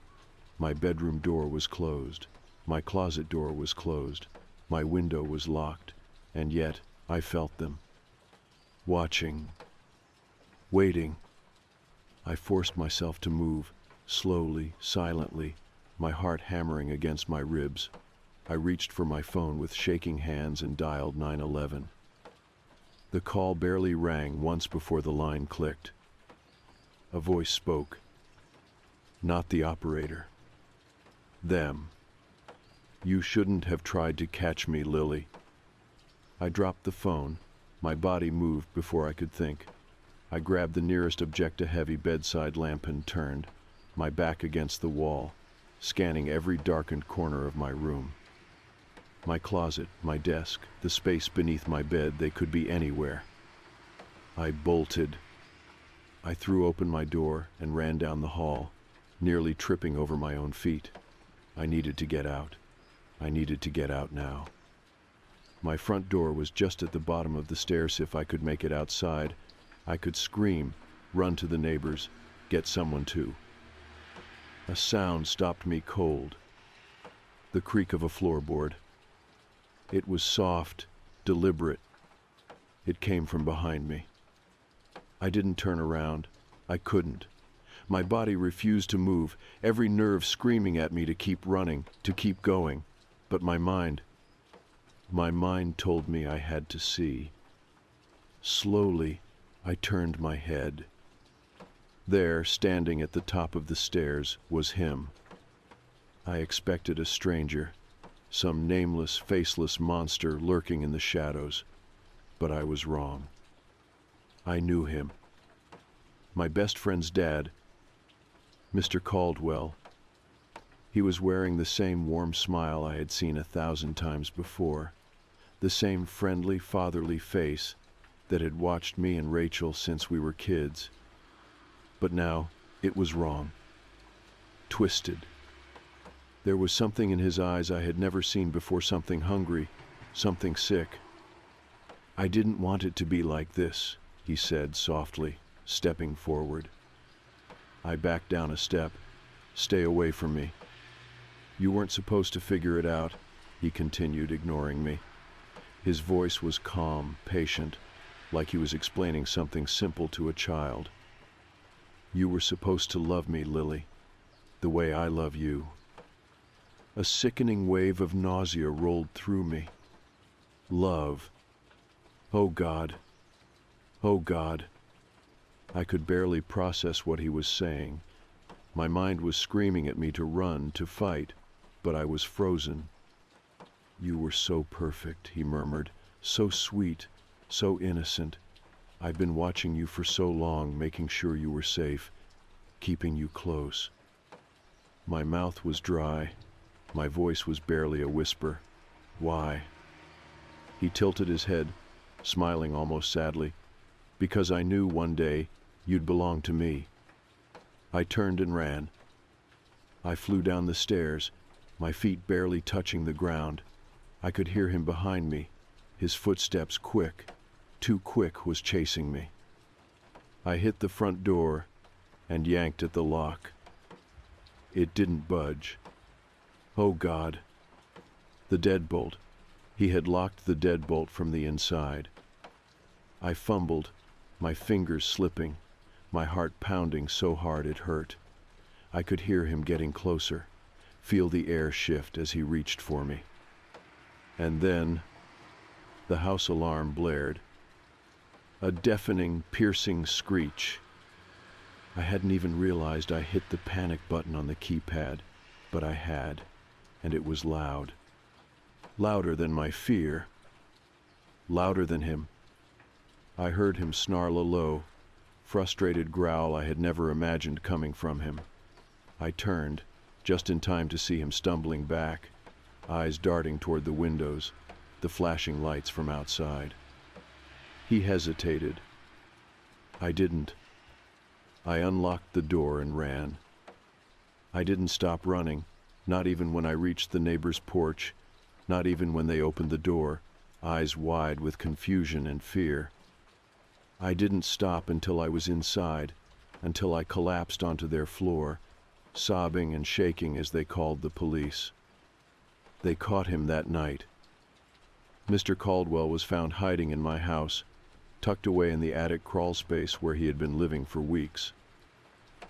My bedroom door was closed. My closet door was closed. My window was locked. And yet, I felt them. Watching. Waiting. I forced myself to move, slowly, silently, my heart hammering against my ribs. I reached for my phone with shaking hands and dialed 911. The call barely rang once before the line clicked. A voice spoke. Not the operator. Them. "You shouldn't have tried to catch me, Lily." I dropped the phone. My body moved before I could think. I grabbed the nearest object, a heavy bedside lamp, and turned, my back against the wall, scanning every darkened corner of my room. My closet, my desk, the space beneath my bed, they could be anywhere. I bolted. I threw open my door and ran down the hall, nearly tripping over my own feet. I needed to get out. I needed to get out now. My front door was just at the bottom of the stairs. If I could make it outside, I could scream, run to the neighbors, get someone to. A sound stopped me cold. The creak of a floorboard. It was soft, deliberate. It came from behind me. I didn't turn around. I couldn't. My body refused to move, every nerve screaming at me to keep running, to keep going. But my mind told me I had to see. Slowly, I turned my head. There, standing at the top of the stairs, was him. I expected a stranger, some nameless, faceless monster lurking in the shadows. But I was wrong. I knew him. My best friend's dad, Mr. Caldwell. He was wearing the same warm smile I had seen 1,000 times before, the same friendly, fatherly face that had watched me and Rachel since we were kids. But now, it was wrong. Twisted. There was something in his eyes I had never seen before, something hungry, something sick. "I didn't want it to be like this," he said softly, stepping forward. I backed down a step. "Stay away from me." "You weren't supposed to figure it out," he continued, ignoring me. His voice was calm, patient, like he was explaining something simple to a child. "You were supposed to love me, Lily, the way I love you." A sickening wave of nausea rolled through me. Love. Oh God. Oh God. I could barely process what he was saying. My mind was screaming at me to run, to fight, but I was frozen. "You were so perfect," he murmured, "so sweet, so innocent. I've been watching you for so long, making sure you were safe, keeping you close." My mouth was dry. My voice was barely a whisper. "Why?" He tilted his head, smiling almost sadly. "Because I knew one day you'd belong to me." I turned and ran. I flew down the stairs, my feet barely touching the ground. I could hear him behind me, his footsteps quick, too quick, was chasing me. I hit the front door and yanked at the lock. It didn't budge. Oh God. The deadbolt. He had locked the deadbolt from the inside. I fumbled, my fingers slipping, my heart pounding so hard it hurt. I could hear him getting closer, feel the air shift as he reached for me. And then, the house alarm blared. A deafening, piercing screech. I hadn't even realized I hit the panic button on the keypad, but I had, and it was loud. Louder than my fear. Louder than him. I heard him snarl a low, frustrated growl I had never imagined coming from him. I turned, just in time to see him stumbling back, eyes darting toward the windows, the flashing lights from outside. He hesitated. I didn't. I unlocked the door and ran. I didn't stop running, not even when I reached the neighbor's porch, not even when they opened the door, eyes wide with confusion and fear. I didn't stop until I was inside, until I collapsed onto their floor, sobbing and shaking as they called the police. They caught him that night. Mr. Caldwell was found hiding in my house, tucked away in the attic crawl space where he had been living for weeks.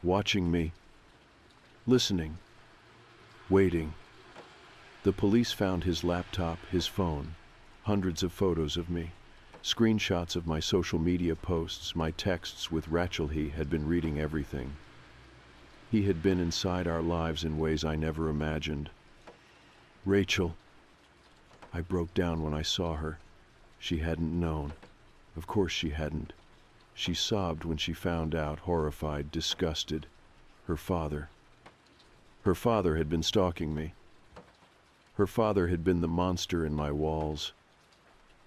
Watching me, listening, waiting. The police found his laptop, his phone, hundreds of photos of me, screenshots of my social media posts, my texts with Rachel. He had been reading everything. He had been inside our lives in ways I never imagined. Rachel. I broke down when I saw her. She hadn't known. Of course she hadn't. She sobbed when she found out, horrified, disgusted. Her father. Her father had been stalking me. Her father had been the monster in my walls.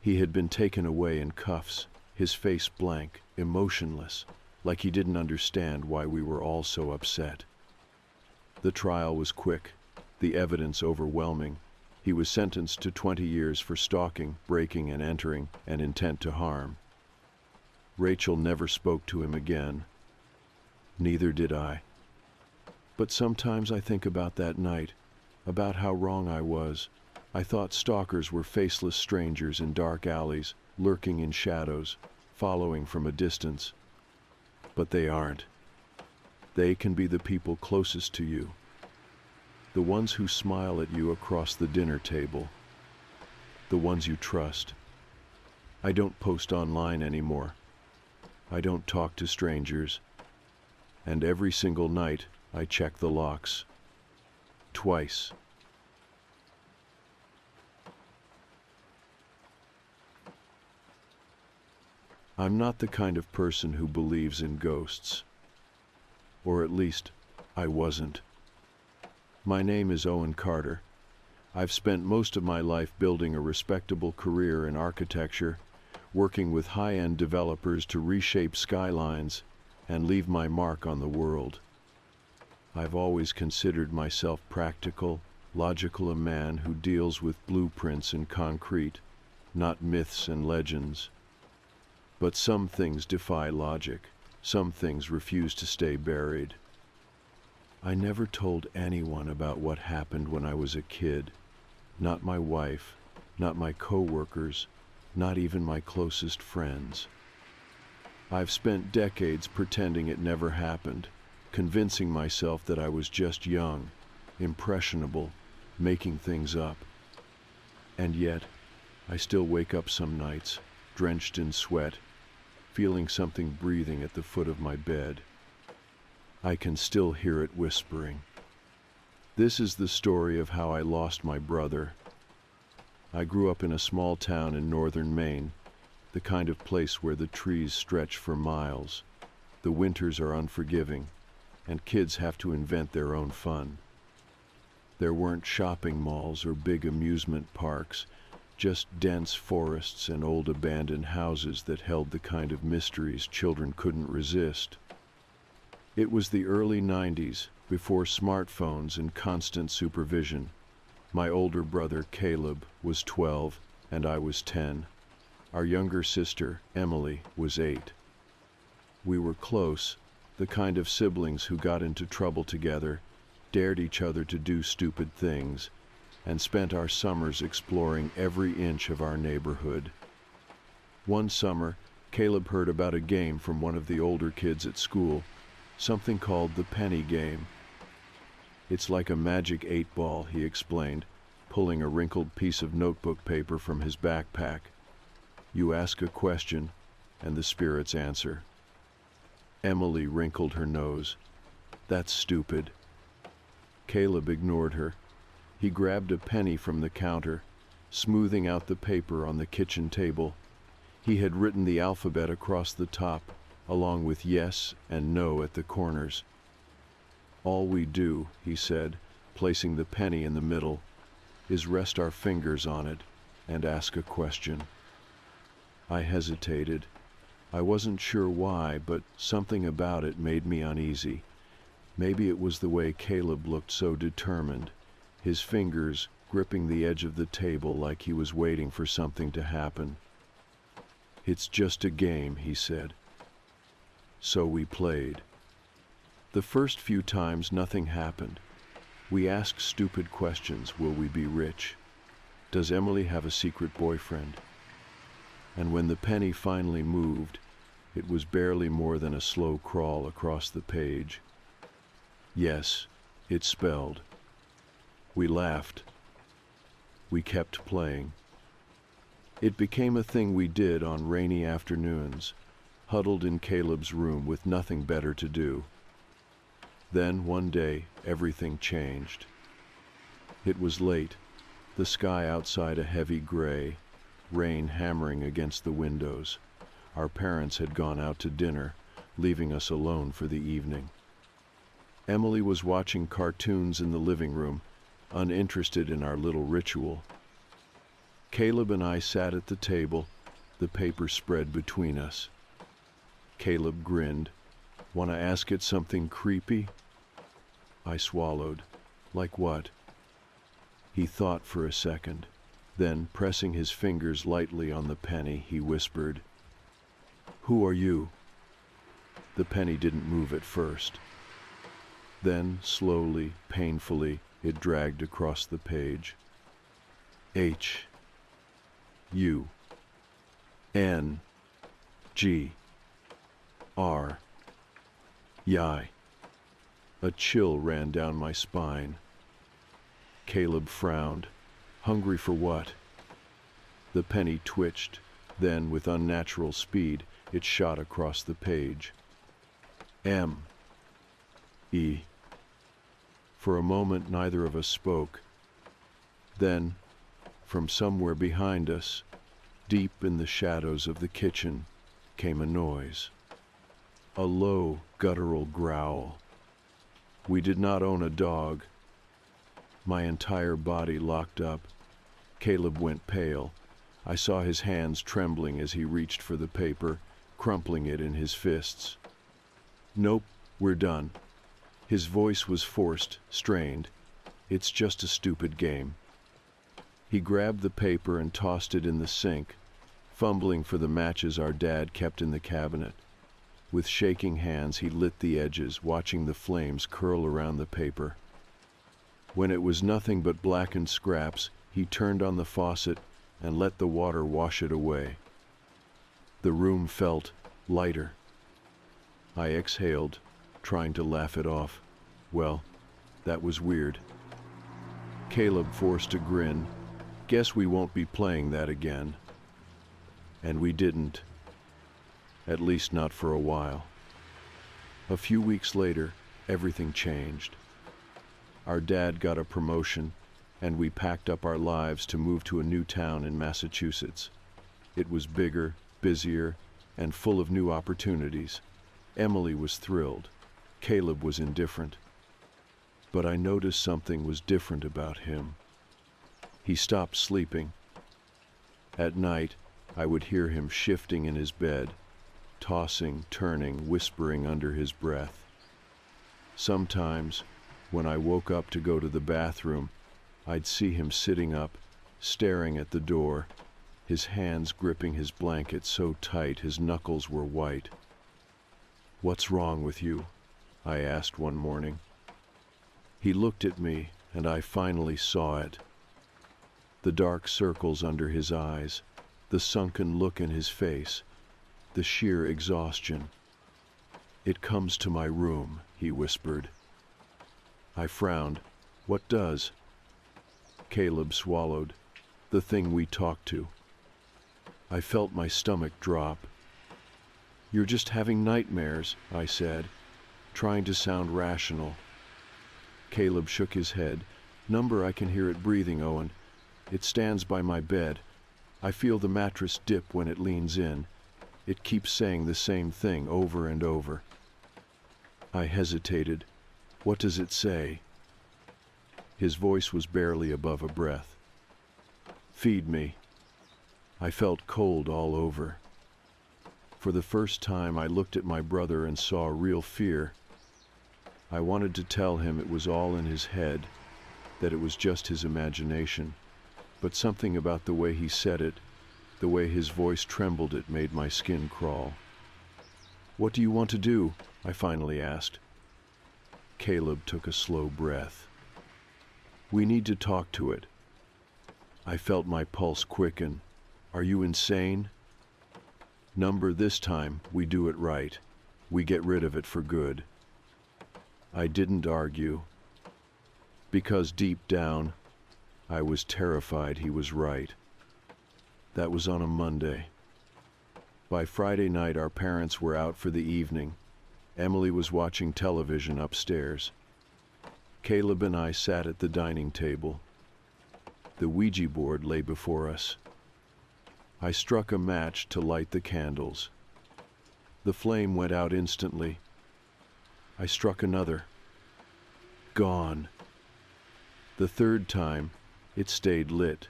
He had been taken away in cuffs, his face blank, emotionless, like he didn't understand why we were all so upset. The trial was quick, the evidence overwhelming. He was sentenced to 20 years for stalking, breaking and entering, and intent to harm. Rachel never spoke to him again. Neither did I. But sometimes I think about that night, about how wrong I was. I thought stalkers were faceless strangers in dark alleys, lurking in shadows, following from a distance. But they aren't. They can be the people closest to you, the ones who smile at you across the dinner table, the ones you trust. I don't post online anymore. I don't talk to strangers. And every single night, I check the locks. Twice. I'm not the kind of person who believes in ghosts. Or at least, I wasn't. My name is Owen Carter. I've spent most of my life building a respectable career in architecture, working with high-end developers to reshape skylines, and leave my mark on the world. I've always considered myself practical, logical, a man who deals with blueprints and concrete, not myths and legends. But some things defy logic. Some things refuse to stay buried. I never told anyone about what happened when I was a kid. Not my wife, not my co-workers, not even my closest friends. I've spent decades pretending it never happened, convincing myself that I was just young, impressionable, making things up. And yet, I still wake up some nights, drenched in sweat, feeling something breathing at the foot of my bed. I can still hear it whispering. This is the story of how I lost my brother. I grew up in a small town in northern Maine, the kind of place where the trees stretch for miles. The winters are unforgiving, and kids have to invent their own fun. There weren't shopping malls or big amusement parks, just dense forests and old abandoned houses that held the kind of mysteries children couldn't resist. It was the early 90s, before smartphones and constant supervision. My older brother, Caleb, was 12, and I was 10. Our younger sister, Emily, was 8. We were close, the kind of siblings who got into trouble together, dared each other to do stupid things, and spent our summers exploring every inch of our neighborhood. One summer, Caleb heard about a game from one of the older kids at school, something called the penny game. It's like a magic 8-ball, he explained, pulling a wrinkled piece of notebook paper from his backpack. You ask a question, and the spirits answer. Emily wrinkled her nose. That's stupid. Caleb ignored her. He grabbed a penny from the counter, smoothing out the paper on the kitchen table. He had written the alphabet across the top, along with yes and no at the corners. All we do, he said, placing the penny in the middle, is rest our fingers on it and ask a question. I hesitated. I wasn't sure why, but something about it made me uneasy. Maybe it was the way Caleb looked so determined, his fingers gripping the edge of the table like he was waiting for something to happen. It's just a game, he said. So we played. The first few times nothing happened. We asked stupid questions. Will we be rich? Does Emily have a secret boyfriend? And when the penny finally moved, it was barely more than a slow crawl across the page. Yes, it spelled. We laughed. We kept playing. It became a thing we did on rainy afternoons, huddled in Caleb's room with nothing better to do. Then, one day, everything changed. It was late, the sky outside a heavy gray, rain hammering against the windows. Our parents had gone out to dinner, leaving us alone for the evening. Emily was watching cartoons in the living room, uninterested in our little ritual. Caleb and I sat at the table, the paper spread between us. Caleb grinned. "Want to ask it something creepy?" I swallowed. Like what? He thought for a second. Then, pressing his fingers lightly on the penny, he whispered, "Who are you?" The penny didn't move at first. Then, slowly, painfully, it dragged across the page. H. U. N. G. R. Yai. A chill ran down my spine. Caleb frowned. Hungry for what? The penny twitched. Then, with unnatural speed, it shot across the page. M. E. For a moment, neither of us spoke. Then, from somewhere behind us, deep in the shadows of the kitchen, came a noise. A low, guttural growl. We did not own a dog. My entire body locked up. Caleb went pale. I saw his hands trembling as he reached for the paper, crumpling it in his fists. Nope, we're done. His voice was forced, strained. It's just a stupid game. He grabbed the paper and tossed it in the sink, fumbling for the matches our dad kept in the cabinet. With shaking hands, he lit the edges, watching the flames curl around the paper. When it was nothing but blackened scraps, he turned on the faucet and let the water wash it away. The room felt lighter. I exhaled, trying to laugh it off. Well, that was weird. Caleb forced a grin. Guess we won't be playing that again. And we didn't. At least not for a while. A few weeks later, everything changed. Our dad got a promotion, and we packed up our lives to move to a new town in Massachusetts. It was bigger, busier, and full of new opportunities. Emily was thrilled. Caleb was indifferent. But I noticed something was different about him. He stopped sleeping. At night, I would hear him shifting in his bed, tossing, turning, whispering under his breath. Sometimes, when I woke up to go to the bathroom, I'd see him sitting up, staring at the door, his hands gripping his blanket so tight his knuckles were white. "What's wrong with you?" I asked one morning. He looked at me, and I finally saw it. The dark circles under his eyes, the sunken look in his face, the sheer exhaustion. "It comes to my room," he whispered. I frowned. "What does?" Caleb swallowed. "The thing we talked to." I felt my stomach drop. "You're just having nightmares," I said, trying to sound rational. Caleb shook his head. "Number, I can hear it breathing, Owen. It stands by my bed. I feel the mattress dip when it leans in. It keeps saying the same thing over and over." I hesitated. "What does it say?" His voice was barely above a breath. "Feed me." I felt cold all over. For the first time, I looked at my brother and saw real fear. I wanted to tell him it was all in his head, that it was just his imagination, but something about the way he said it, the way his voice trembled, it made my skin crawl. "What do you want to do?" I finally asked. Caleb took a slow breath. "We need to talk to it." I felt my pulse quicken. "Are you insane?" "Number, this time we do it right. We get rid of it for good." I didn't argue, because deep down, I was terrified he was right. That was on a Monday. By Friday night, our parents were out for the evening. Emily was watching television upstairs. Caleb and I sat at the dining table. The Ouija board lay before us. I struck a match to light the candles. The flame went out instantly. I struck another. Gone. The third time, it stayed lit.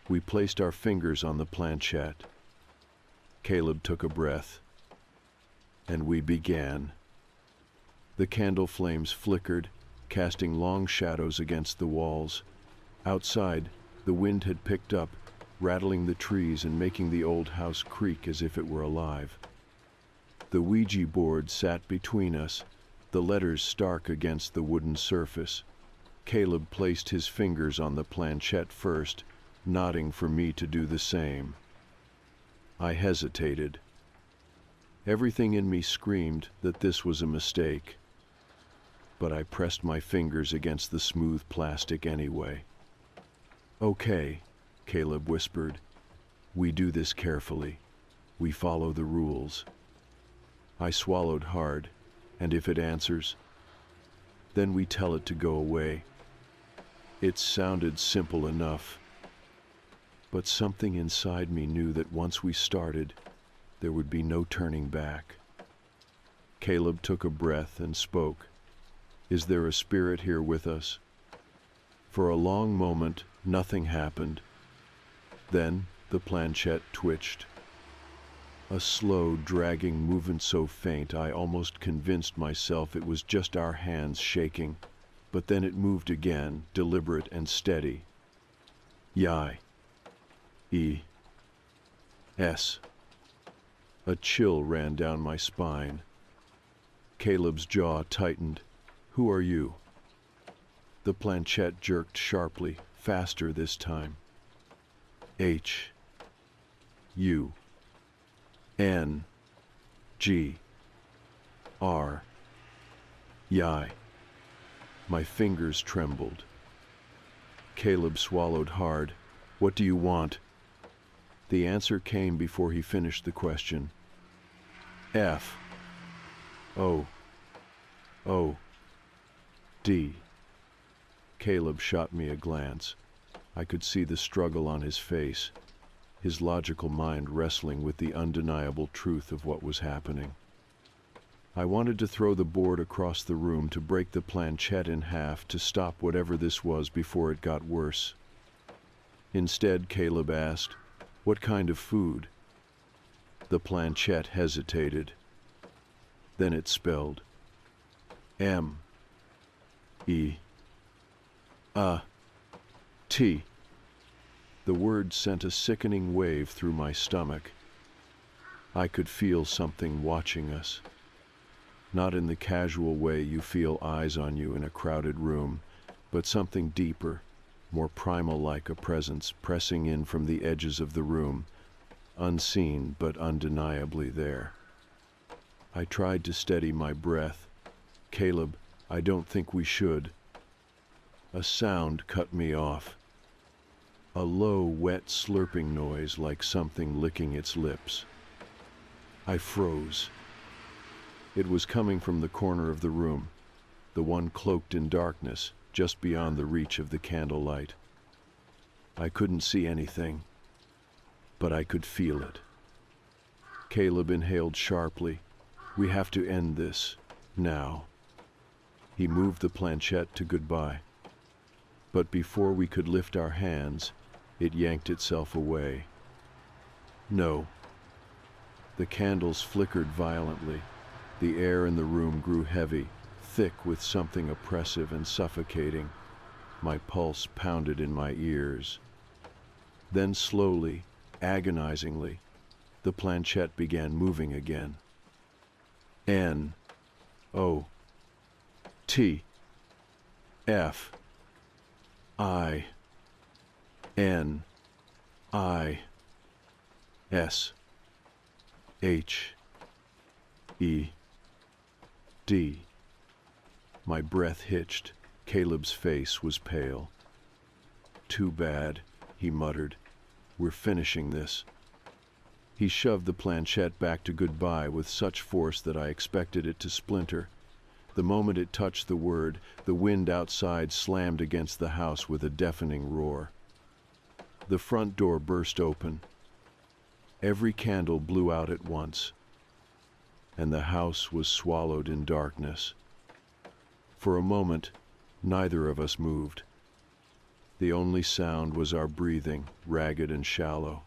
We placed our fingers on the planchette. Caleb took a breath. And we began. The candle flames flickered, casting long shadows against the walls. Outside, the wind had picked up, rattling the trees and making the old house creak as if it were alive. The Ouija board sat between us, the letters stark against the wooden surface. Caleb placed his fingers on the planchette first, nodding for me to do the same. I hesitated. Everything in me screamed that this was a mistake, but I pressed my fingers against the smooth plastic anyway. "Okay," Caleb whispered. "We do this carefully. We follow the rules." I swallowed hard. "And if it answers?" "Then we tell it to go away." It sounded simple enough, but something inside me knew that once we started, there would be no turning back. Caleb took a breath and spoke. "Is there a spirit here with us?" For a long moment, nothing happened. Then the planchette twitched. A slow, dragging movement so faint I almost convinced myself it was just our hands shaking, but then it moved again, deliberate and steady. Yai. E. S. A chill ran down my spine. Caleb's jaw tightened. Who are you? The planchette jerked sharply, faster this time. H. U. N. G. R. Yai. My fingers trembled. Caleb swallowed hard. What do you want? The answer came before he finished the question. F. O. O. D. Caleb shot me a glance. I could see the struggle on his face, his logical mind wrestling with the undeniable truth of what was happening. I wanted to throw the board across the room to break the planchette in half to stop whatever this was before it got worse. Instead, Caleb asked, "What kind of food?" The planchette hesitated. Then it spelled M. E. A. T. The word sent a sickening wave through my stomach. I could feel something watching us. Not in the casual way you feel eyes on you in a crowded room, but something deeper, more primal, like a presence pressing in from the edges of the room, unseen but undeniably there. I tried to steady my breath. Caleb, I don't think we should. A sound cut me off. A low, wet slurping noise like something licking its lips. I froze. It was coming from the corner of the room, the one cloaked in darkness, just beyond the reach of the candlelight. I couldn't see anything, but I could feel it. Caleb inhaled sharply. We have to end this, now. He moved the planchette to goodbye. But before we could lift our hands, it yanked itself away. No. The candles flickered violently. The air in the room grew heavy, thick with something oppressive and suffocating. My pulse pounded in my ears. Then slowly, agonizingly, the planchette began moving again. N. O. T. F. I. N. I. S. H. E. D. My breath hitched. Caleb's face was pale. Too bad, he muttered. We're finishing this. He shoved the planchette back to goodbye with such force that I expected it to splinter. The moment it touched the word, the wind outside slammed against the house with a deafening roar. The front door burst open. Every candle blew out at once, and the house was swallowed in darkness. For a moment, neither of us moved. The only sound was our breathing, ragged and shallow.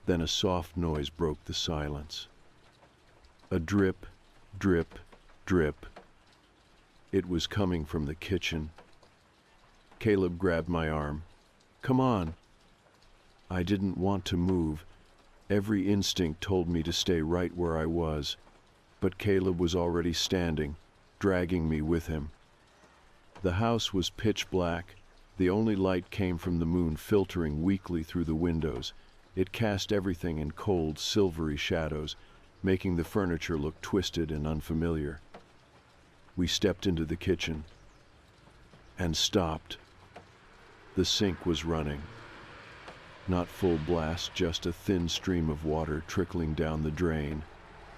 Then a soft noise broke the silence. A drip, drip, drip. It was coming from the kitchen. Caleb grabbed my arm. Come on. I didn't want to move. Every instinct told me to stay right where I was. But Caleb was already standing, dragging me with him. The house was pitch black. The only light came from the moon filtering weakly through the windows. It cast everything in cold, silvery shadows, making the furniture look twisted and unfamiliar. We stepped into the kitchen and stopped. The sink was running. Not full blast, just a thin stream of water trickling down the drain.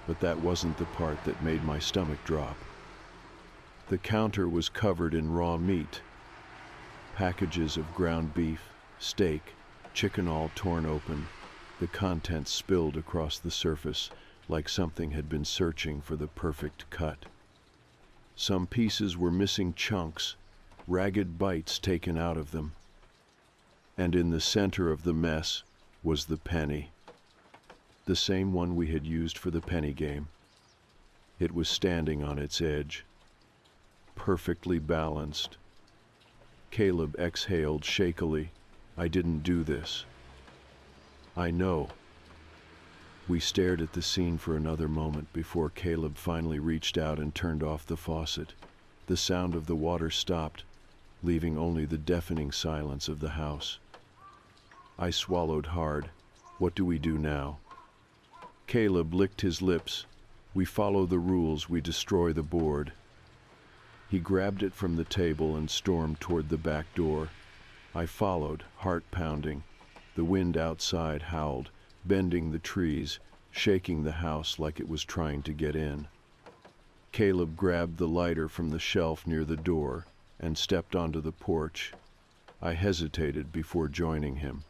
But that wasn't the part that made my stomach drop. The counter was covered in raw meat. Packages of ground beef, steak, chicken all torn open. The contents spilled across the surface like something had been searching for the perfect cut. Some pieces were missing chunks, ragged bites taken out of them. And in the center of the mess was the penny. the same one we had used for the penny game. It was standing on its edge, perfectly balanced. Caleb exhaled shakily. I didn't do this. I know. We stared at the scene for another moment before Caleb finally reached out and turned off the faucet. The sound of the water stopped, leaving only the deafening silence of the house. I swallowed hard. What do we do now? Caleb licked his lips. We follow the rules, we destroy the board. He grabbed it from the table and stormed toward the back door. I followed, heart pounding. The wind outside howled, bending the trees, shaking the house like it was trying to get in. Caleb grabbed the lighter from the shelf near the door and stepped onto the porch. I hesitated before joining him.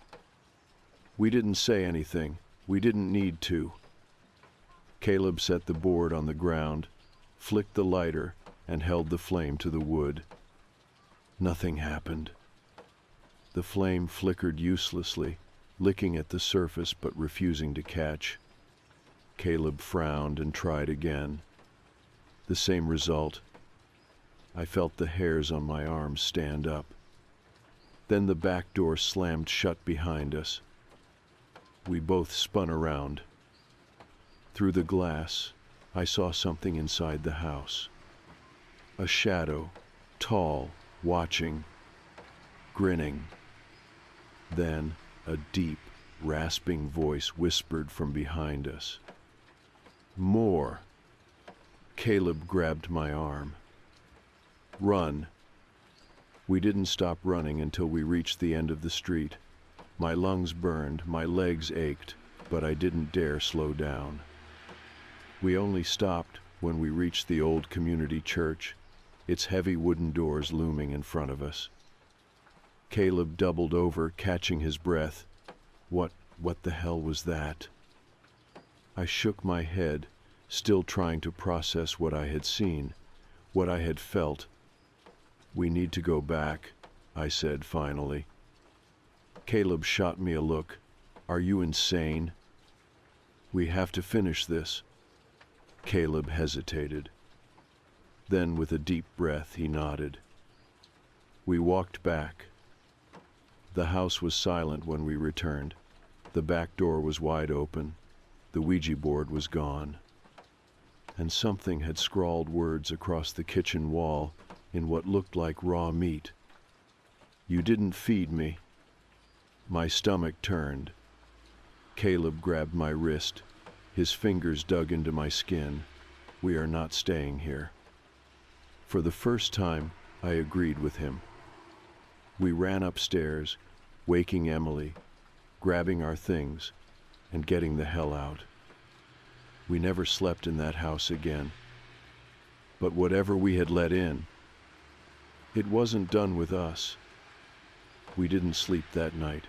We didn't say anything. We didn't need to. Caleb set the board on the ground, flicked the lighter, and held the flame to the wood. Nothing happened. The flame flickered uselessly, licking at the surface but refusing to catch. Caleb frowned and tried again. The same result. I felt the hairs on my arms stand up. Then the back door slammed shut behind us. We both spun around. Through the glass, I saw something inside the house. A shadow, tall, watching, grinning. Then a deep, rasping voice whispered from behind us. More. Caleb grabbed my arm. Run. We didn't stop running until we reached the end of the street. My lungs burned, my legs ached, but I didn't dare slow down. We only stopped when we reached the old community church, its heavy wooden doors looming in front of us. Caleb doubled over, catching his breath. What the hell was that? I shook my head, still trying to process what I had seen, what I had felt. We need to go back, I said finally. Caleb shot me a look. Are you insane? We have to finish this. Caleb hesitated. Then, with a deep breath, he nodded. We walked back. The house was silent when we returned. The back door was wide open. The Ouija board was gone. And something had scrawled words across the kitchen wall in what looked like raw meat. You didn't feed me. My stomach turned. Caleb grabbed my wrist. His fingers dug into my skin. We are not staying here. For the first time, I agreed with him. We ran upstairs, waking Emily, grabbing our things, and getting the hell out. We never slept in that house again. But whatever we had let in, it wasn't done with us. We didn't sleep that night.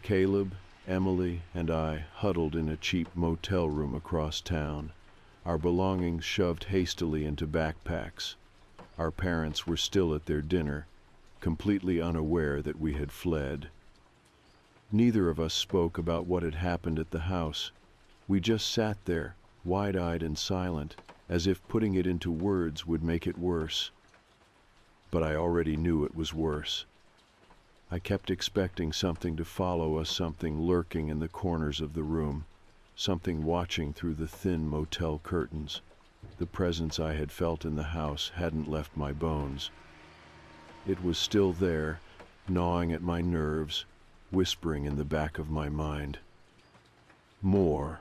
Caleb, Emily, and I huddled in a cheap motel room across town, our belongings shoved hastily into backpacks. Our parents were still at their dinner, completely unaware that we had fled. Neither of us spoke about what had happened at the house. We just sat there, wide-eyed and silent, as if putting it into words would make it worse. But I already knew it was worse. I kept expecting something to follow us, something lurking in the corners of the room, something watching through the thin motel curtains. The presence I had felt in the house hadn't left my bones. It was still there, gnawing at my nerves, whispering in the back of my mind. More.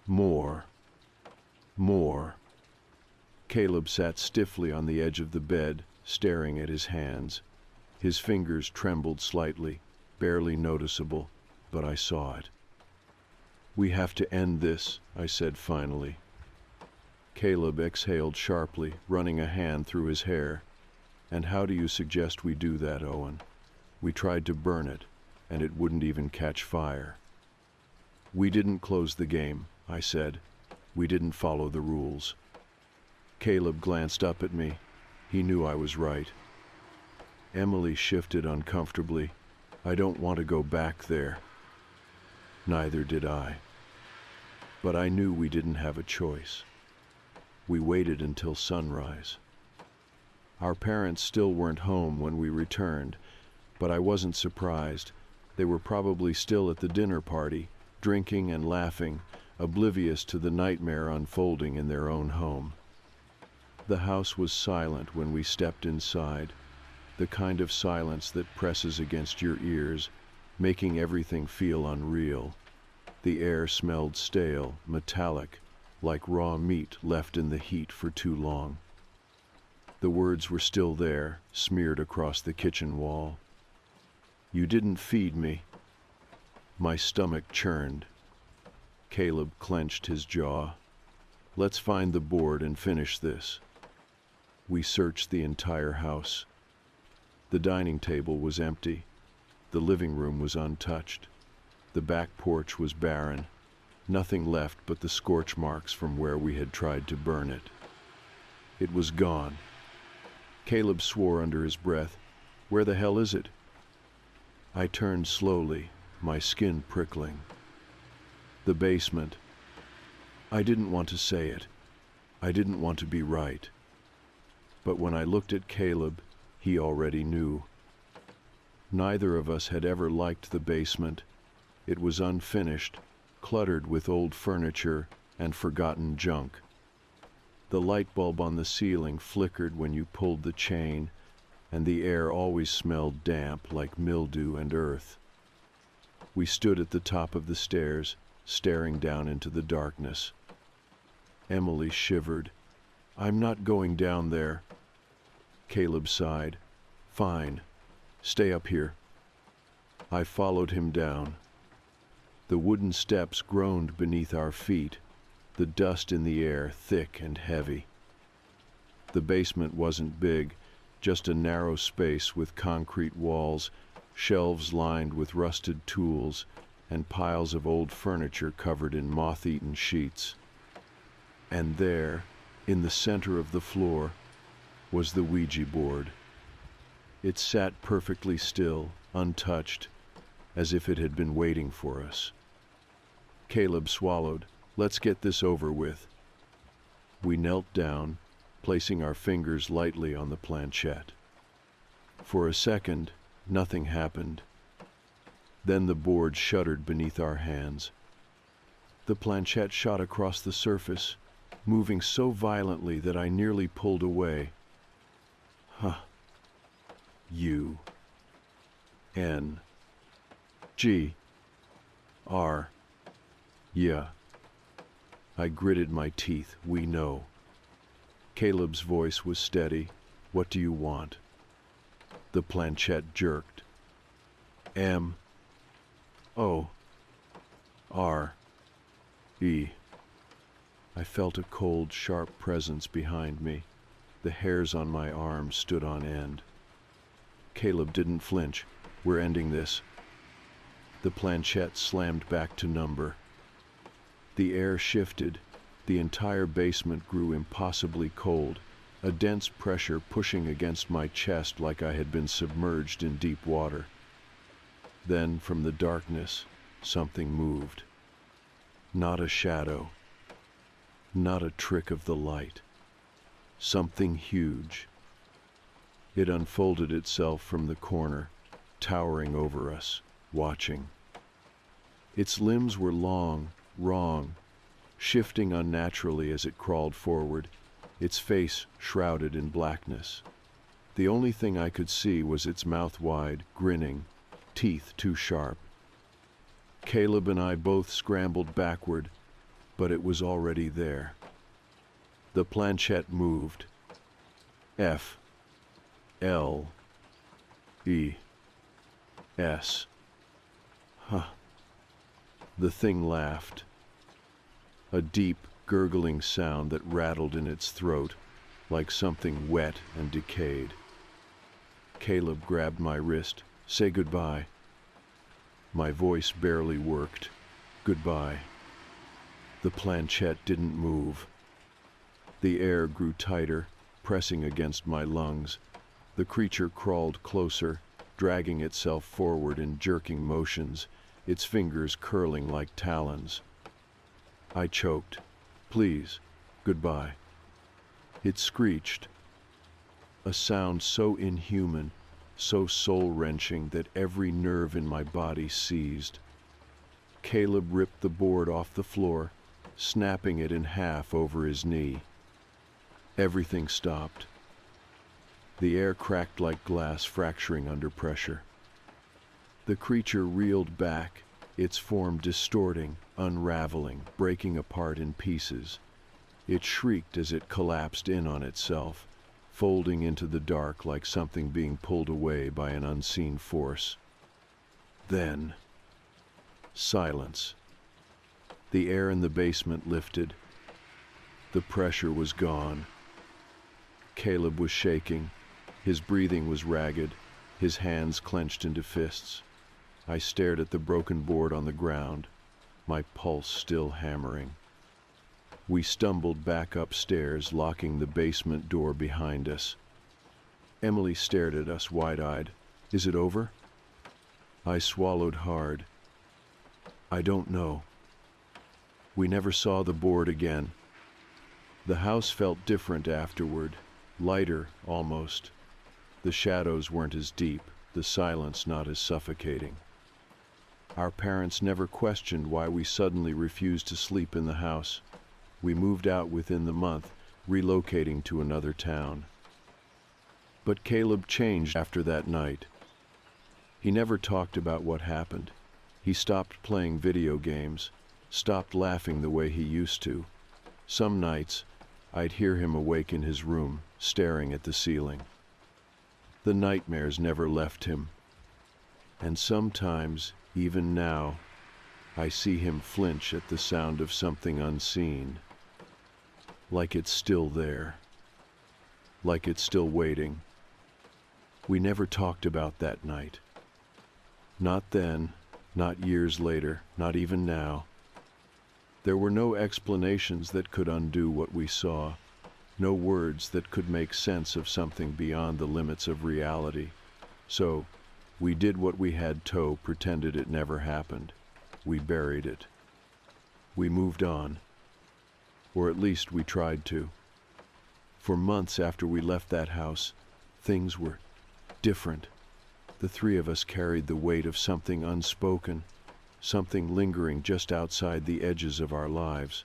More. More. Caleb sat stiffly on the edge of the bed, staring at his hands. His fingers trembled slightly, barely noticeable, but I saw it. We have to end this, I said finally. Caleb exhaled sharply, running a hand through his hair. And how do you suggest we do that, Owen? We tried to burn it, and it wouldn't even catch fire. We didn't close the game, I said. We didn't follow the rules. Caleb glanced up at me. He knew I was right. Emily shifted uncomfortably. I don't want to go back there. Neither did I. But I knew we didn't have a choice. We waited until sunrise. Our parents still weren't home when we returned, but I wasn't surprised. They were probably still at the dinner party, drinking and laughing, oblivious to the nightmare unfolding in their own home. The house was silent when we stepped inside, the kind of silence that presses against your ears, making everything feel unreal. The air smelled stale, metallic, like raw meat left in the heat for too long. The words were still there, smeared across the kitchen wall. "You didn't feed me." My stomach churned. Caleb clenched his jaw. "Let's find the board and finish this." We searched the entire house. The dining table was empty. The living room was untouched. The back porch was barren. Nothing left but the scorch marks from where we had tried to burn it. It was gone. Caleb swore under his breath, "Where the hell is it?" I turned slowly, my skin prickling. The basement. I didn't want to say it. I didn't want to be right. But when I looked at Caleb, he already knew. Neither of us had ever liked the basement. It was unfinished, cluttered with old furniture and forgotten junk. The light bulb on the ceiling flickered when you pulled the chain, and the air always smelled damp like mildew and earth. We stood at the top of the stairs, staring down into the darkness. Emily shivered. "I'm not going down there." Caleb sighed. "Fine. Stay up here." I followed him down. The wooden steps groaned beneath our feet, the dust in the air thick and heavy. The basement wasn't big, just a narrow space with concrete walls, shelves lined with rusted tools, and piles of old furniture covered in moth-eaten sheets. And there, in the center of the floor, was the Ouija board. It sat perfectly still, untouched, as if it had been waiting for us. Caleb swallowed. "Let's get this over with." We knelt down, placing our fingers lightly on the planchette. For a second, nothing happened. Then the board shuddered beneath our hands. The planchette shot across the surface, moving so violently that I nearly pulled away. U-N-G-R. Yeah. I gritted my teeth. "We know." Caleb's voice was steady. "What do you want?" The planchette jerked. M-O-R-E. I felt a cold, sharp presence behind me. The hairs on my arms stood on end. Caleb didn't flinch. "We're ending this." The planchette slammed back to number. The air shifted. The entire basement grew impossibly cold, a dense pressure pushing against my chest like I had been submerged in deep water. Then, from the darkness, something moved. Not a shadow. Not a trick of the light. Something huge. It unfolded itself from the corner, towering over us, watching. Its limbs were long, wrong, shifting unnaturally as it crawled forward, its face shrouded in blackness. The only thing I could see was its mouth wide, grinning, teeth too sharp. Caleb and I both scrambled backward, but it was already there. The planchette moved. F. L. E. S. Huh. The thing laughed. A deep, gurgling sound that rattled in its throat, like something wet and decayed. Caleb grabbed my wrist. "Say goodbye." My voice barely worked. "Goodbye." The planchette didn't move. The air grew tighter, pressing against my lungs. The creature crawled closer, dragging itself forward in jerking motions, its fingers curling like talons. I choked. "Please, goodbye." It screeched, a sound so inhuman, so soul-wrenching that every nerve in my body seized. Caleb ripped the board off the floor, snapping it in half over his knee. Everything stopped. The air cracked like glass fracturing under pressure. The creature reeled back, its form distorting, unraveling, breaking apart in pieces. It shrieked as it collapsed in on itself, folding into the dark like something being pulled away by an unseen force. Then, silence. The air in the basement lifted. The pressure was gone. Caleb was shaking. His breathing was ragged, his hands clenched into fists. I stared at the broken board on the ground, my pulse still hammering. We stumbled back upstairs, locking the basement door behind us. Emily stared at us wide-eyed. "Is it over?" I swallowed hard. "I don't know." We never saw the board again. The house felt different afterward, lighter almost. The shadows weren't as deep, the silence not as suffocating. Our parents never questioned why we suddenly refused to sleep in the house. We moved out within the month, relocating to another town. But Caleb changed after that night. He never talked about what happened. He stopped playing video games, stopped laughing the way he used to. Some nights, I'd hear him awake in his room, staring at the ceiling. The nightmares never left him. And sometimes, even now, I see him flinch at the sound of something unseen. Like it's still there. Like it's still waiting. We never talked about that night. Not then, not years later, not even now. There were no explanations that could undo what we saw, no words that could make sense of something beyond the limits of reality. So, we did what we had to, pretended it never happened. We buried it. We moved on. Or at least we tried to. For months after we left that house, things were different. The three of us carried the weight of something unspoken, something lingering just outside the edges of our lives.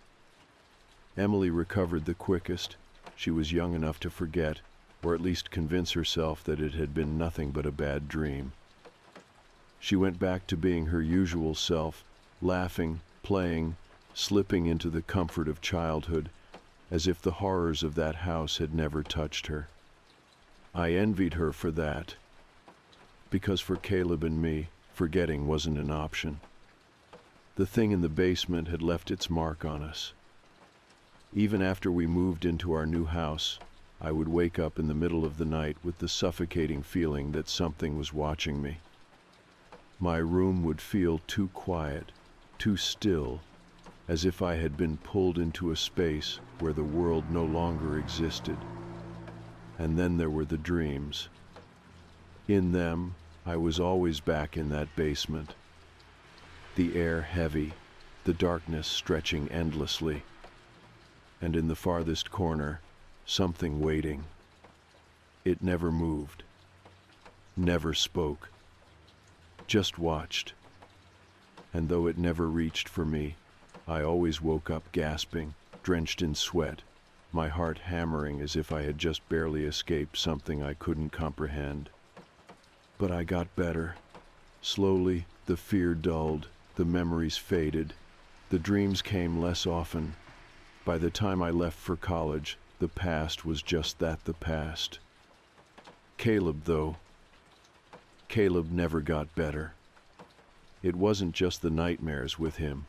Emily recovered the quickest. She was young enough to forget, or at least convince herself that it had been nothing but a bad dream. She went back to being her usual self, laughing, playing, slipping into the comfort of childhood, as if the horrors of that house had never touched her. I envied her for that, because for Caleb and me, forgetting wasn't an option. The thing in the basement had left its mark on us. Even after we moved into our new house, I would wake up in the middle of the night with the suffocating feeling that something was watching me. My room would feel too quiet, too still, as if I had been pulled into a space where the world no longer existed. And then there were the dreams. In them, I was always back in that basement. The air heavy, the darkness stretching endlessly. And in the farthest corner, something waiting. It never moved, never spoke, just watched. And though it never reached for me, I always woke up gasping, drenched in sweat, my heart hammering as if I had just barely escaped something I couldn't comprehend. But I got better. Slowly, the fear dulled, the memories faded, the dreams came less often. By the time I left for college, the past was just that, the past. Caleb, though. Caleb never got better. It wasn't just the nightmares with him.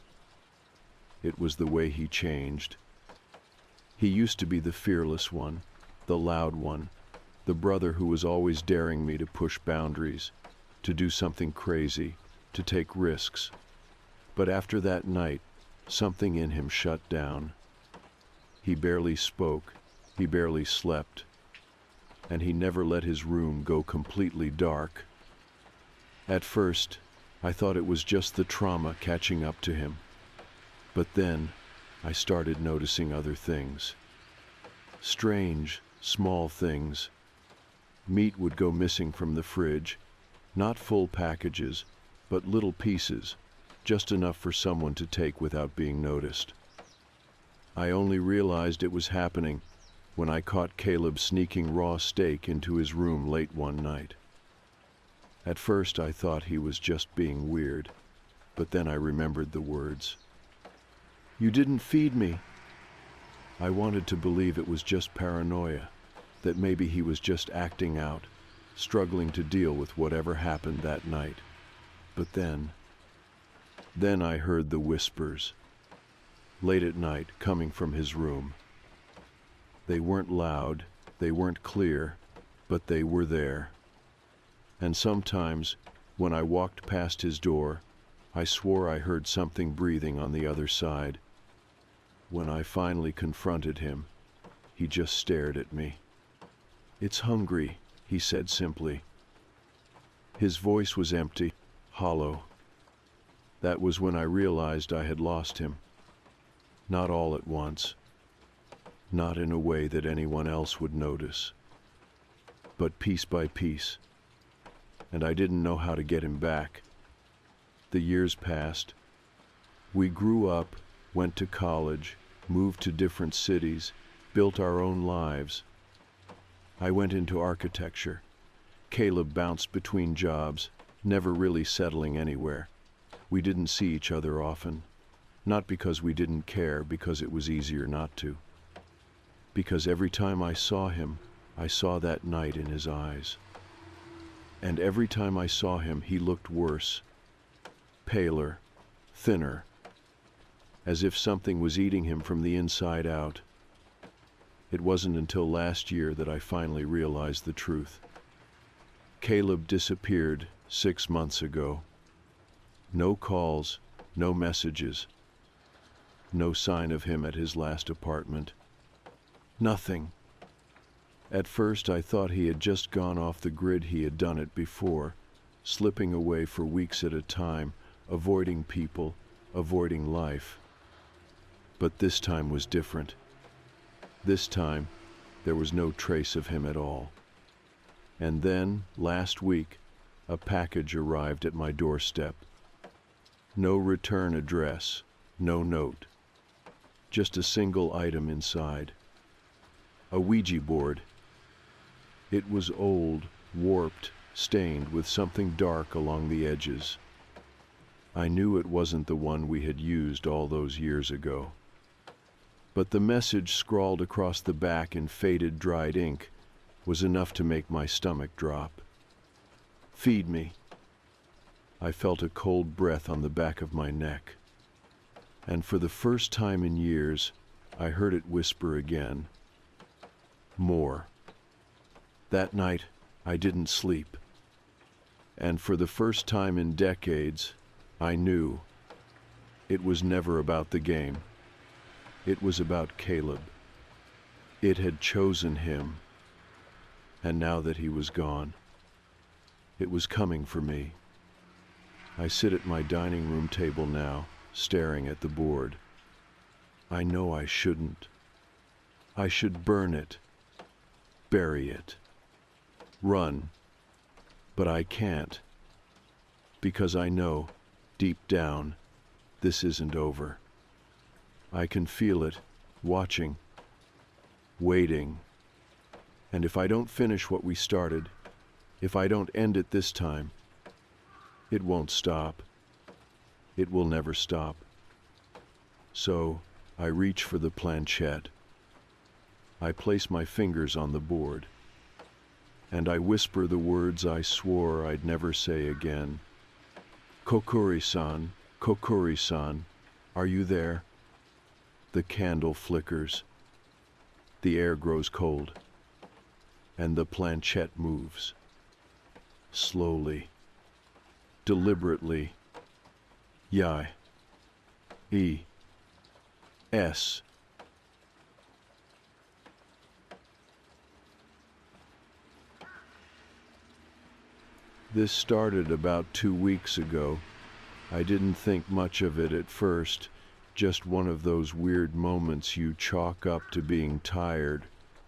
It was the way he changed. He used to be the fearless one, the loud one, the brother who was always daring me to push boundaries, to do something crazy, to take risks. But after that night, something in him shut down. He barely spoke, he barely slept, and he never let his room go completely dark. At first, I thought it was just the trauma catching up to him. But then, I started noticing other things. Strange, small things. Meat would go missing from the fridge, not full packages, but little pieces, just enough for someone to take without being noticed. I only realized it was happening when I caught Caleb sneaking raw steak into his room late one night. At first I thought he was just being weird, but then I remembered the words. "You didn't feed me." I wanted to believe it was just paranoia, that maybe he was just acting out, struggling to deal with whatever happened that night. But then I heard the whispers, late at night, coming from his room. They weren't loud, they weren't clear, but they were there. And sometimes, when I walked past his door, I swore I heard something breathing on the other side. When I finally confronted him, he just stared at me. "It's hungry," he said simply. His voice was empty, hollow. That was when I realized I had lost him. Not all at once. Not in a way that anyone else would notice. But piece by piece. And I didn't know how to get him back. The years passed. We grew up, went to college, moved to different cities, built our own lives. I went into architecture. Caleb bounced between jobs, never really settling anywhere. We didn't see each other often. Not because we didn't care, because it was easier not to. Because every time I saw him, I saw that night in his eyes. And every time I saw him, he looked worse. Paler, thinner, as if something was eating him from the inside out. It wasn't until last year that I finally realized the truth. Caleb disappeared 6 months ago. No calls, no messages. No sign of him at his last apartment. Nothing. At first I thought he had just gone off the grid. He had done it before, slipping away for weeks at a time, avoiding people, avoiding life. But this time was different. This time, there was no trace of him at all. And then, last week, a package arrived at my doorstep. No return address, no note. Just a single item inside. A Ouija board. It was old, warped, stained with something dark along the edges. I knew it wasn't the one we had used all those years ago. But the message scrawled across the back in faded, dried ink was enough to make my stomach drop. "Feed me." I felt a cold breath on the back of my neck. And for the first time in years, I heard it whisper again. More. That night, I didn't sleep. And for the first time in decades, I knew it was never about the game. It was about Caleb. It had chosen him. And now that he was gone, it was coming for me. I sit at my dining room table now, staring at the board. I know I shouldn't. I should burn it, bury it, run. But I can't. Because I know, deep down, this isn't over. I can feel it, watching, waiting. And if I don't finish what we started, if I don't end it this time, it won't stop. It will never stop. So, I reach for the planchette. I place my fingers on the board. And I whisper the words I swore I'd never say again. "Kokori-san, Kokori-san, are you there?" The candle flickers. The air grows cold. And the planchette moves. Slowly. Deliberately. Yai. E. S. This started about 2 weeks ago. I didn't think much of it at first, just one of those weird moments you chalk up to being tired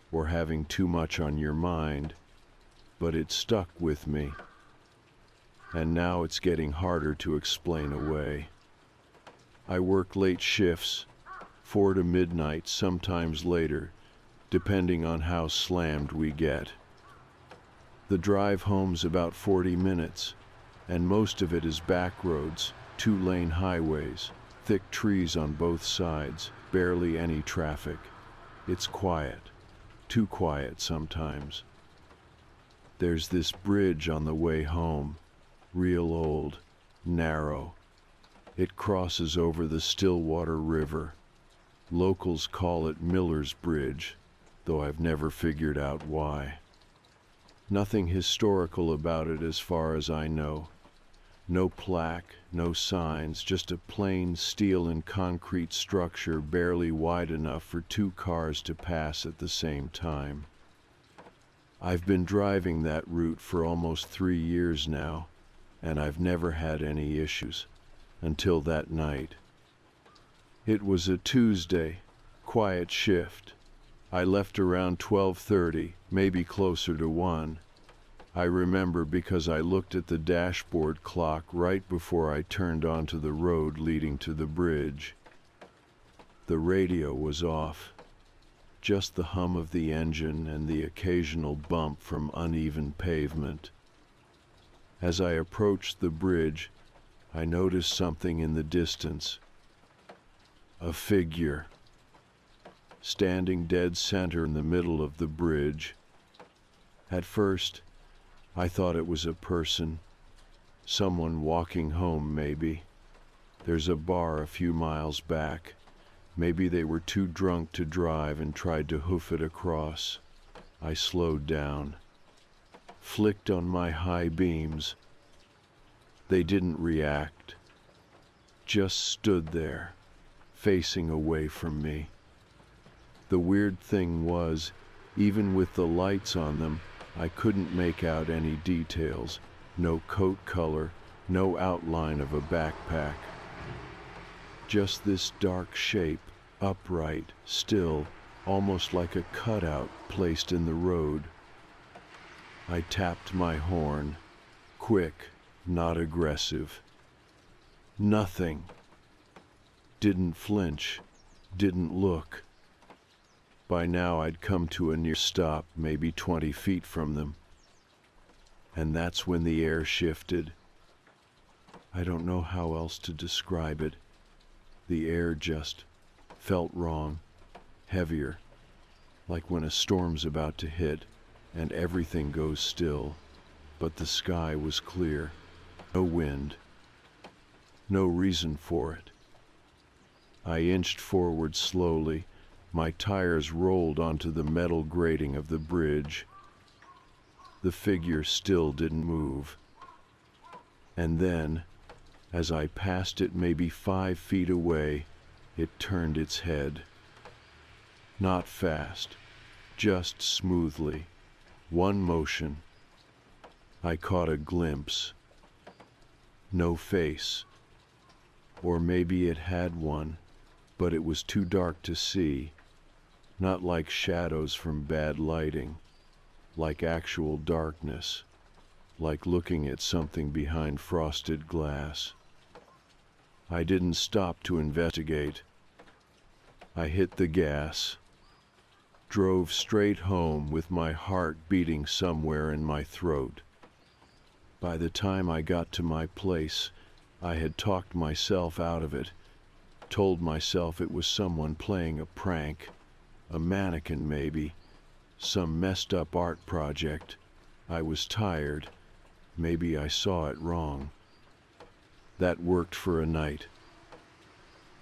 or having too much on your mind, but it stuck with me, and now it's getting harder to explain away. I work late shifts, 4 to midnight, sometimes later, depending on how slammed we get. The drive home's about 40 minutes, and most of it is back roads, 2-lane highways, thick trees on both sides, barely any traffic. It's quiet, too quiet sometimes. There's this bridge on the way home, real old, narrow. It crosses over the Stillwater River. Locals call it Miller's Bridge, though I've never figured out why. Nothing historical about it as far as I know. No plaque, no signs, just a plain steel and concrete structure barely wide enough for 2 cars to pass at the same time. I've been driving that route for almost 3 years now, and I've never had any issues, until that night. It was a Tuesday, quiet shift. I left around 12:30, maybe closer to 1. I remember because I looked at the dashboard clock right before I turned onto the road leading to the bridge. The radio was off, just the hum of the engine and the occasional bump from uneven pavement. As I approached the bridge, I noticed something in the distance. A figure, standing dead center in the middle of the bridge. At first, I thought it was a person, someone walking home maybe. There's a bar a few miles back. Maybe they were too drunk to drive and tried to hoof it across. I slowed down, flicked on my high beams. They didn't react, just stood there, facing away from me. The weird thing was, even with the lights on them, I couldn't make out any details, no coat color, no outline of a backpack. Just this dark shape, upright, still, almost like a cutout placed in the road. I tapped my horn, quick, not aggressive. Nothing. Didn't flinch, didn't look. By now I'd come to a near stop, maybe 20 feet from them. And that's when the air shifted. I don't know how else to describe it. The air just felt wrong, heavier, like when a storm's about to hit and everything goes still, but the sky was clear, no wind, no reason for it. I inched forward slowly. My tires rolled onto the metal grating of the bridge. The figure still didn't move. And then, as I passed it maybe 5 feet away, it turned its head. Not fast, just smoothly. One motion. I caught a glimpse. No face. Or maybe it had one, but it was too dark to see. Not like shadows from bad lighting, like actual darkness, like looking at something behind frosted glass. I didn't stop to investigate. I hit the gas, drove straight home with my heart beating somewhere in my throat. By the time I got to my place, I had talked myself out of it, told myself it was someone playing a prank. A mannequin maybe, some messed up art project. I was tired. Maybe I saw it wrong. That worked for a night.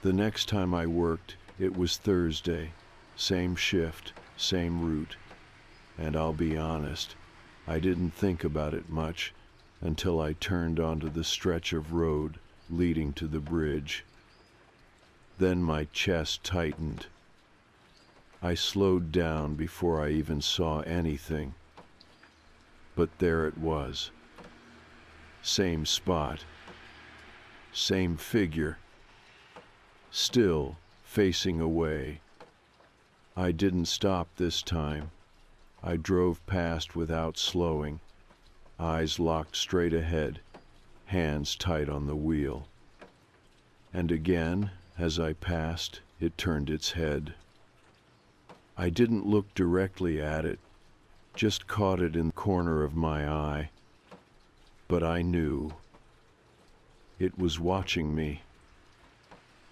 The next time I worked, it was Thursday. Same shift, same route. And I'll be honest, I didn't think about it much until I turned onto the stretch of road leading to the bridge. Then my chest tightened. I slowed down before I even saw anything. But there it was, Same spot, same figure, still facing away. I didn't stop this time. I drove past without slowing, eyes locked straight ahead, hands tight on the wheel. And again, as I passed, it turned its head. I didn't look directly at it, just caught it in the corner of my eye. But I knew it was watching me.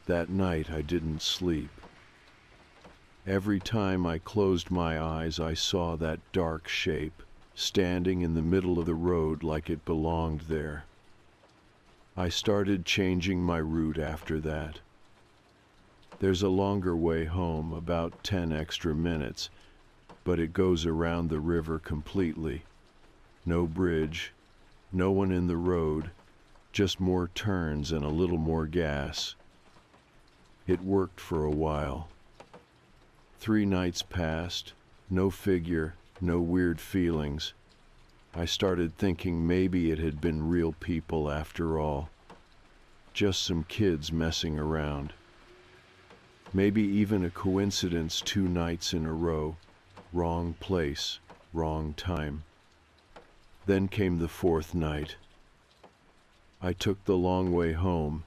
That night I didn't sleep. Every time I closed my eyes, I saw that dark shape, standing in the middle of the road like it belonged there. I started changing my route after that. There's a longer way home, about 10 extra minutes, but it goes around the river completely. No bridge, no one in the road, just more turns and a little more gas. It worked for a while. 3 nights passed, no figure, no weird feelings. I started thinking maybe it had been real people after all. Just some kids messing around. Maybe even a coincidence 2 nights in a row. Wrong place, wrong time. Then came the 4th night. I took the long way home,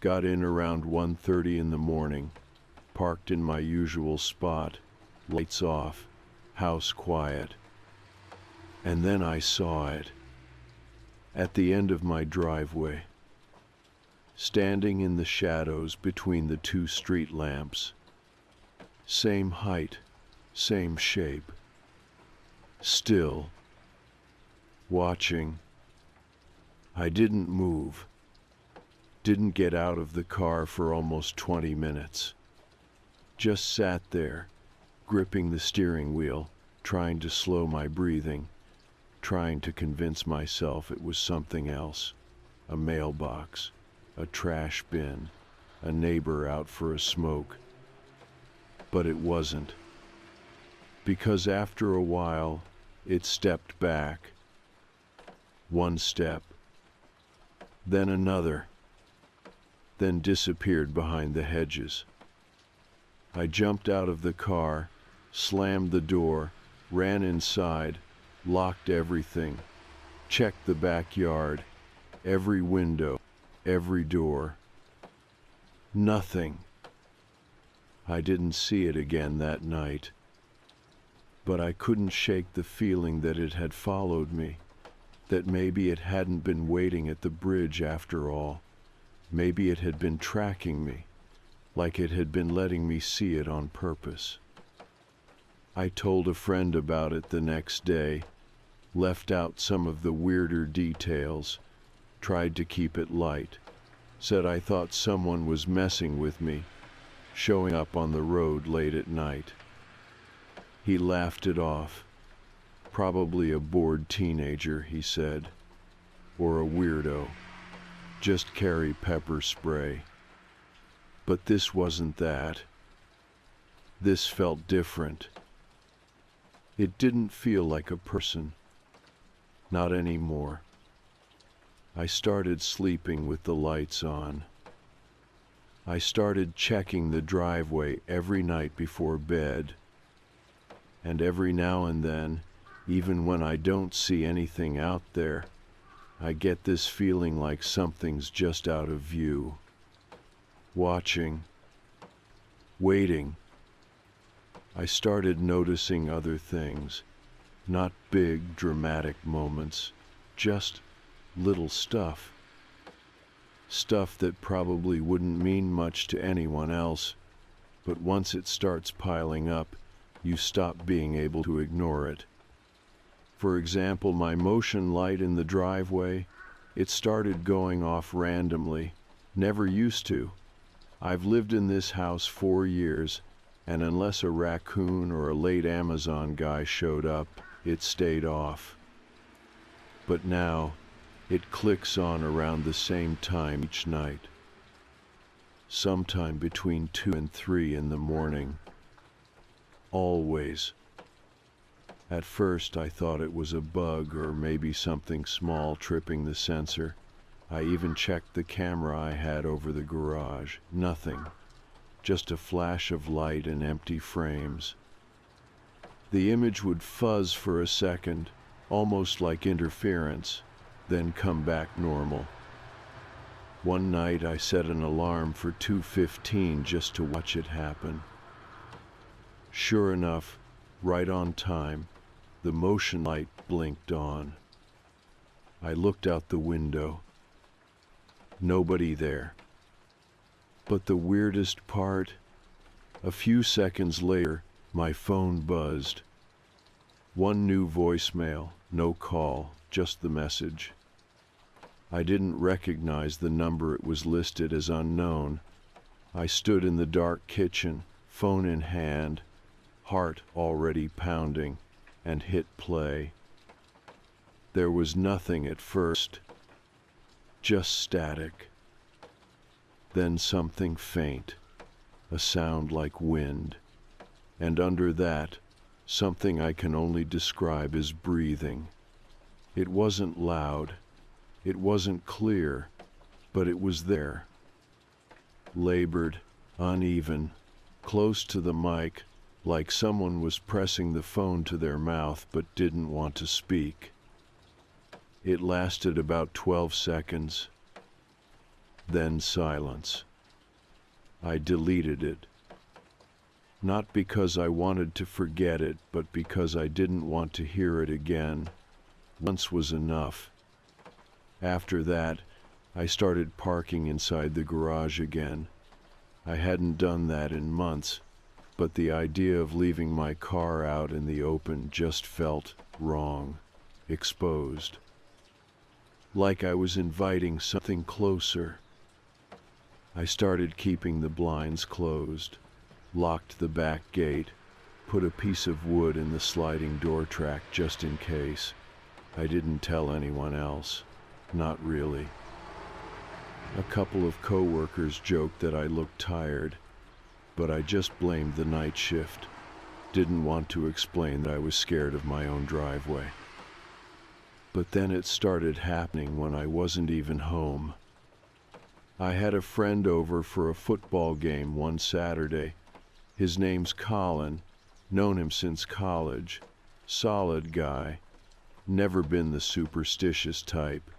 got in around 1:30 in the morning, parked in my usual spot, lights off, house quiet. And then I saw it, at the end of my driveway, standing in the shadows between the 2 street lamps. Same height, same shape. Still, watching. I didn't move, didn't get out of the car for almost 20 minutes. Just sat there, gripping the steering wheel, trying to slow my breathing, trying to convince myself it was something else. A mailbox, a trash bin, a neighbor out for a smoke. But it wasn't. Because after a while, it stepped back. 1 step, then another, then disappeared behind the hedges. I jumped out of the car, slammed the door, ran inside, locked everything, checked the backyard, every window, every door. Nothing. I didn't see it again that night, but I couldn't shake the feeling that it had followed me, that maybe it hadn't been waiting at the bridge after all. Maybe it had been tracking me, like it had been letting me see it on purpose. I told a friend about it the next day, left out some of the weirder details, tried to keep it light, said I thought someone was messing with me, showing up on the road late at night. He laughed it off. Probably a bored teenager, he said, or a weirdo. Just carry pepper spray. But this wasn't that. This felt different. It didn't feel like a person. Not anymore. I started sleeping with the lights on. I started checking the driveway every night before bed. And every now and then, even when I don't see anything out there, I get this feeling like something's just out of view. Watching. Waiting. I started noticing other things. Not big, dramatic moments. Just little stuff. Stuff that probably wouldn't mean much to anyone else, but once it starts piling up, you stop being able to ignore it. For example, my motion light in the driveway, it started going off randomly. Never used to. I've lived in this house 4 years, and unless a raccoon or a late Amazon guy showed up, it stayed off. But now, it clicks on around the same time each night. Sometime between 2 and 3 in the morning. Always. At first I thought it was a bug or maybe something small tripping the sensor. I even checked the camera I had over the garage. Nothing. Just a flash of light and empty frames. The image would fuzz for a second, almost like interference, then come back normal. One night I set an alarm for 2:15 just to watch it happen. Sure enough, right on time, the motion light blinked on. I looked out the window. Nobody there. But the weirdest part, a few seconds later, my phone buzzed. One new voicemail, no call, just the message. I didn't recognize the number. It was listed as unknown. I stood in the dark kitchen, phone in hand, heart already pounding, and hit play. There was nothing at first, just static. Then something faint, a sound like wind, and under that, something I can only describe as breathing. It wasn't loud, it wasn't clear, but it was there. Labored, uneven, close to the mic, like someone was pressing the phone to their mouth but didn't want to speak. It lasted about 12 seconds. Then silence. I deleted it. Not because I wanted to forget it, but because I didn't want to hear it again. Once was enough. After that, I started parking inside the garage again. I hadn't done that in months, but the idea of leaving my car out in the open just felt wrong, exposed. Like I was inviting something closer. I started keeping the blinds closed, locked the back gate, put a piece of wood in the sliding door track just in case. I didn't tell anyone else. Not really. A couple of coworkers joked that I looked tired, but I just blamed the night shift. Didn't want to explain that I was scared of my own driveway. But then it started happening when I wasn't even home. I had a friend over for a football game one Saturday. His name's Colin, known him since college. Solid guy, never been the superstitious type.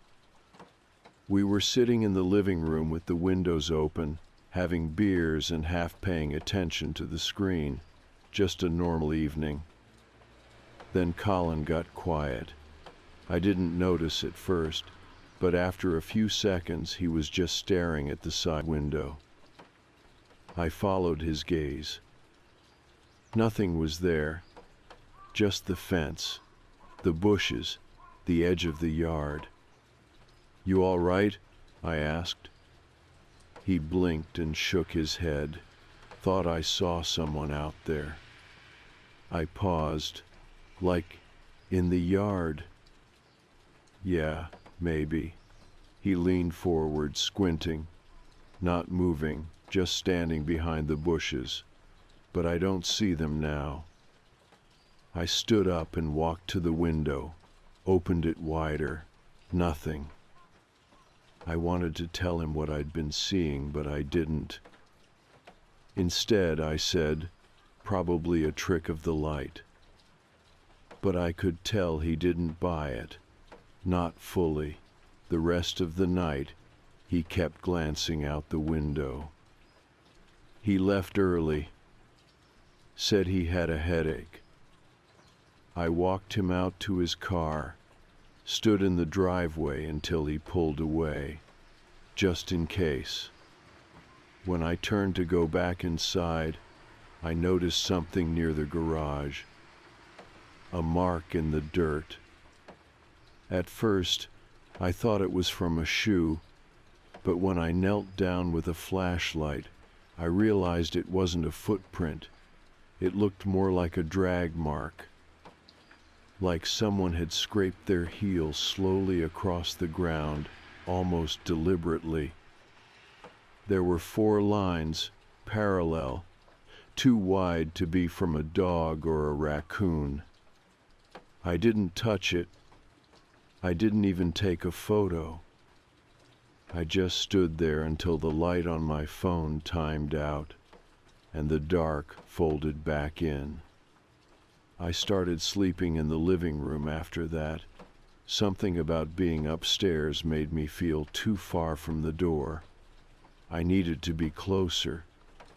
We were sitting in the living room with the windows open, having beers and half paying attention to the screen. Just a normal evening. Then Colin got quiet. I didn't notice at first, but after a few seconds he was just staring at the side window. I followed his gaze. Nothing was there, just the fence, the bushes, the edge of the yard. "You all right?" I asked. He blinked and shook his head, thought I saw someone out there. I paused, like, in the yard. "Yeah, maybe." He leaned forward, squinting, not moving, just standing behind the bushes. "But I don't see them now." I stood up and walked to the window, opened it wider. Nothing. I wanted to tell him what I'd been seeing, but I didn't. Instead, I said, "Probably a trick of the light." But I could tell he didn't buy it. Not fully. The rest of the night, he kept glancing out the window. He left early. Said he had a headache. I walked him out to his car, stood in the driveway until he pulled away, just in case. When I turned to go back inside, I noticed something near the garage. A mark in the dirt. At first, I thought it was from a shoe, but when I knelt down with a flashlight, I realized it wasn't a footprint. It looked more like a drag mark. Like someone had scraped their heel slowly across the ground, almost deliberately. There were 4 lines, parallel, too wide to be from a dog or a raccoon. I didn't touch it. I didn't even take a photo. I just stood there until the light on my phone timed out and the dark folded back in. I started sleeping in the living room after that. Something about being upstairs made me feel too far from the door. I needed to be closer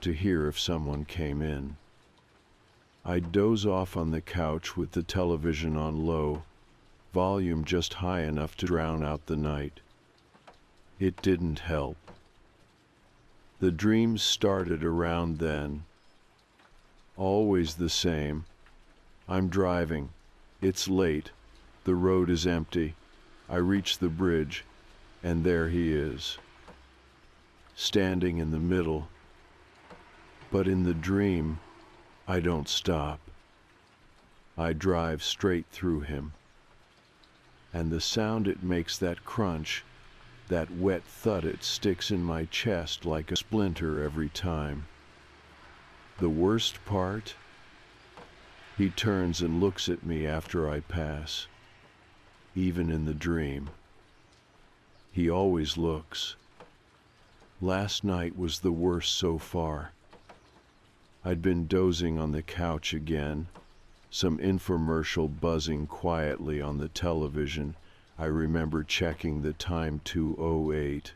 to hear if someone came in. I'd doze off on the couch with the television on low, volume just high enough to drown out the night. It didn't help. The dreams started around then. Always the same. I'm driving. It's late. The road is empty. I reach the bridge, and there he is, standing in the middle. But in the dream, I don't stop. I drive straight through him. And the sound it makes, that crunch, that wet thud, it sticks in my chest like a splinter every time. The worst part? He turns and looks at me after I pass. Even in the dream. He always looks. Last night was the worst so far. I'd been dozing on the couch again, some infomercial buzzing quietly on the television. I remember checking the time, 2:08.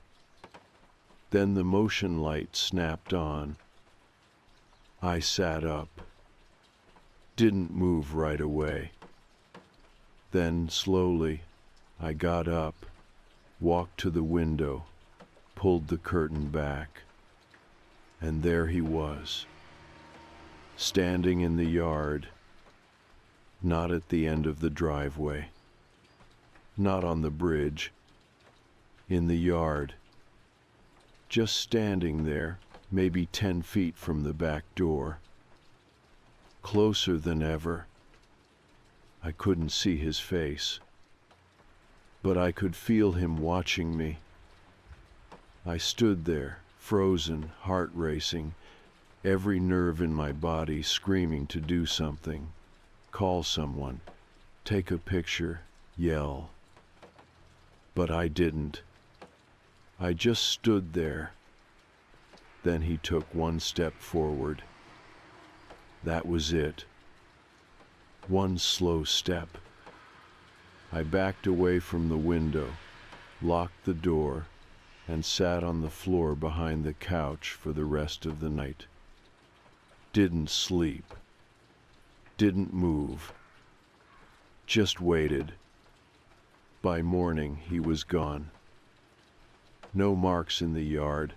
Then the motion light snapped on. I sat up. Didn't move right away. Then, slowly, I got up, walked to the window, pulled the curtain back, and there he was, standing in the yard, not at the end of the driveway, not on the bridge, in the yard, just standing there, maybe 10 feet from the back door, closer than ever. I couldn't see his face, but I could feel him watching me. I stood there, frozen, heart racing, every nerve in my body screaming to do something, call someone, take a picture, yell. But I didn't. I just stood there. Then he took one step forward. That was it. One slow step. I backed away from the window, locked the door, and sat on the floor behind the couch for the rest of the night. Didn't sleep. Didn't move. Just waited. By morning, he was gone. No marks in the yard.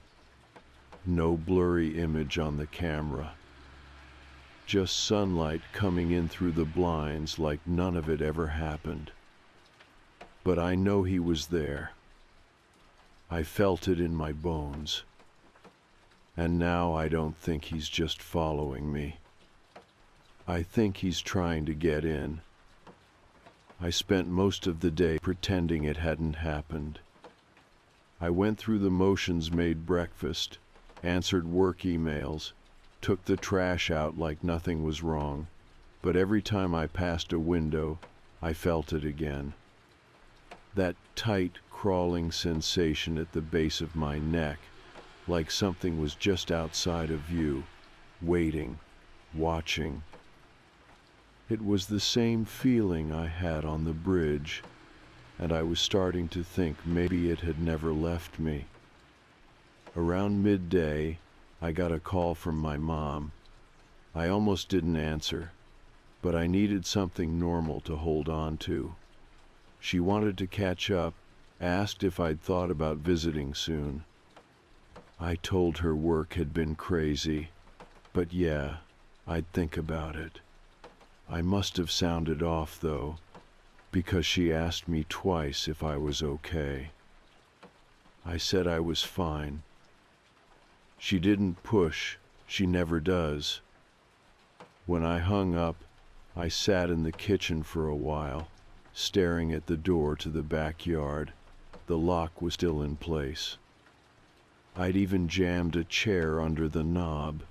No blurry image on the camera. Just sunlight coming in through the blinds like none of it ever happened. But I know he was there. I felt it in my bones. And now I don't think he's just following me. I think he's trying to get in. I spent most of the day pretending it hadn't happened. I went through the motions, made breakfast, answered work emails, took the trash out like nothing was wrong, but every time I passed a window, I felt it again. That tight, crawling sensation at the base of my neck, like something was just outside of view, waiting, watching. It was the same feeling I had on the bridge, and I was starting to think maybe it had never left me. Around midday, I got a call from my mom. I almost didn't answer, but I needed something normal to hold on to. She wanted to catch up, asked if I'd thought about visiting soon. I told her work had been crazy, but yeah, I'd think about it. I must have sounded off, though, because she asked me twice if I was okay. I said I was fine. She didn't push, she never does. When I hung up, I sat in the kitchen for a while, staring at the door to the backyard. The lock was still in place. I'd even jammed a chair under the knob,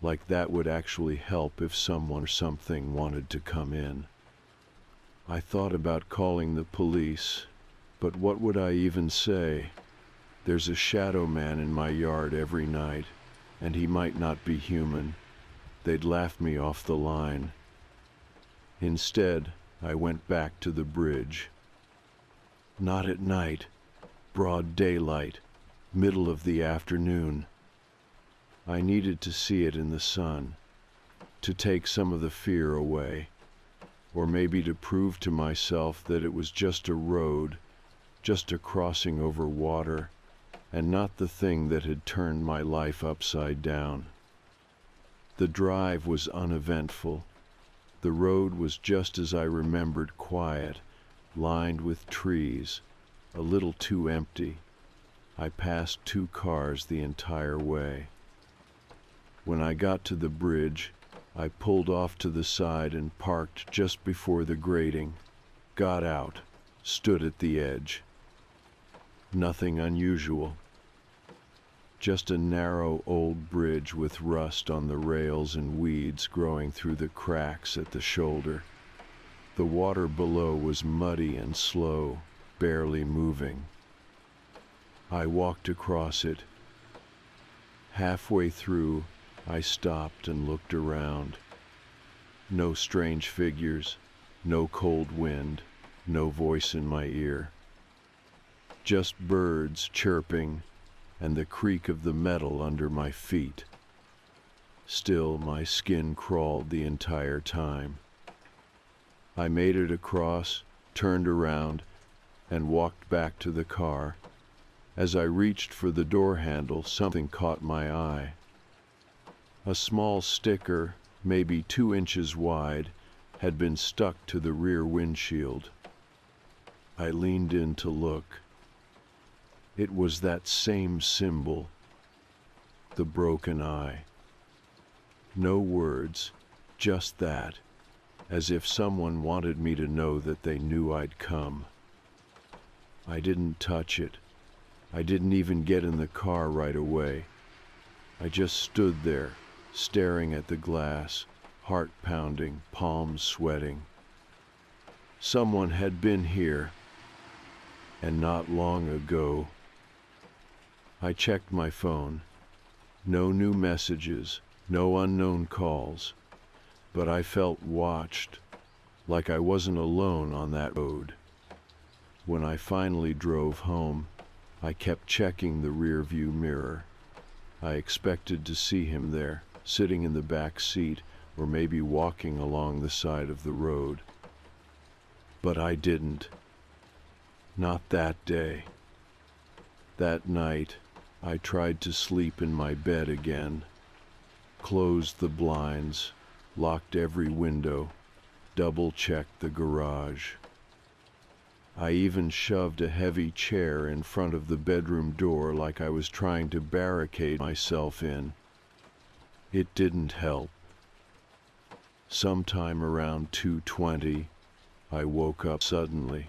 like that would actually help if someone or something wanted to come in. I thought about calling the police, but what would I even say? There's a shadow man in my yard every night, and he might not be human. They'd laugh me off the line. Instead, I went back to the bridge. Not at night, broad daylight, middle of the afternoon. I needed to see it in the sun, to take some of the fear away, or maybe to prove to myself that it was just a road, just a crossing over water, and not the thing that had turned my life upside down. The drive was uneventful. The road was just as I remembered, quiet, lined with trees, a little too empty. I passed 2 cars the entire way. When I got to the bridge, I pulled off to the side and parked just before the grating, got out, stood at the edge. Nothing unusual. Just a narrow old bridge with rust on the rails and weeds growing through the cracks at the shoulder. The water below was muddy and slow, barely moving. I walked across it. Halfway through, I stopped and looked around. No strange figures, no cold wind, no voice in my ear. Just birds chirping and the creak of the metal under my feet. Still, my skin crawled the entire time. I made it across, turned around, and walked back to the car. As I reached for the door handle, something caught my eye. A small sticker, maybe 2 inches wide, had been stuck to the rear windshield. I leaned in to look. It was that same symbol, the broken eye. No words, just that, as if someone wanted me to know that they knew I'd come. I didn't touch it. I didn't even get in the car right away. I just stood there, staring at the glass, heart pounding, palms sweating. Someone had been here, and not long ago. I checked my phone. No new messages, no unknown calls, but I felt watched, like I wasn't alone on that road. When I finally drove home, I kept checking the rearview mirror. I expected to see him there, sitting in the back seat, or maybe walking along the side of the road. But I didn't. Not that day. That night, I tried to sleep in my bed again, closed the blinds, locked every window, double-checked the garage. I even shoved a heavy chair in front of the bedroom door like I was trying to barricade myself in. It didn't help. Sometime around 2:20, I woke up suddenly.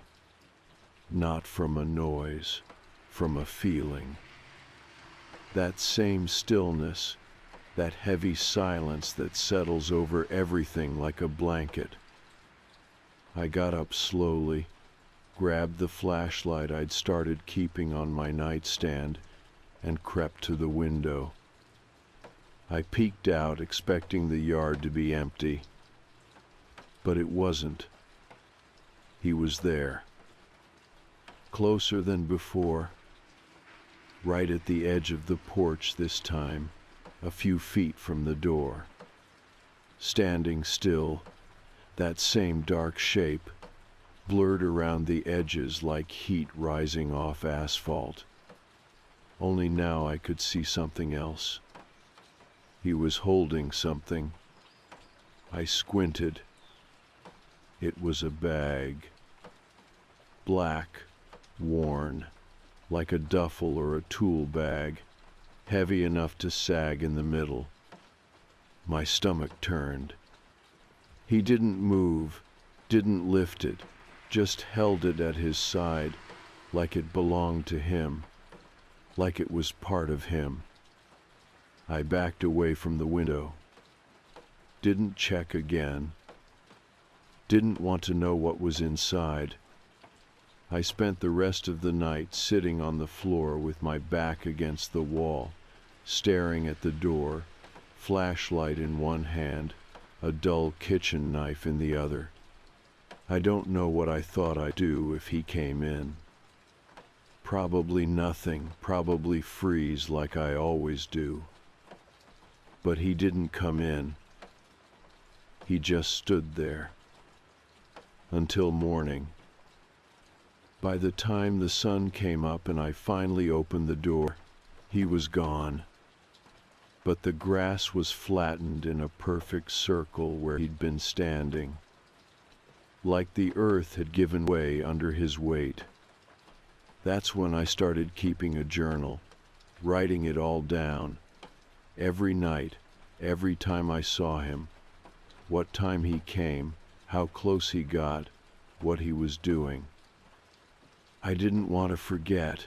Not from a noise, from a feeling. That same stillness, that heavy silence that settles over everything like a blanket. I got up slowly, grabbed the flashlight I'd started keeping on my nightstand, and crept to the window. I peeked out, expecting the yard to be empty. But it wasn't. He was there. Closer than before. Right at the edge of the porch this time, a few feet from the door. Standing still, that same dark shape, blurred around the edges like heat rising off asphalt. Only now I could see something else. He was holding something. I squinted. It was a bag. Black, worn, like a duffel or a tool bag, heavy enough to sag in the middle. My stomach turned. He didn't move, didn't lift it, just held it at his side, like it belonged to him, like it was part of him. I backed away from the window. Didn't check again. Didn't want to know what was inside. I spent the rest of the night sitting on the floor with my back against the wall, staring at the door, flashlight in one hand, a dull kitchen knife in the other. I don't know what I thought I'd do if he came in. Probably nothing, probably freeze like I always do. But he didn't come in. He just stood there. Until morning. By the time the sun came up and I finally opened the door, he was gone. But the grass was flattened in a perfect circle where he'd been standing. Like the earth had given way under his weight. That's when I started keeping a journal, writing it all down. Every night, every time I saw him, what time he came, how close he got, what he was doing. I didn't want to forget.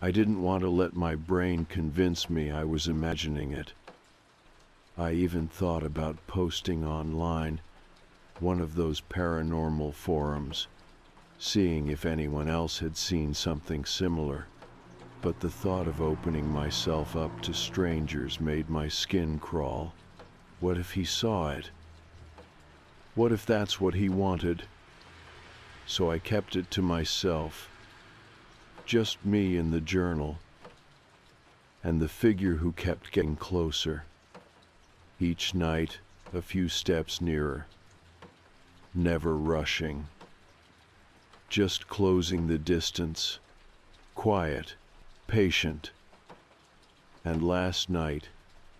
I didn't want to let my brain convince me I was imagining it. I even thought about posting online, one of those paranormal forums, seeing if anyone else had seen something similar. But the thought of opening myself up to strangers made my skin crawl. What if he saw it? What if that's what he wanted? So I kept it to myself. Just me in the journal. And the figure who kept getting closer. Each night, a few steps nearer. Never rushing. Just closing the distance. Quiet, patient. And last night,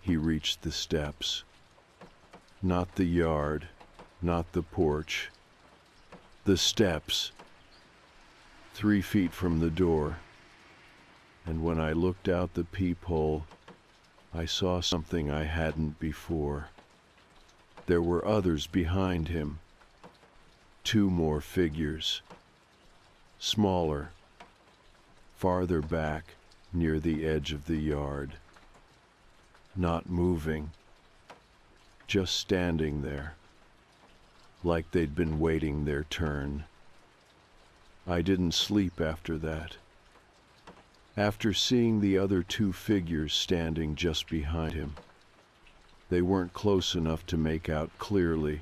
he reached the steps. Not the yard, not the porch. The steps. 3 feet from the door. And when I looked out the peephole, I saw something I hadn't before. There were others behind him. 2 more figures. Smaller. Farther back, near the edge of the yard. Not moving. Just standing there. Like they'd been waiting their turn. I didn't sleep after that. After seeing the other 2 figures standing just behind him. They weren't close enough to make out clearly,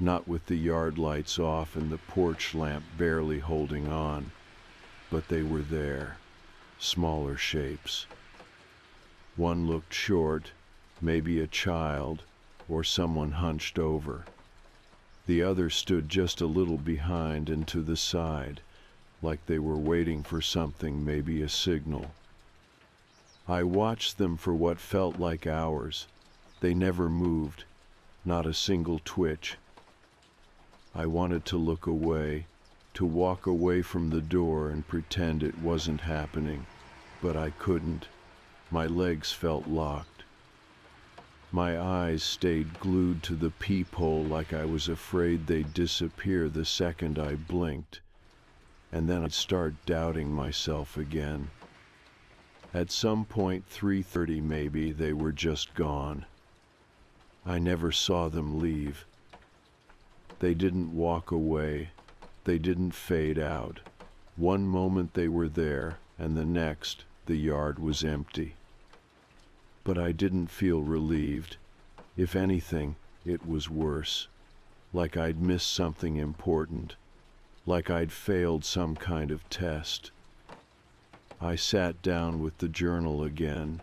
not with the yard lights off and the porch lamp barely holding on, but they were there, smaller shapes. One looked short, maybe a child, or someone hunched over. The other stood just a little behind and to the side, like they were waiting for something, maybe a signal. I watched them for what felt like hours. They never moved, not a single twitch. I wanted to look away, to walk away from the door and pretend it wasn't happening, but I couldn't. My legs felt locked. My eyes stayed glued to the peephole like I was afraid they'd disappear the second I blinked, and then I'd start doubting myself again. At some point, 3:30 maybe, they were just gone. I never saw them leave. They didn't walk away. They didn't fade out. One moment they were there, and the next, the yard was empty. But I didn't feel relieved. If anything, it was worse. Like I'd missed something important. Like I'd failed some kind of test. I sat down with the journal again,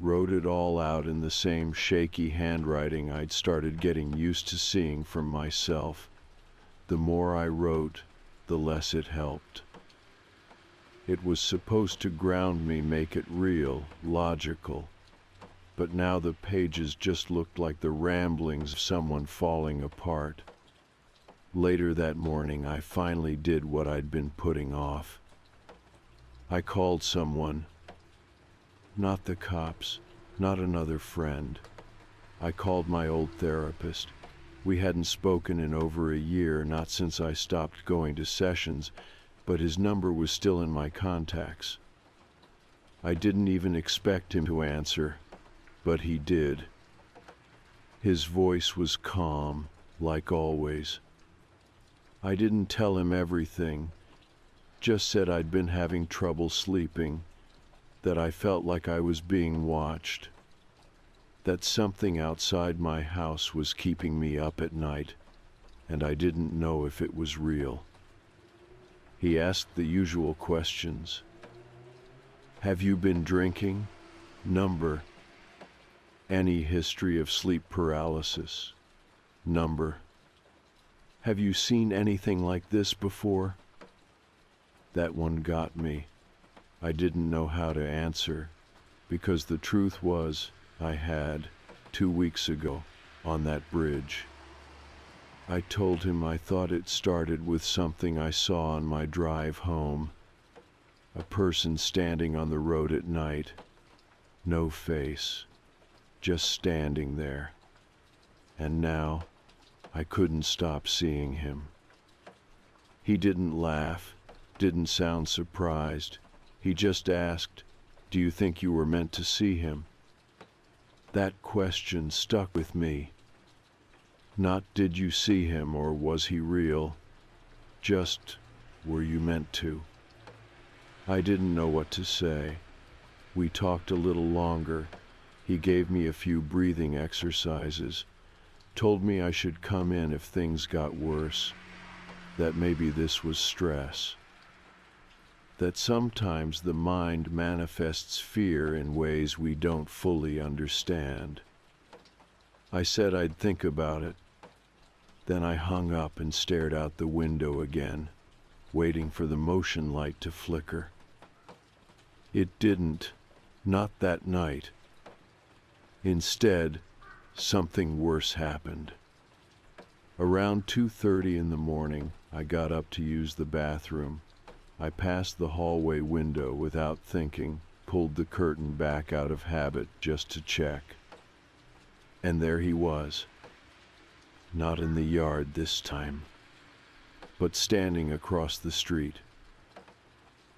wrote it all out in the same shaky handwriting I'd started getting used to seeing from myself. The more I wrote, the less it helped. It was supposed to ground me, make it real, logical. But now the pages just looked like the ramblings of someone falling apart. Later that morning, I finally did what I'd been putting off. I called someone. Not the cops, not another friend. I called my old therapist. We hadn't spoken in over a year, not since I stopped going to sessions, but his number was still in my contacts. I didn't even expect him to answer. But he did. His voice was calm, like always, I didn't tell him everything, just said I'd been having trouble sleeping, that I felt like I was being watched, that something outside my house was keeping me up at night, and I didn't know if it was real. He asked the usual questions. Have you been drinking? Number. Any history of sleep paralysis? Number. Have you seen anything like this before? That one got me. I didn't know how to answer, because the truth was, I had, 2 weeks ago, on that bridge. I told him I thought it started with something I saw on my drive home. A person standing on the road at night. No face. Just standing there. And now, I couldn't stop seeing him. He didn't laugh, didn't sound surprised. He just asked, "Do you think you were meant to see him?" That question stuck with me. Not did you see him or was he real, just were you meant to? I didn't know what to say. We talked a little longer. He gave me a few breathing exercises, told me I should come in if things got worse, that maybe this was stress, that sometimes the mind manifests fear in ways we don't fully understand. I said I'd think about it. Then I hung up and stared out the window again, waiting for the motion light to flicker. It didn't, not that night. Instead, something worse happened. Around 2:30 in the morning, I got up to use the bathroom. I passed the hallway window without thinking, pulled the curtain back out of habit just to check. And there he was. Not in the yard this time, but standing across the street.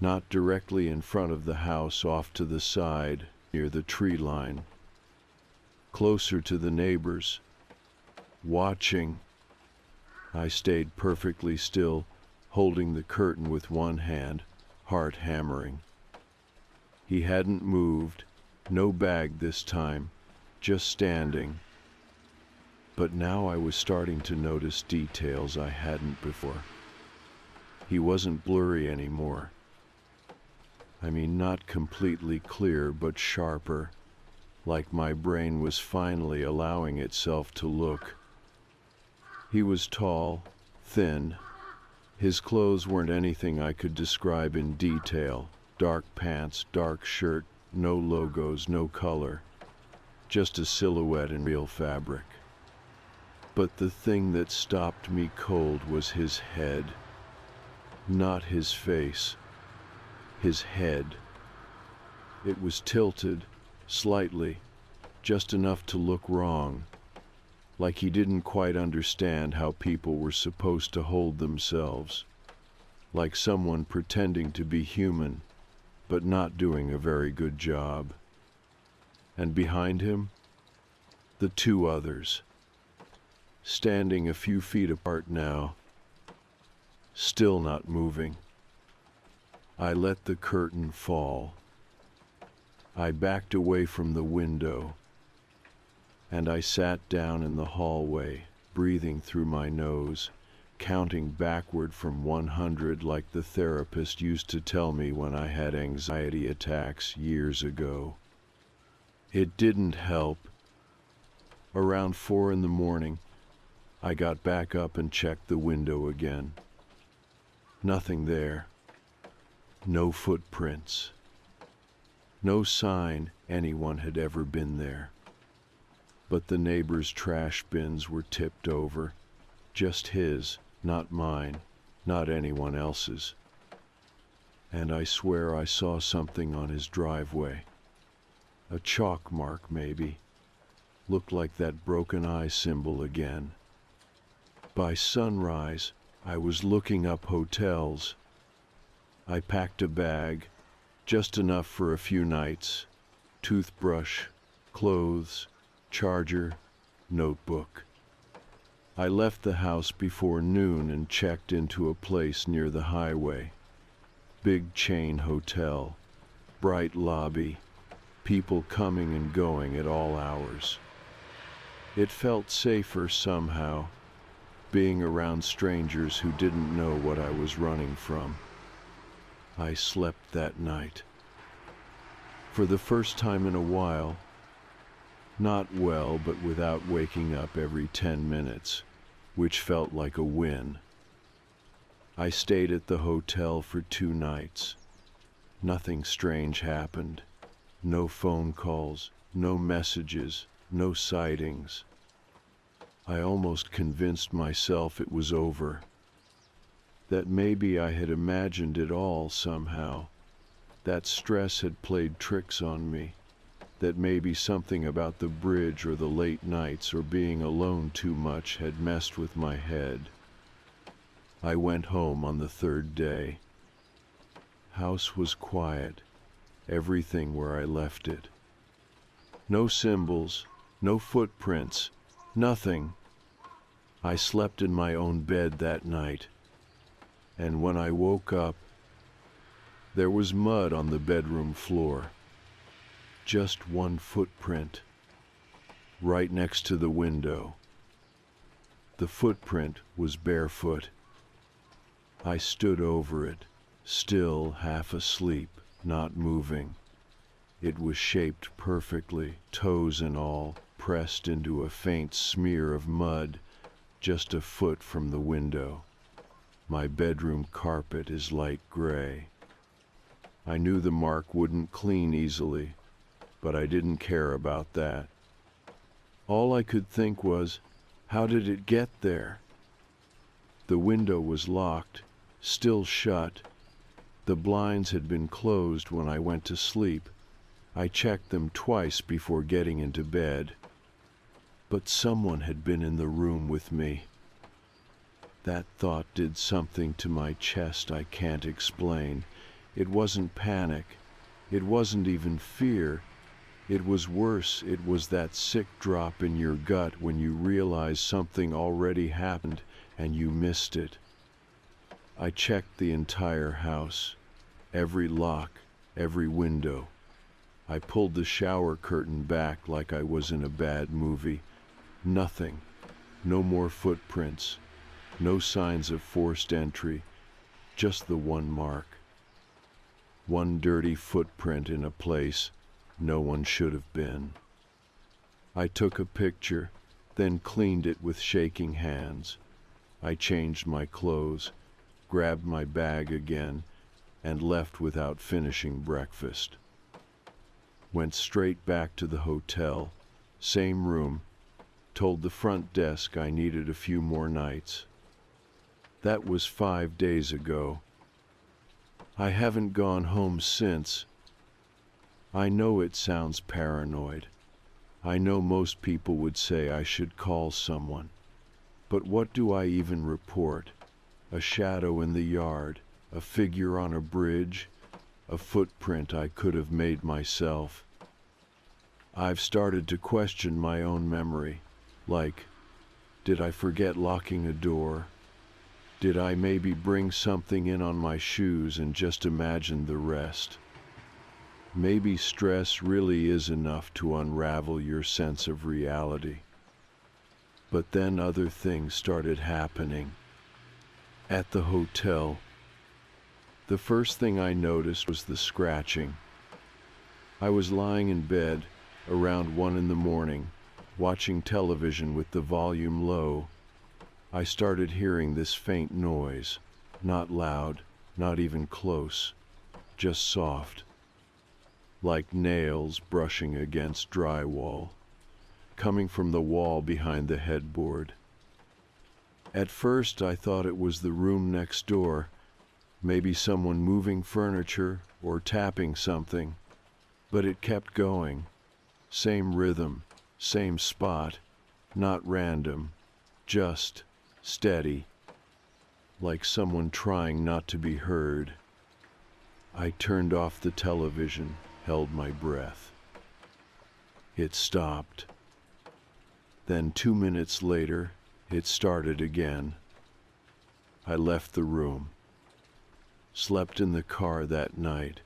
Not directly in front of the house, off to the side, near the tree line. Closer to the neighbors. Watching. I stayed perfectly still, holding the curtain with one hand, heart hammering. He hadn't moved, no bag this time, just standing. But now I was starting to notice details I hadn't before. He wasn't blurry anymore. I mean, not completely clear, but sharper, like my brain was finally allowing itself to look. He was tall, thin. His clothes weren't anything I could describe in detail. Dark pants, dark shirt, no logos, no color. Just a silhouette in real fabric. But the thing that stopped me cold was his head. Not his face. His head. It was tilted, slightly, just enough to look wrong. Like he didn't quite understand how people were supposed to hold themselves. Like someone pretending to be human, but not doing a very good job. And behind him, the two others. Standing a few feet apart now, still not moving. I let the curtain fall. I backed away from the window, and I sat down in the hallway, breathing through my nose, counting backward from 100 like the therapist used to tell me when I had anxiety attacks years ago. It didn't help. Around 4 in the morning, I got back up and checked the window again. Nothing there. No footprints. No sign anyone had ever been there. But the neighbor's trash bins were tipped over. Just his, not mine, not anyone else's. And I swear I saw something on his driveway. A chalk mark, maybe. Looked like that broken eye symbol again. By sunrise, I was looking up hotels. I packed a bag, just enough for a few nights. Toothbrush, clothes, charger, notebook. I left the house before noon and checked into a place near the highway. Big chain hotel, bright lobby, people coming and going at all hours. It felt safer somehow, being around strangers who didn't know what I was running from. I slept that night. For the first time in a while, not well, but without waking up every 10 minutes, which felt like a win. I stayed at the hotel for 2 nights. Nothing strange happened. No phone calls, no messages, no sightings. I almost convinced myself it was over. That maybe I had imagined it all somehow. That stress had played tricks on me. That maybe something about the bridge or the late nights or being alone too much had messed with my head. I went home on the 3rd day. House was quiet, everything where I left it. No symbols, no footprints, nothing. I slept in my own bed that night, and when I woke up, there was mud on the bedroom floor. Just one footprint, right next to the window. The footprint was barefoot. I stood over it, still half asleep, not moving. It was shaped perfectly, toes and all, pressed into a faint smear of mud, just a foot from the window. My bedroom carpet is light gray. I knew the mark wouldn't clean easily, but I didn't care about that. All I could think was, how did it get there? The window was locked, still shut. The blinds had been closed when I went to sleep. I checked them twice before getting into bed. But someone had been in the room with me. That thought did something to my chest I can't explain. It wasn't panic. It wasn't even fear. It was worse. It was that sick drop in your gut when you realize something already happened and you missed it. I checked the entire house, every lock, every window. I pulled the shower curtain back like I was in a bad movie. Nothing. No more footprints. No signs of forced entry. Just the one mark. One dirty footprint in a place no one should have been. I took a picture, then cleaned it with shaking hands. I changed my clothes, grabbed my bag again, and left without finishing breakfast. Went straight back to the hotel, same room, told the front desk I needed a few more nights. That was 5 days ago. I haven't gone home since. I know it sounds paranoid. I know most people would say I should call someone. But what do I even report? A shadow in the yard, a figure on a bridge, a footprint I could have made myself. I've started to question my own memory. Like, did I forget locking a door? Did I maybe bring something in on my shoes and just imagine the rest? Maybe stress really is enough to unravel your sense of reality. But then other things started happening. At the hotel, the first thing I noticed was the scratching. I was lying in bed around 1 in the morning, watching television with the volume low. I started hearing this faint noise, not loud, not even close, just soft, like nails brushing against drywall, coming from the wall behind the headboard. At first I thought it was the room next door, maybe someone moving furniture or tapping something, but it kept going. Same rhythm, same spot, not random, just steady, like someone trying not to be heard. I turned off the television, held my breath. It stopped. Then 2 minutes later, It started again. I left the room. Slept in the car that night.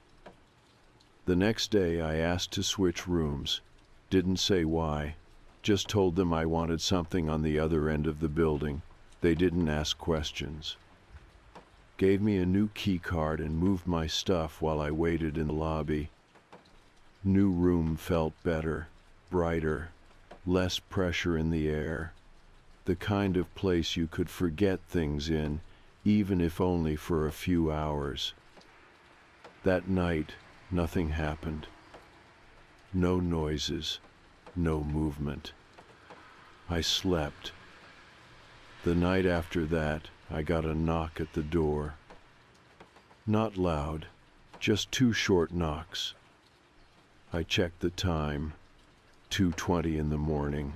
The next day I asked to switch rooms. Didn't say why. Just told them I wanted something on the other end of the building. They didn't ask questions. Gave me a new key card and moved my stuff while I waited in the lobby. New room felt better, brighter, less pressure in the air. The kind of place you could forget things in, even if only for a few hours. That night, nothing happened. No noises, no movement. I slept. The night after that, I got a knock at the door. Not loud, just 2 short knocks. I checked the time, 2:20 in the morning.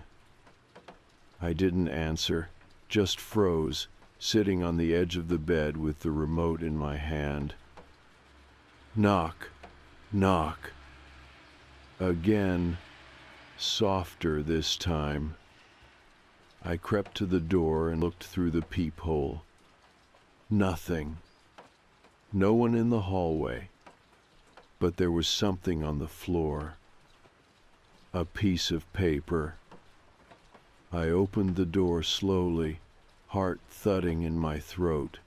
I didn't answer, just froze, sitting on the edge of the bed with the remote in my hand. Knock, knock. Again, softer this time. I crept to the door and looked through the peephole. Nothing. No one in the hallway. But there was something on the floor. A piece of paper. I opened the door slowly, heart thudding in my throat.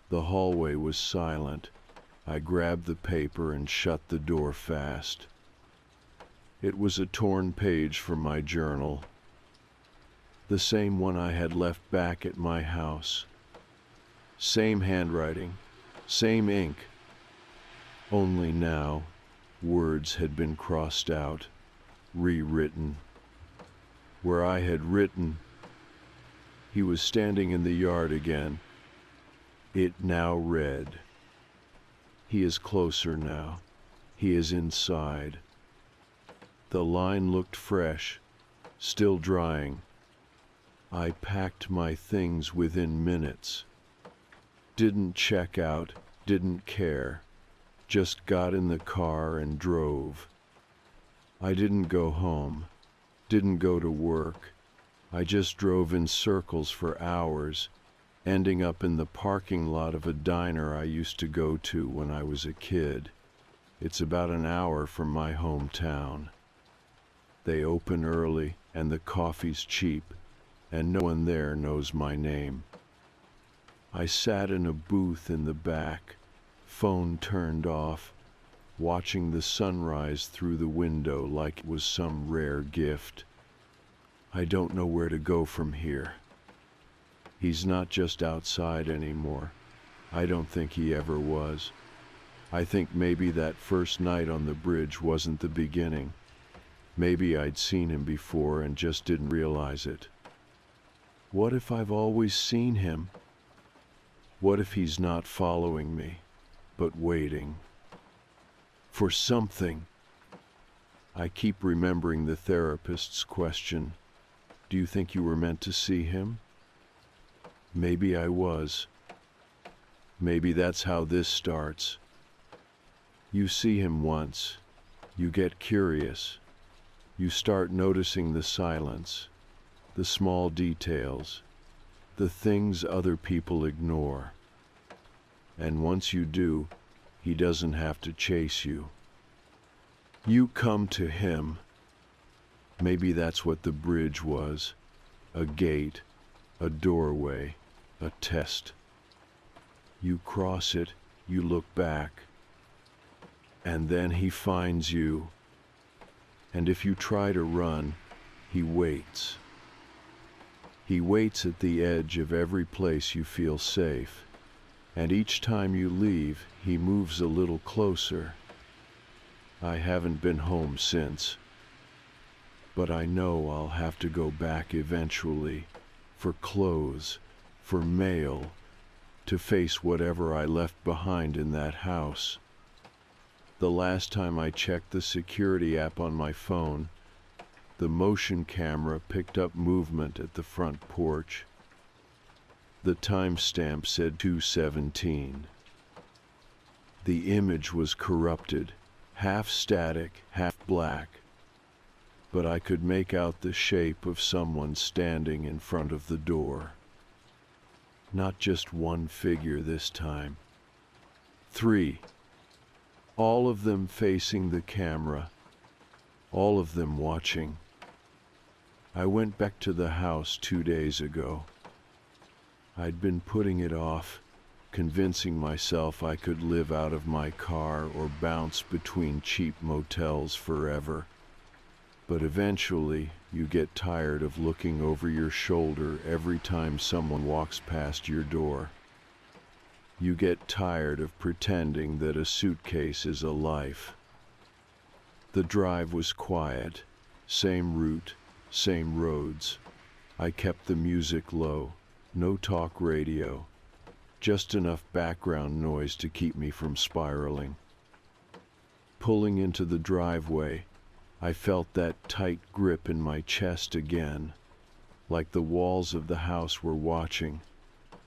The hallway was silent. I grabbed the paper and shut the door fast. It was a torn page from my journal. The same one I had left back at my house. Same handwriting, same ink. Only now, words had been crossed out, rewritten. Where I had written, he was standing in the yard again. It now read, he is closer now. He is inside. The line looked fresh, still drying. I packed my things within minutes. Didn't check out, didn't care. Just got in the car and drove. I didn't go home, didn't go to work. I just drove in circles for hours, ending up in the parking lot of a diner I used to go to when I was a kid. It's about an hour from my hometown. They open early and the coffee's cheap, and no one there knows my name. I sat in a booth in the back, phone turned off, watching the sunrise through the window like it was some rare gift. I don't know where to go from here. He's not just outside anymore. I don't think he ever was. I think maybe that first night on the bridge wasn't the beginning. Maybe I'd seen him before and just didn't realize it. What if I've always seen him? What if he's not following me, but waiting for something? I keep remembering the therapist's question. Do you think you were meant to see him? Maybe I was. Maybe that's how this starts. You see him once. You get curious. You start noticing the silence, the small details, the things other people ignore. And once you do, he doesn't have to chase you. You come to him. Maybe that's what the bridge was. A gate, a doorway, a test. You cross it, you look back, and then he finds you. And if you try to run, he waits. He waits at the edge of every place you feel safe. And each time you leave, he moves a little closer. I haven't been home since. But I know I'll have to go back eventually, for clothes, for mail, to face whatever I left behind in that house. The last time I checked the security app on my phone, the motion camera picked up movement at the front porch. The timestamp said 2:17. The image was corrupted, half static, half black. but I could make out the shape of someone standing in front of the door. Not just one figure this time. 3. All of them facing the camera, all of them watching. I went back to the house 2 days ago. I'd been putting it off, convincing myself I could live out of my car or bounce between cheap motels forever. But eventually, you get tired of looking over your shoulder every time someone walks past your door. You get tired of pretending that a suitcase is a life. The drive was quiet, same route, same roads. I kept the music low, no talk radio, just enough background noise to keep me from spiraling. Pulling into the driveway, I felt that tight grip in my chest again, like the walls of the house were watching.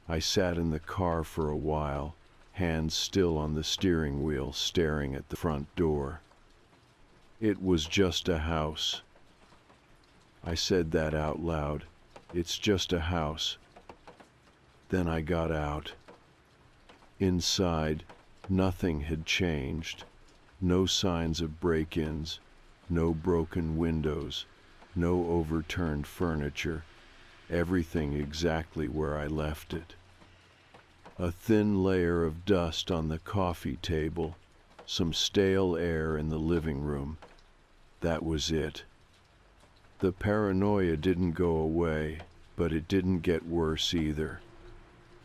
I sat in the car for a while, hands still on the steering wheel, staring at the front door. It was just a house. I said that out loud. It's just a house. Then I got out. Inside, nothing had changed. No signs of break-ins, no broken windows, no overturned furniture. Everything exactly where I left it. A thin layer of dust on the coffee table, some stale air in the living room. That was it. The paranoia didn't go away, but it didn't get worse either.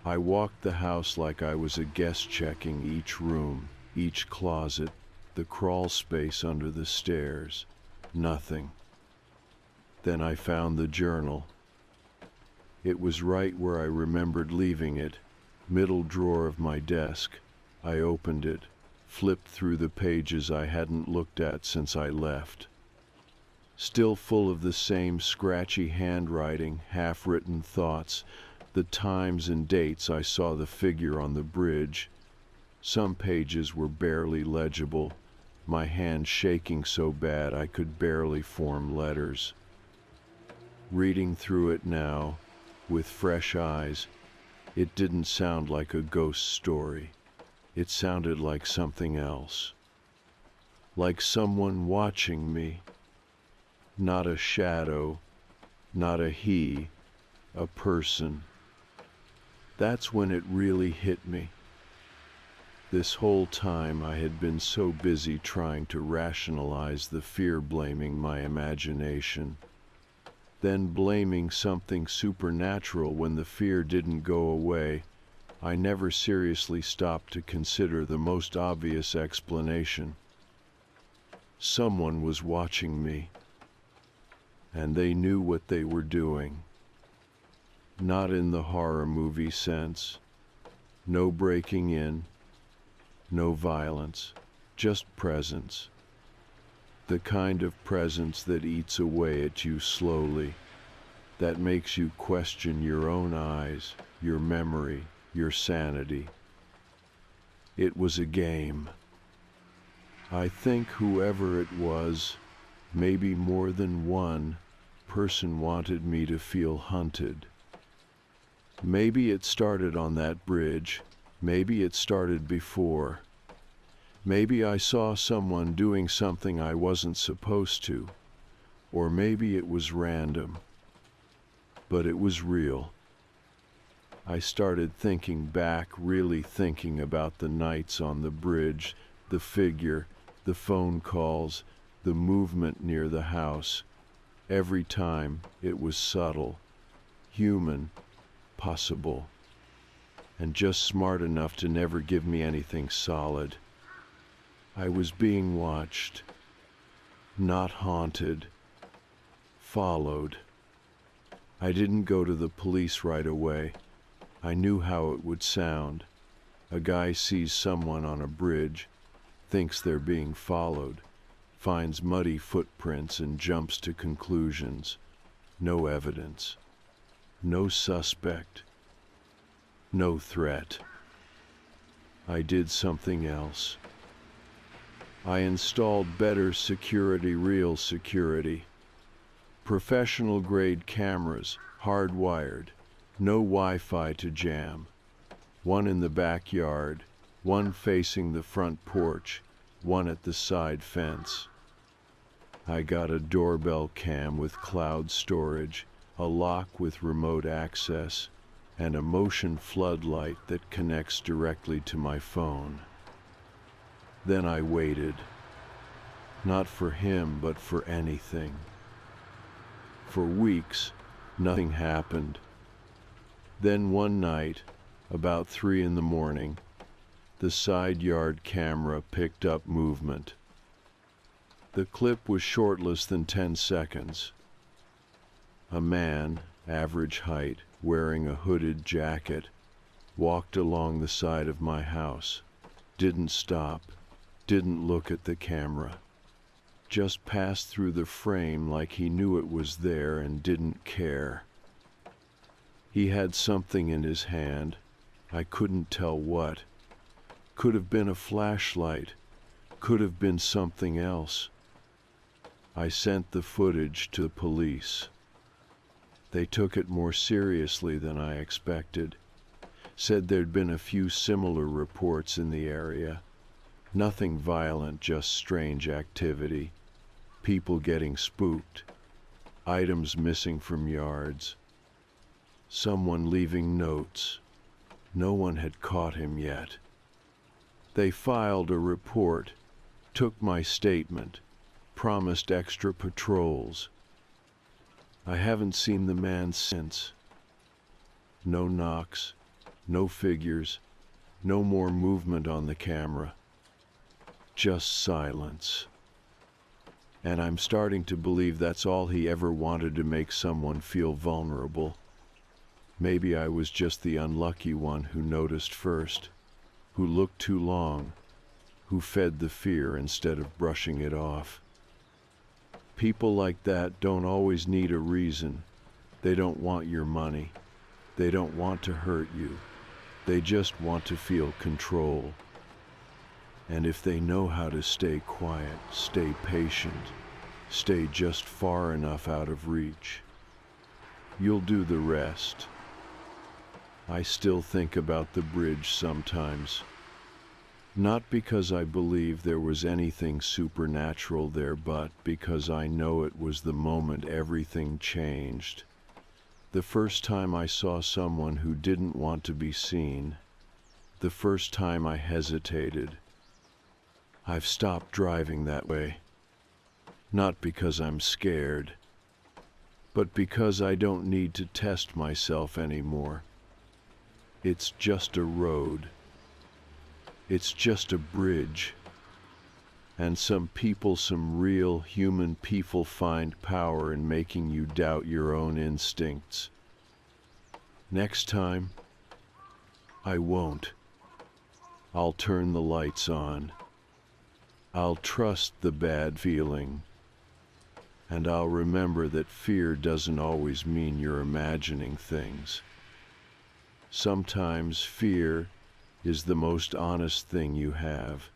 I walked the house like I was a guest, checking each room, each closet, the crawl space under the stairs. Nothing. Then I found the journal. It was right where I remembered leaving it, middle drawer of my desk. I opened it, flipped through the pages I hadn't looked at since I left. Still full of the same scratchy handwriting, half-written thoughts, the times and dates I saw the figure on the bridge. Some pages were barely legible, my hand shaking so bad I could barely form letters. Reading through it now, with fresh eyes, it didn't sound like a ghost story. It sounded like something else. Like someone watching me. Not a shadow, not a he, a person. That's when it really hit me. This whole time I had been so busy trying to rationalize the fear, blaming my imagination, then blaming something supernatural when the fear didn't go away. I never seriously stopped to consider the most obvious explanation. Someone was watching me, and they knew what they were doing. Not in the horror movie sense. No breaking in, no violence, just presence. The kind of presence that eats away at you slowly, that makes you question your own eyes, your memory, your sanity. It was a game. I think whoever it was, maybe more than one person, wanted me to feel hunted. Maybe it started on that bridge. Maybe it started before. Maybe I saw someone doing something I wasn't supposed to. Or maybe it was random. But it was real. I started thinking back, really thinking about the nights on the bridge, the figure, the phone calls, the movement near the house. Every time it was subtle, human, possible, and just smart enough to never give me anything solid. I was being watched, not haunted, followed. I didn't go to the police right away. I knew how it would sound. A guy sees someone on a bridge, thinks they're being followed, finds muddy footprints and jumps to conclusions. No evidence. No suspect. No threat. I did something else. I installed better security, real security, Professional-grade cameras, hardwired, no Wi-Fi to jam. One in the backyard, one facing the front porch, one at the side fence. I got a doorbell cam with cloud storage, a lock with remote access, and a motion floodlight that connects directly to my phone. Then I waited. Not for him, but for anything. For weeks, nothing happened. Then one night, about 3 in the morning, the side yard camera picked up movement. The clip was short, less than 10 seconds. A man, average height, wearing a hooded jacket, walked along the side of my house, didn't stop, didn't look at the camera, just passed through the frame like he knew it was there and didn't care. He had something in his hand, I couldn't tell what. Could have been a flashlight, could have been something else. I sent the footage to the police. They took it more seriously than I expected. Said there'd been a few similar reports in the area. Nothing violent, just strange activity. People getting spooked. Items missing from yards. Someone leaving notes. No one had caught him yet. They filed a report, took my statement, promised extra patrols. I haven't seen the man since. No knocks, no figures, no more movement on the camera. Just silence. And I'm starting to believe that's all he ever wanted, to make someone feel vulnerable. Maybe I was just the unlucky one who noticed first, who looked too long, who fed the fear instead of brushing it off. People like that don't always need a reason. They don't want your money. They don't want to hurt you. They just want to feel control. And if they know how to stay quiet, stay patient, stay just far enough out of reach, you'll do the rest. I still think about the bridge sometimes. Not because I believe there was anything supernatural there, but because I know it was the moment everything changed. The first time I saw someone who didn't want to be seen. The first time I hesitated. I've stopped driving that way. Not because I'm scared, but because I don't need to test myself anymore. It's just a road. It's just a bridge. And some people, some real human people, find power in making you doubt your own instincts. Next time, I won't. I'll turn the lights on. I'll trust the bad feeling. And I'll remember that fear doesn't always mean you're imagining things. Sometimes fear is the most honest thing you have.